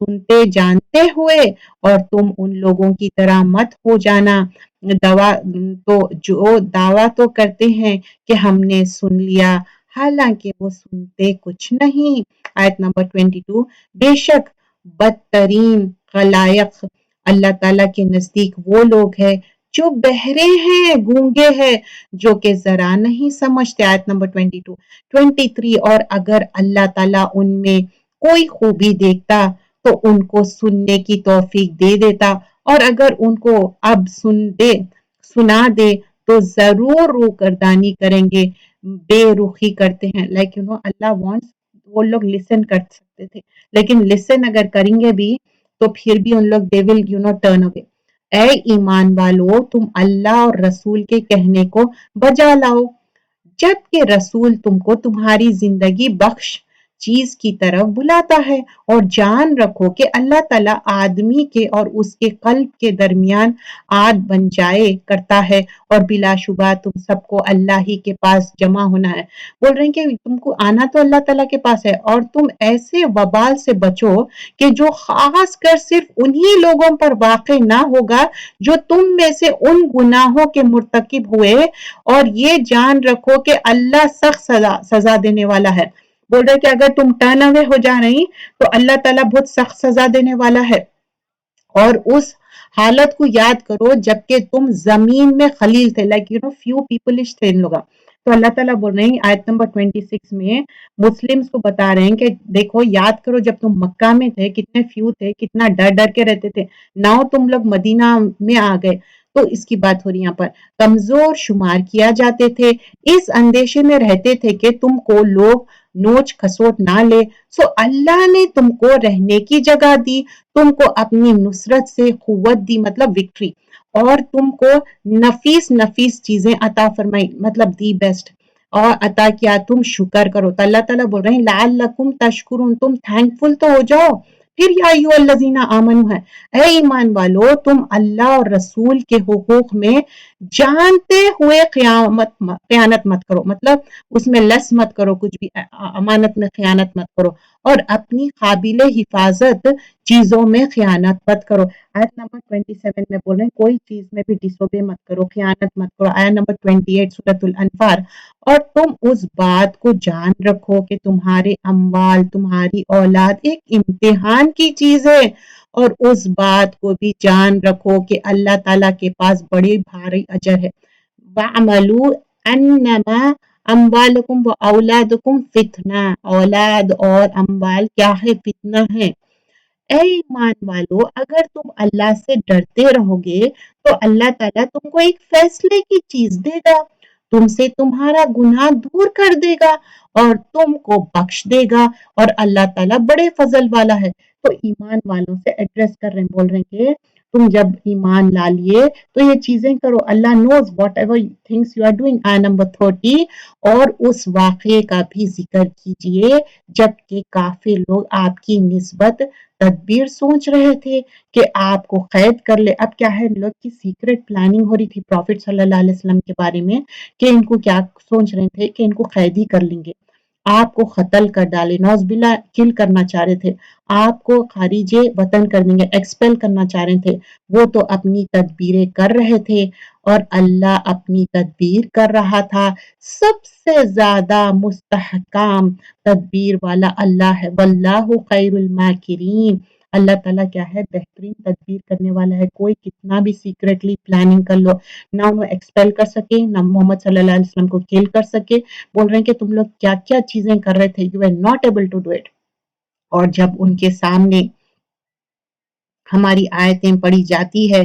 سنتے جانتے ہوئے, اور تم ان لوگوں کی طرح مت ہو جانا جو دعویٰ تو کرتے ہیں کہ ہم نے سن لیا, حالانکہ وہ سنتے کچھ نہیں. آیت نمبر 22, بے شک بدترین خلائق اللہ تعالیٰ کے نزدیک وہ لوگ ہیں جو بہرے ہیں, گونگے ہیں, جو کہ ذرا نہیں سمجھتے. آیت نمبر 22, 23, اور اگر اللہ تعالیٰ ان میں کوئی خوبی دیکھتا تو ان کو سننے کی توفیق دے دیتا, اور اگر ان کو اب سنا دے تو ضرور روگردانی کریں گے, بے رخی کرتے ہیں. لائک اللہ وانٹس وہ لوگ لسن کر سکتے تھے, لیکن لسن اگر کریں گے بھی تو پھر بھی ان لوگ they will turn away. اے ایمان والو تم اللہ اور رسول کے کہنے کو بجا لاؤ جب کہ رسول تم کو تمہاری زندگی بخش چیز کی طرف بلاتا ہے اور جان رکھو کہ اللہ تعالیٰ آدمی کے اور اس کے قلب کے درمیان عاد بن جائے کرتا ہے اور بلا شبہ تم سب کو اللہ ہی کے پاس جمع ہونا ہے بول رہے ہیں کہ تم کو آنا تو اللہ تعالیٰ کے پاس ہے اور تم ایسے وبال سے بچو کہ جو خاص کر صرف انہی لوگوں پر واقع نہ ہوگا جو تم میں سے ان گناہوں کے مرتکب ہوئے اور یہ جان رکھو کہ اللہ سخت سزا دینے والا ہے بول رہے کہ اگر تم ٹرن اوے ہو جا رہی تو اللہ تعالیٰ بہت سخت سزا دینے والا ہے اور اس حالت کو یاد کرو جبکہ تم زمین میں خلیل تھے لائک فیو پیپلش تھے ان لوگا تو اللہ تعالیٰ بول رہے ہیں آیت نمبر 26 میں مسلمز کو بتا رہے ہیں کہ دیکھو یاد کرو جب تم مکہ میں تھے کتنے فیو تھے کتنا ڈر ڈر کے رہتے تھے ناؤ تم لوگ مدینہ میں آ گئے تو اس کی بات ہو رہی یہاں پر کمزور شمار کیا جاتے تھے اس اندیشے میں رہتے تھے کہ تم کو لوگ نوچ کھسوٹ نہ لے سو اللہ نے تم کو رہنے کی جگہ دی تم کو اپنی نصرت سے قوت دی مطلب وکٹری اور تم کو نفیس چیزیں عطا فرمائی مطلب دی بیسٹ اور عطا کیا تم شکر کرو تو اللہ تعالیٰ بول رہے ہیں لعلکم تشکرون تم تھینکفل تو ہو جاؤ پھر یا ایھا الذین آمنوا ہے اے ایمان والو تم اللہ اور رسول کے حقوق میں جانتے ہوئے خیانت مت کرو مطلب اس میں لس مت کرو کچھ بھی امانت میں خیانت مت کرو اور اپنی قابل حفاظت چیزوں میں خیانت مت کرو آیت نمبر 27 میں بول رہے ہیں کوئی چیز میں بھی ڈسوبے مت کرو خیانت مت کرو آیت نمبر 28 سورۃ الانفال اور تم اس بات کو جان رکھو کہ تمہارے اموال تمہاری اولاد ایک امتحان کی چیز ہے اور اس بات کو بھی جان رکھو کہ اللہ تعالیٰ کے پاس بڑی بھاری اجر ہے وَعْمَلُوا أَنَّمَا اموالکم و اولادکم فتنہ اولاد اور اموال کیا ہے فتنہ ہے اے ایمان والو اگر تم اللہ سے ڈرتے رہو گے تو اللہ تعالیٰ تم کو ایک فیصلے کی چیز دے گا تم سے تمہارا گناہ دور کر دے گا اور تم کو بخش دے گا اور اللہ تعالیٰ بڑے فضل والا ہے تو ایمان والوں سے ایڈریس کر رہے ہیں بول رہے ہیں کہ تم جب ایمان لا لیے تو یہ چیزیں کرو اللہ knows whatever things you are doing آیت نمبر 30 اور اس واقعے کا بھی ذکر کیجئے جبکہ کافر لوگ آپ کی نسبت تدبیر سوچ رہے تھے کہ آپ کو قید کر لے اب کیا ہے لوگ کی سیکرٹ پلاننگ ہو رہی تھی پروفٹ صلی اللہ علیہ وسلم کے بارے میں کہ ان کو کیا سوچ رہے تھے کہ ان کو قید ہی کر لیں گے آپ کو قتل کر ڈالے نوز باللہ کل کرنا چاہ رہے تھے آپ کو خارج وطن کر دیں گے ایکسپیل کرنا چاہ رہے تھے وہ تو اپنی تدبیریں کر رہے تھے اور اللہ اپنی تدبیر کر رہا تھا سب سے زیادہ مستحکام تدبیر والا اللہ ہے واللہ خیر الماکرین اللہ تعالیٰ کیا ہے بہترین تدبیر کرنے والا ہے کوئی کتنا بھی سیکریٹلی پلاننگ کر لو نہ انہوں ایکسپیل کر سکے نہ محمد صلی اللہ علیہ وسلم کو کل کر سکے بول رہے ہیں کہ تم لوگ کیا کیا چیزیں کر رہے تھے you are not able to do it اور جب ان کے سامنے ہماری آیتیں پڑھی جاتی ہے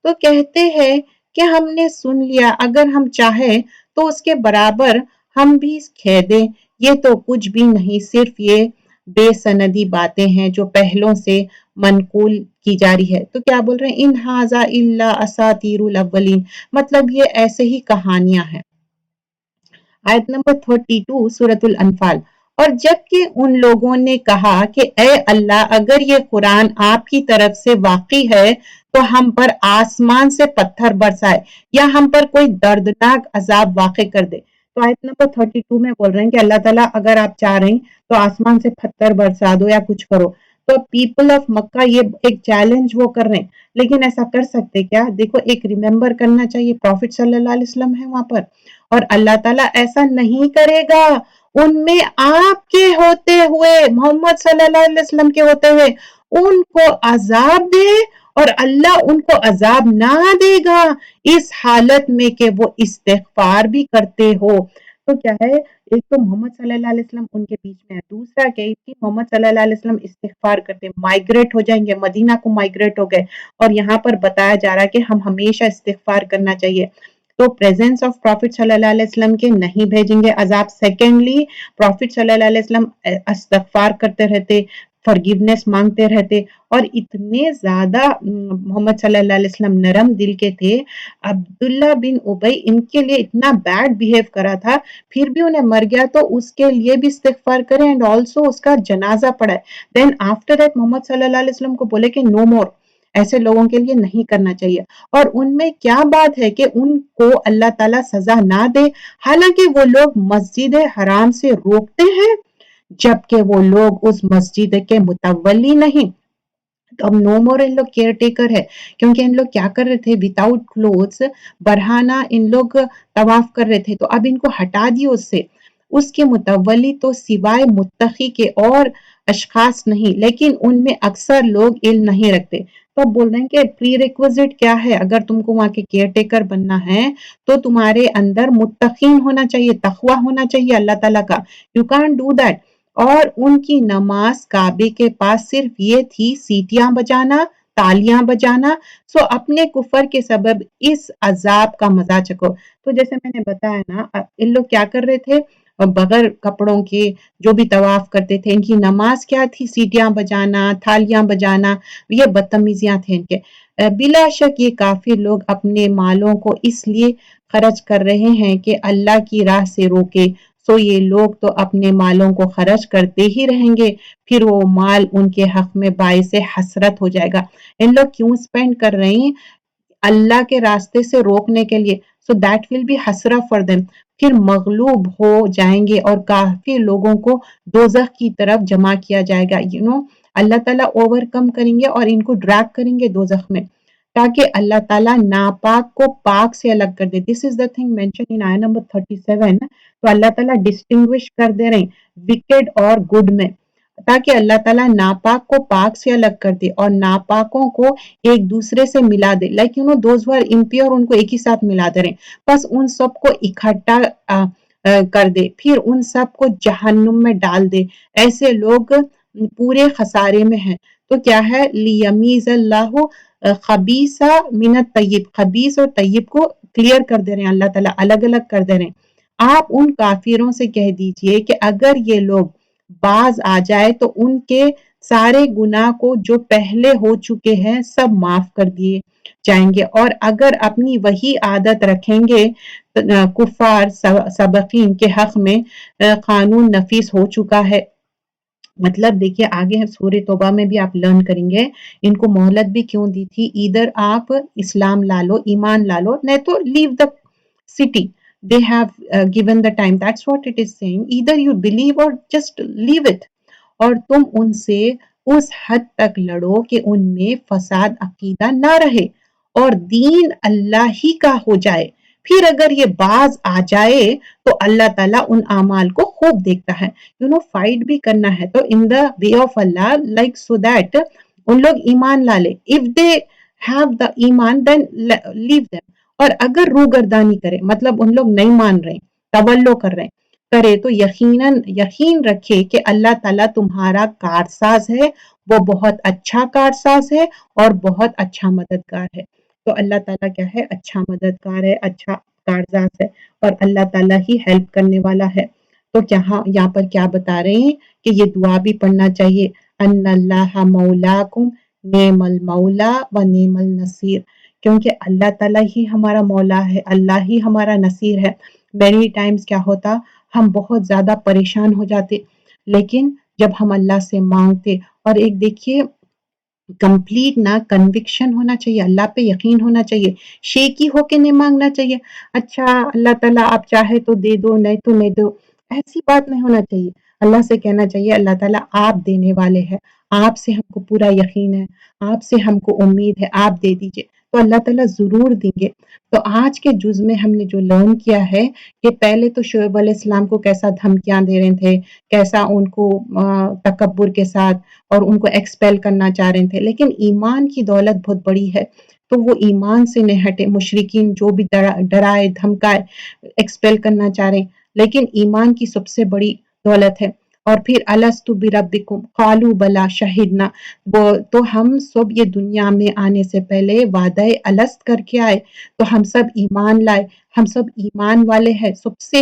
تو کہتے ہیں کہ ہم نے سن لیا اگر ہم چاہیں تو اس کے برابر ہم بھی کہہ دیں یہ تو کچھ بھی نہیں صرف یہ بے سندی باتیں ہیں جو پہلوں سے منقول کی جا رہی ہے تو کیا بول رہے ہیں ان ھذا الا اساطیر الاولین مطلب یہ ایسے ہی کہانیاں ہیں آیت نمبر 32 سورۃ الانفال اور جبکہ ان لوگوں نے کہا کہ اے اللہ اگر یہ قرآن آپ کی طرف سے واقعی ہے تو ہم پر آسمان سے پتھر برسائے یا ہم پر کوئی دردناک عذاب واقع کر دے تو آیت نمبر 32 میں بول رہے ہیں کہ اللہ تعالیٰ اگر آپ چاہ رہے ہیں تو آسمان سے پتھر برسا دو یا کچھ کرو تو پیپل آف مکہ یہ ایک چیلنج وہ کر رہے ہیں لیکن ایسا کر سکتے کیا دیکھو ایک ریممبر کرنا چاہیے پروفٹ صلی اللہ علیہ وسلم ہے وہاں پر اور اللہ تعالیٰ ایسا نہیں کرے گا ان میں آپ کے ہوتے ہوئے محمد صلی اللہ علیہ وسلم کے ہوتے ہوئے ان کو عذاب دے اور اللہ ان کو عذاب نہ دے گا اس حالت میں کہ وہ استغفار بھی کرتے ہو تو کیا ہے ایک تو محمد صلی اللہ علیہ وسلم ان کے بیچ میں ہے دوسرا کہ محمد صلی اللہ علیہ وسلم استغفار کرتے مائگریٹ ہو جائیں گے مدینہ کو مائگریٹ ہو گئے اور یہاں پر بتایا جا رہا ہے کہ ہم ہمیشہ استغفار کرنا چاہیے تو پریزنس آف پروفٹ صلی اللہ علیہ وسلم کے نہیں بھیجیں گے عذاب سیکنڈلی پروفٹ صلی اللہ علیہ وسلم استغفار کرتے رہتے forgiveness مانگتے رہتے، اور اتنے زیادہ محمد صلی اللہ علیہ وسلم نرم دل کے تھے. عبداللہ بن ابی ان کے لیے اتنا بیڈ بیہیو کرا تھا، پھر بھی انہیں مر گیا تو اس کے لیے بھی استغفار کریں اینڈ آلسو اس کا جنازہ پڑھائے. دین آفٹر دیٹ محمد صلی اللہ علیہ وسلم کو بولے کہ نو مور، ایسے لوگوں کے لیے نہیں کرنا چاہیے. اور ان میں کیا بات ہے کہ ان کو اللہ تعالیٰ سزا نہ دے، حالانکہ وہ لوگ مسجد حرام سے روکتے ہیں جبکہ وہ لوگ اس مسجد کے متولی نہیں. تو اب نو مور ان لوگ کیئر ٹیکر ہے، کیونکہ ان لوگ کیا کر رہے تھے، وداؤٹ کلوتھس برہانہ ان لوگ طواف کر رہے تھے، تو اب ان کو ہٹا دیے اس سے. اس کے متولی تو سوائے متقی کے اور اشخاص نہیں، لیکن ان میں اکثر لوگ علم نہیں رکھتے. تو اب بول رہے ہیں کہ پری ریکوزٹ کیا ہے، اگر تم کو وہاں کے کیئر ٹیکر بننا ہے تو تمہارے اندر متقین ہونا چاہیے، تقوی ہونا چاہیے اللہ تعالیٰ کا. You can't do that. اور ان کی نماز کعبے کے پاس صرف یہ تھی سیٹیاں بجانا، تالیاں بجانا. سو اپنے کفر کے سبب اس عذاب کا مزہ چکو. تو جیسے میں نے بتایا نا، ان لوگ کیا کر رہے تھے، بغیر کپڑوں کے جو بھی طواف کرتے تھے، ان کی نماز کیا تھی، سیٹیاں بجانا، تھالیاں بجانا. یہ بدتمیزیاں تھے ان کے. بلا شک یہ کافر لوگ اپنے مالوں کو اس لیے خرچ کر رہے ہیں کہ اللہ کی راہ سے روکے. سو یہ لوگ تو اپنے مالوں کو خرچ کرتے ہی رہیں گے، پھر وہ مال ان کے حق میں باعث حسرت ہو جائے گا. ان لوگ کیوں اسپینڈ کر رہے ہیں، اللہ کے راستے سے روکنے کے لیے. سو دیٹ ول بی حسرہ فار دیم. پھر مغلوب ہو جائیں گے اور کافی لوگوں کو دوزخ کی طرف جمع کیا جائے گا. اللہ تعالیٰ اوور کم کریں گے اور ان کو ڈریگ کریں گے دوزخ میں، تاکہ اللہ تعالیٰ ناپاک کو پاک سے الگ کر دے. دس از دا تھنگ مینشن ان آیت نمبر 37. تو اللہ تعالیٰ ڈسٹنگوش کر دے رہے ہیں وکڈ اور گڈ میں، تاکہ اللہ تعالیٰ ناپاک کو پاک سے الگ کر دے اور ناپاکوں کو ایک دوسرے سے ملا دے. Like those who are impure, ان کو ایک ہی ساتھ ملا دے رہے ہیں، بس ان سب کو اکٹھا کر دے، پھر ان سب کو جہنم میں ڈال دے. ایسے لوگ پورے خسارے میں ہیں. تو کیا ہے، لیمیز اللہ خبیث من الطیب، خبیث اور طیب کو کلیئر کر دے رہے ہیں، اللہ تعالیٰ الگ الگ کر دے رہے ہیں. آپ ان کافروں سے کہہ دیجئے کہ اگر یہ لوگ باز آ جائے تو ان کے سارے گناہ کو جو پہلے ہو چکے ہیں سب معاف کر دیے جائیں گے. اور اگر اپنی وہی عادت رکھیں گے، کفار سبقین کے حق میں قانون نفیس ہو چکا ہے. مطلب دیکھیے آگے سورہ توبہ میں بھی آپ لرن کریں گے ان کو مہلت بھی کیوں دی تھی. ادھر آپ اسلام لا لو، ایمان لا لو، نہیں تو لیو دا city. They have given the time. That's what it is saying. Either you believe or just leave it. اور تم ان سے اس حد تک لڑو کہ ان میں فساد عقیدہ نہ رہے اور دین اللہ ہی کا ہو جائے. پھر اگر یہ باز آ جائے تو اللہ تعالیٰ ان اعمال کو خوب دیکھتا ہے. فائٹ بھی کرنا ہے تو in the way of Allah, like so that ان لوگ ایمان لا لے. If they have the ایمان then leave them. اور اگر روگردانی کرے، مطلب ان لوگ نہیں مان رہے، تولو کر رہے کرے، تو یقین رکھے کہ اللہ تعالیٰ تمہارا کارساز ہے، وہ بہت اچھا کارساز ہے اور بہت اچھا مددگار ہے. تو اللہ تعالیٰ کیا ہے، اچھا مددگار ہے، اچھا کارساز ہے، اور اللہ تعالیٰ ہی ہیلپ کرنے والا ہے. تو یہاں پر کیا بتا رہے ہیں کہ یہ دعا بھی پڑھنا چاہیے، ان اللہ مولاکم نعم المولا و نعم النصیر، کیونکہ اللہ تعالیٰ ہی ہمارا مولا ہے، اللہ ہی ہمارا نصیر ہے. مینی ٹائمز کیا ہوتا، ہم بہت زیادہ پریشان ہو جاتے، لیکن جب ہم اللہ سے مانگتے، اور ایک دیکھیے کمپلیٹ نا کنوکشن ہونا چاہیے، اللہ پہ یقین ہونا چاہیے، شیکی ہو کے نہیں مانگنا چاہیے. اچھا اللہ تعالیٰ آپ چاہے تو دے دو، نہیں تو نہیں دو، ایسی بات نہیں ہونا چاہیے. اللہ سے کہنا چاہیے اللہ تعالیٰ آپ دینے والے ہیں، آپ سے ہم کو پورا یقین ہے، آپ سے ہم کو امید ہے، آپ دے دیجئے، تو اللہ تعالیٰ ضرور دیں گے. تو آج کے جز میں ہم نے جو لرن کیا ہے کہ پہلے تو شعیب علیہ السلام کو کیسا دھمکیاں دے رہے تھے، کیسا ان کو تکبر کے ساتھ اور ان کو ایکسپیل کرنا چاہ رہے تھے، لیکن ایمان کی دولت بہت بڑی ہے تو وہ ایمان سے نہیں ہٹے. مشرکین جو بھی ڈرائے دھمکائے ایکسپیل کرنا چاہ رہے ہیں، لیکن ایمان کی سب سے بڑی دولت ہے. اور پھر الستُ بربکم قالوا بلا شہدنا، تو ہم سب یہ دنیا میں آنے سے پہلے وعدہ الست کر کے آئے، تو ہم سب ایمان لائے، ہم سب ایمان والے ہیں. سب سے